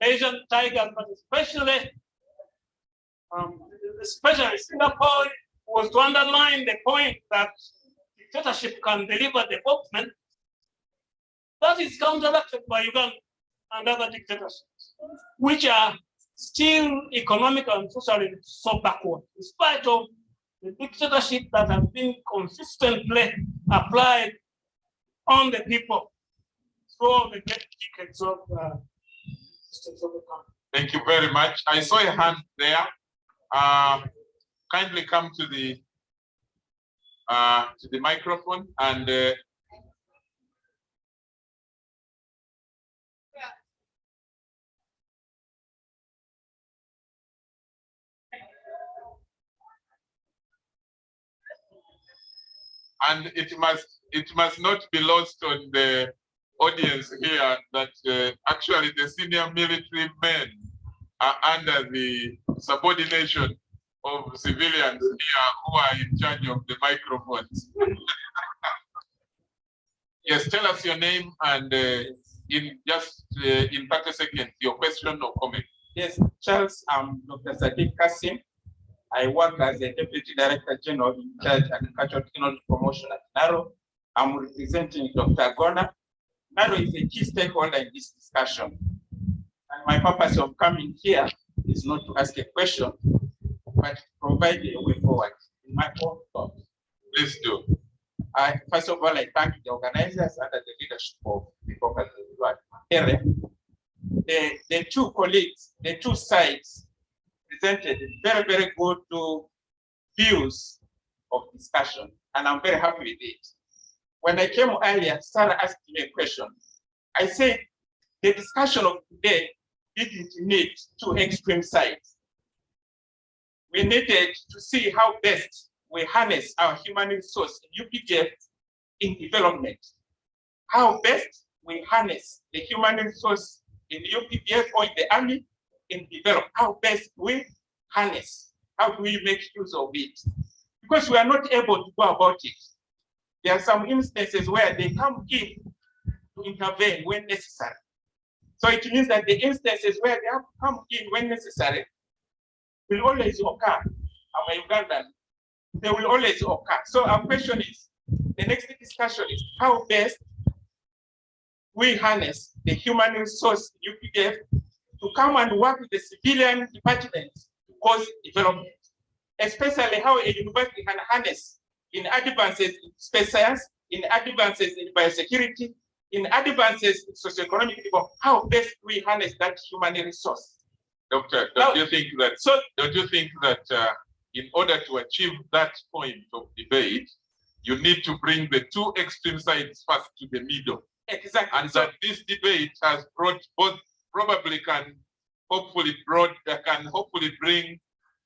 Asian tigers, but especially Singapore, was to underline the point that dictatorship can deliver development, that is counteracted by Uganda. and other dictatorships, which are still economically and socially so backward, in spite of the dictatorship that have been consistently applied on the people through all the great decades of systems of the country. Thank you very much. I saw a hand there. Kindly come to the microphone and and it must not be lost on the audience here that actually the senior military men are under the subordination of civilians here who are in charge of the microphones. Yes, tell us your name and in 30 seconds, your question or comment. Yes, Charles, I'm Dr. Sadiq Kasim. I work as a Deputy Director General in charge of Agricultural Technology Promotion at NARO. I'm representing Dr. Gona. NARO is a key stakeholder in this discussion. And my purpose of coming here is not to ask a question, but to provide a way forward in my own thoughts. Please do. First of all, I thank the organizers under the leadership of the Prof. Makerere. The two colleagues, the two sides presented very, very good views of discussion, and I'm very happy with it. When I came earlier, Sarah asked me a question. I said, the discussion of today didn't need two extreme sides. We needed to see how best we harness our human resource in UPDF in development. How best we harness the human resource in the UPDF or in the army in development. How best we harness, how do we make use of it? Because we are not able to go about it. There are some instances where they come in to intervene when necessary. So it means that the instances where they have to come in when necessary will always occur. I'm a Ugandan. They will always occur. So our question is, the next discussion is how best we harness the human resource UPDF to come and work with the civilian departments to cause development, especially how a university can harness in advances in space science, in advances in biosecurity, in advances in socioeconomic development. How best we harness that human resource? Doctor, don't you think that in order to achieve that point of debate, you need to bring the two extreme sides first to the middle? Exactly. And that this debate has brought both, probably can hopefully bring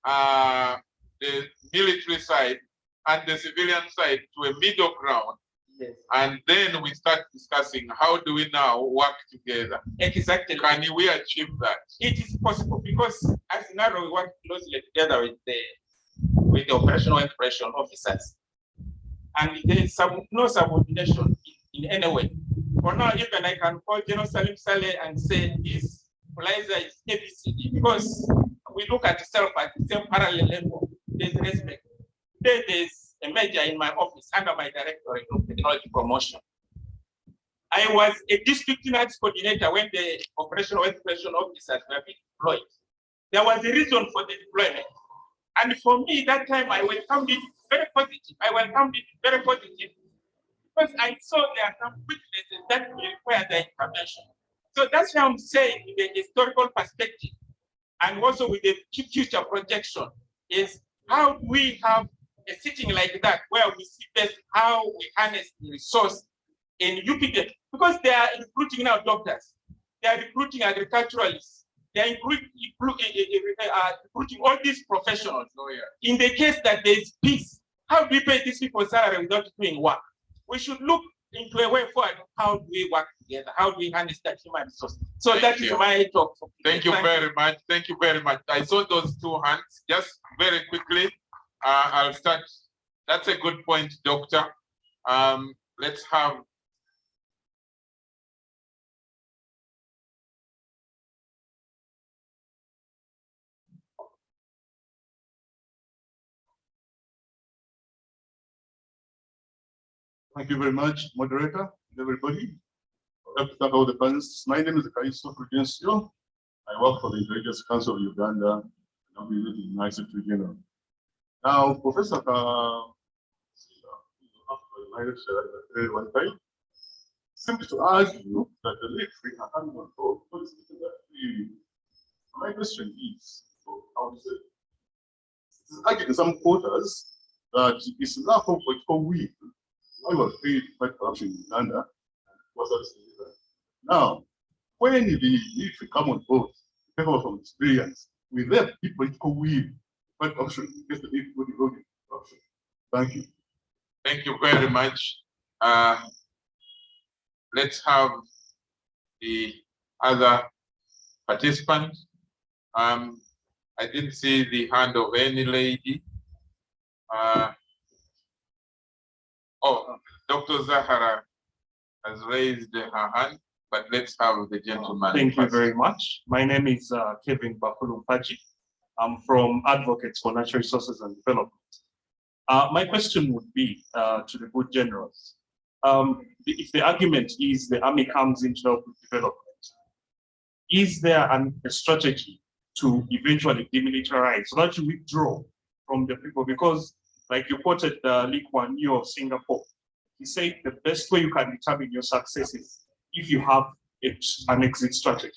the military side and the civilian side to a middle ground. Yes. And then we start discussing how do we now work together. Exactly. Can we achieve that? It is possible because as NARO we work closely together with the operational operation officers. And there is no subordination in any way. For now, even I can call General Sali and say this Kulayigye is ABCD because we look at self at the same parallel level. There's respect. Today there's a major in my office under my directorate of technology promotion. I was a district units coordinator when the operational operation officers were being deployed. There was a reason for the deployment. And for me, that time I welcomed it very positive. Because I saw there are some weaknesses that will require the intervention. So that's why I'm saying in the historical perspective and also with the future projection is how do we have a sitting like that where we see best how we harness the resource in UPDF, because they are recruiting now doctors, they are recruiting agriculturalists, they are recruiting all these professionals. In the case that there is peace, how do we pay these people salary without doing work? We should look into a way forward. How do we work together? How do we harness that human resource? So that is my talk. Thank you very much. Thank you very much. I saw those two hands. Just very quickly, I'll start. That's a good point, Doctor. Let's have. Thank you very much, moderator, everybody. Thank all the panelists. My name is Kayunga Prudential. I work for the Intelligence Council of Uganda, and I'll be living in my Secretary General. Now, Professor one time, simply to argue that the military are having control. My question is, how to say, it is argued in some quarters that it's lack of political will. I was paid to fight corruption in Uganda. Now, when the military come on board, people from experience, we left the political will to fight corruption against the military corruption. Thank you. Thank you very much. Let's have the other participants. I didn't see the hand of any lady. Oh, Dr. Zahara has raised her hand, but let's have the gentleman. Thank you very much. My name is Kevin Bakulumpachi. I'm from Advocates for Natural Resources and Development. My question would be to the good generals. If the argument is the army comes in to help with development, is there a strategy to eventually demilitarize so that you withdraw from the people? Because like you quoted Lee Kuan Yew of Singapore, he said the best way you can determine your success is if you have an exit strategy.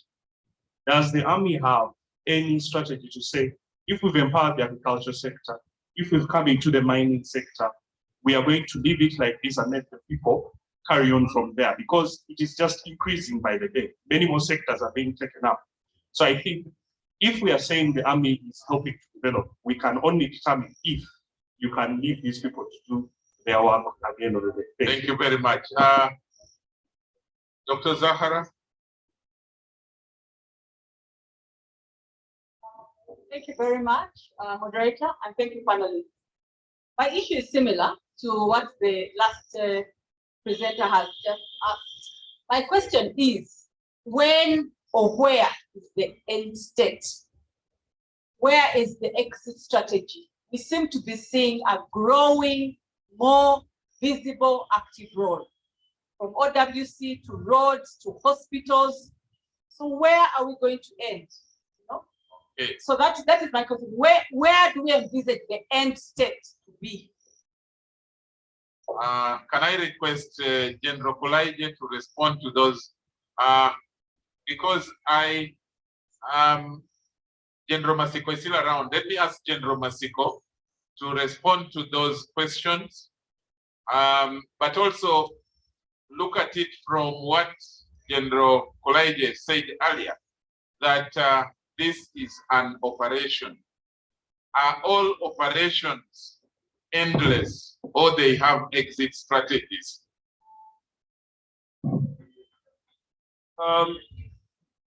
Does the army have any strategy to say, if we've empowered the agriculture sector, if we've come into the mining sector, we are going to leave it like this and let the people carry on from there, because it is just increasing by the day. Many more sectors are being taken up. So I think if we are saying the army is helping to develop, we can only determine if you can leave these people to do their work at the end of the day. Thank you very much. Dr. Zahara. Thank you very much, moderator, and thank you, panelists. My issue is similar to what the last presenter has just asked. My question is, when or where is the end state? Where is the exit strategy? We seem to be seeing a growing, more visible active role, from OWC to roads to hospitals. So where are we going to end? Okay. So that is my question. Where do we envisage the end state to be? Can I request General Kulayigye to respond to those? Because General Masiko is still around. Let me ask General Masiko to respond to those questions, but also look at it from what General Kulayigye said earlier, that this is an operation. Are all operations endless, or they have exit strategies?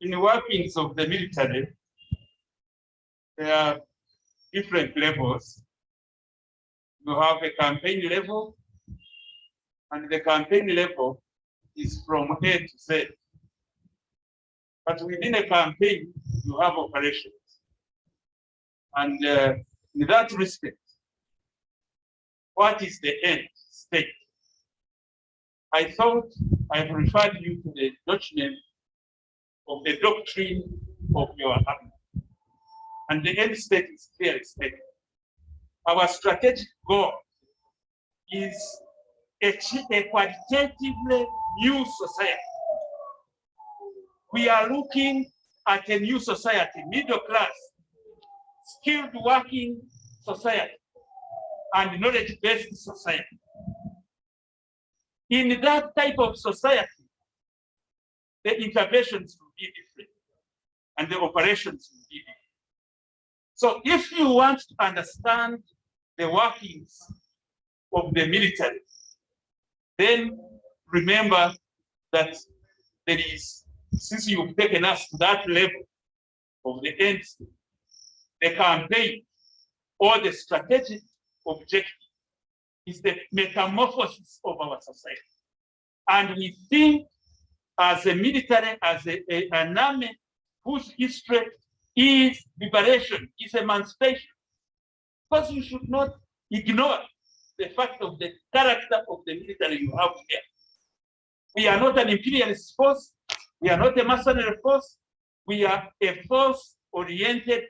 In the workings of the military, there are different levels. You have a campaign level, and the campaign level is from A to Z. But within a campaign, you have operations. And in that respect, what is the end state? I thought I've referred you to the document of the doctrine of your army. And the end state is clearly stated. Our strategic goal is a qualitatively new society. We are looking at a new society, middle class, skilled working society, and knowledge-based society. In that type of society, the interventions will be different and the operations will be different. So if you want to understand the workings of the military, then remember that there is, since you've taken us to that level of the end, the campaign or the strategic objective is the metamorphosis of our society. And we think as a military, as an army whose history is liberation, is emancipation. Because you should not ignore the fact of the character of the military you have here. We are not an imperialist force. We are not a mercenary force. We are a force oriented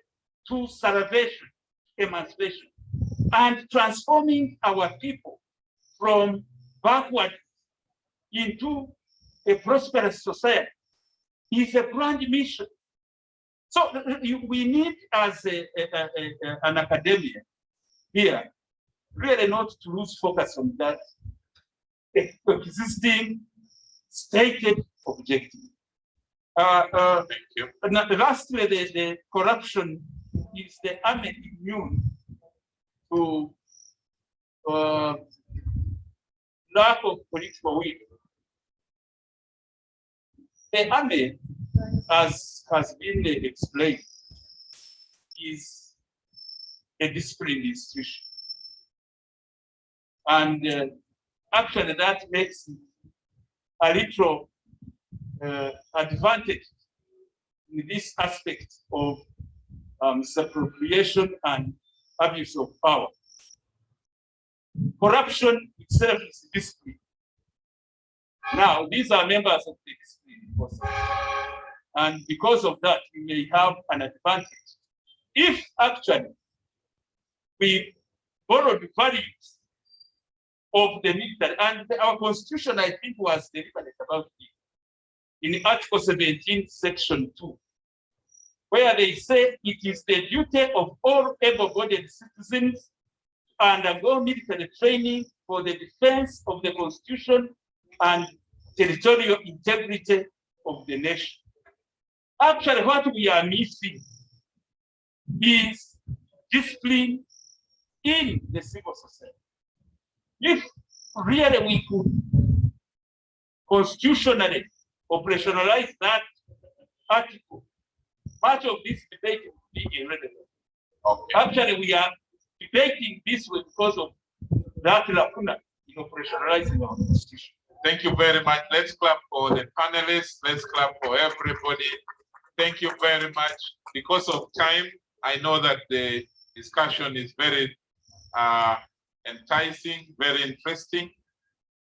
to salvation, emancipation, and transforming our people from backward into a prosperous society is a grand mission. So we need, as an academia here, really not to lose focus on that existing stated objective. Thank you. Lastly, the corruption is the army immune to lack of political will. The army, as has been explained, is a disciplined institution. And actually that makes a little advantage in this aspect of misappropriation and abuse of power. Corruption itself is discipline. Now, these are members of the discipline process. And because of that, we may have an advantage. If actually we borrow the values of the military, and our constitution, I think, was deliberate about it in Article 17, Section 2, where they say it is the duty of all able-bodied citizens to undergo military training for the defense of the constitution and territorial integrity of the nation. Actually, what we are missing is discipline in the civil society. If really we could constitutionally operationalize that article, much of this debate would be irrelevant. Okay. Actually, we are debating this way because of that lacuna in operationalizing our constitution. Thank you very much. Let's clap for the panelists. Let's clap for everybody. Thank you very much. Because of time, I know that the discussion is very enticing, very interesting,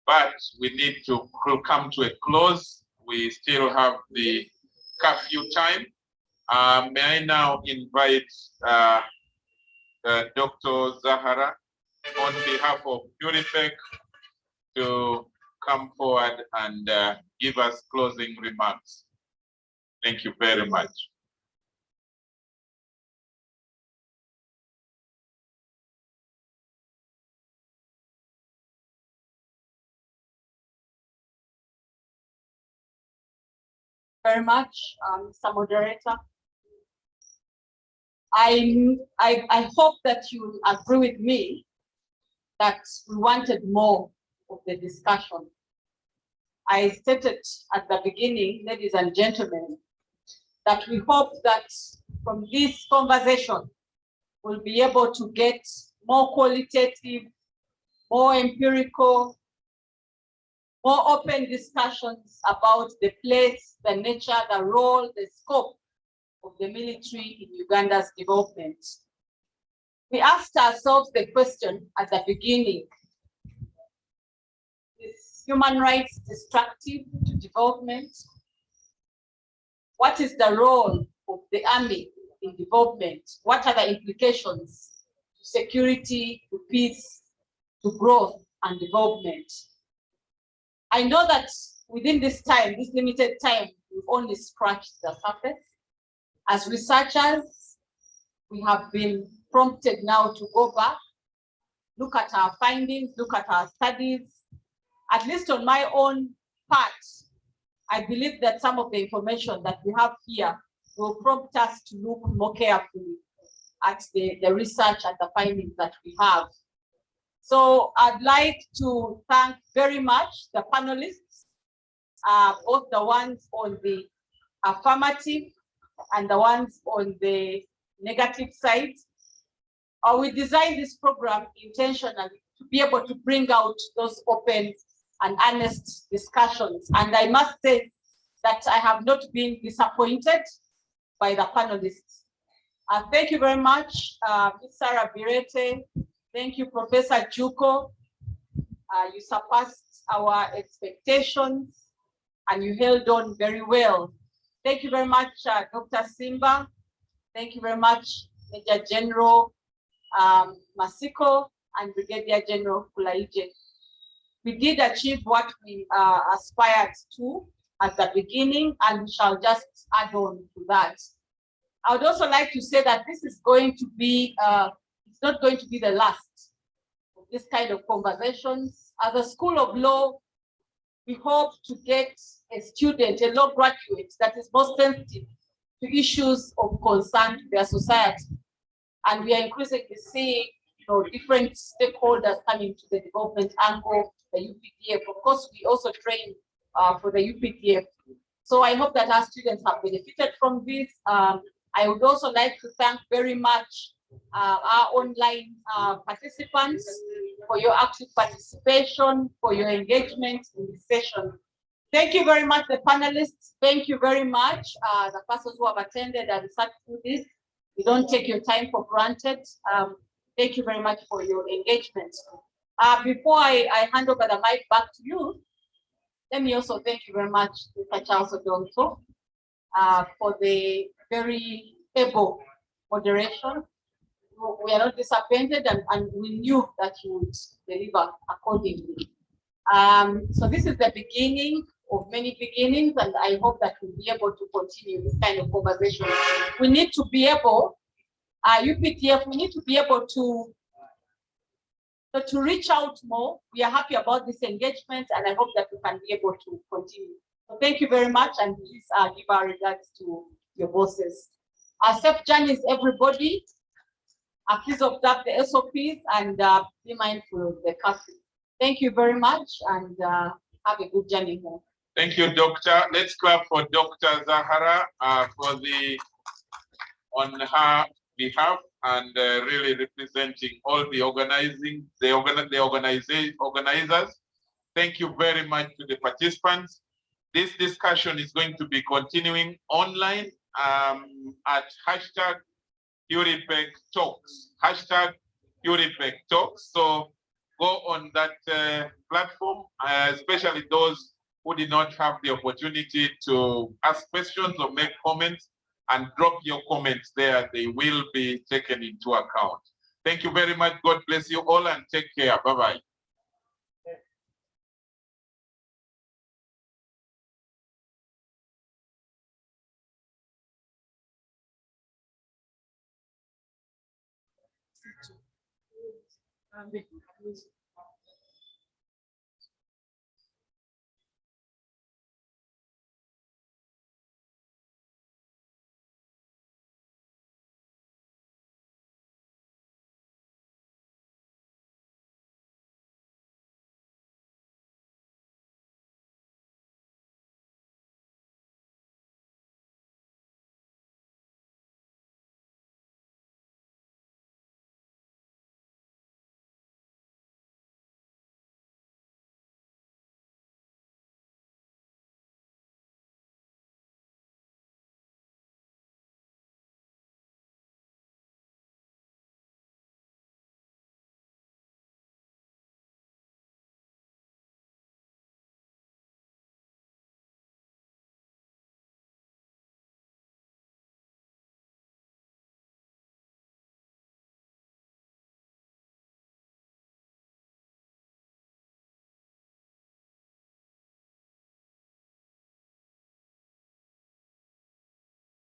but we need to come to a close. We still have the curfew time. May I now invite Dr. Zahara on behalf of HURIPEC to come forward and give us closing remarks. Thank you very much. Very much, Mr. Moderator. I hope that you agree with me that we wanted more of the discussion. I stated at the beginning, ladies and gentlemen, that we hope that from this conversation, we'll be able to get more qualitative, more empirical, more open discussions about the place, the nature, the role, the scope of the military in Uganda's development. We asked ourselves the question at the beginning, is human rights destructive to development? What is the role of the army in development? What are the implications to security, to peace, to growth and development? I know that within this time, this limited time, we've only scratched the surface. As researchers, we have been prompted now to go back, look at our findings, look at our studies. At least on my own part, I believe that some of the information that we have here will prompt us to look more carefully at the research and the findings that we have. So I'd like to thank very much the panelists, both the ones on the affirmative and the ones on the negative side. We designed this program intentionally to be able to bring out those open and honest discussions. And I must say that I have not been disappointed by the panelists. Thank you very much, Ms. Sarah Bireete. Thank you, Professor Jjuuko. You surpassed our expectations. and you held on very well. Thank you very much, Dr. Simba. Thank you very much, Major General Masiko and Brigadier General Kulayigye. We did achieve what we aspired to at the beginning, and we shall just add on to that. I would also like to say that this is going to be, it's not going to be the last of this kind of conversations. As a School of Law, we hope to get a student, a law graduate that is more sensitive to issues of concern to their society. And we are increasingly seeing, different stakeholders coming to the development angle, the UPDF. Of course, we also train for the UPDF. So I hope that our students have benefited from this. I would also like to thank very much our online participants for your active participation, for your engagement in this session. Thank you very much, the panelists. Thank you very much, the persons who have attended and sat through this. You don't take your time for granted. Thank you very much for your engagement. Before I hand over the mic back to you, let me also thank you very much, Mr. Charles Odongtho, for the very able moderation. We are not disappointed, and we knew that you would deliver accordingly. So this is the beginning of many beginnings, and I hope that we'll be able to continue this kind of conversation. We need to be able, UPDF, we need to be able to reach out more. We are happy about this engagement, and I hope that we can be able to continue. So thank you very much, and please give our regards to your bosses. Safe journeys, everybody. Please observe the SOPs and be mindful of the curfew. Thank you very much, and have a good journey home. Thank you, Doctor. Let's clap for Dr. Zahara on her behalf and really representing all the organizers. Thank you very much to the participants. This discussion is going to be continuing online at hashtag HURIPEC Talks. Hashtag HURIPEC Talks. So go on that platform, especially those who did not have the opportunity to ask questions or make comments, and drop your comments there. They will be taken into account. Thank you very much. God bless you all and take care. Bye-bye.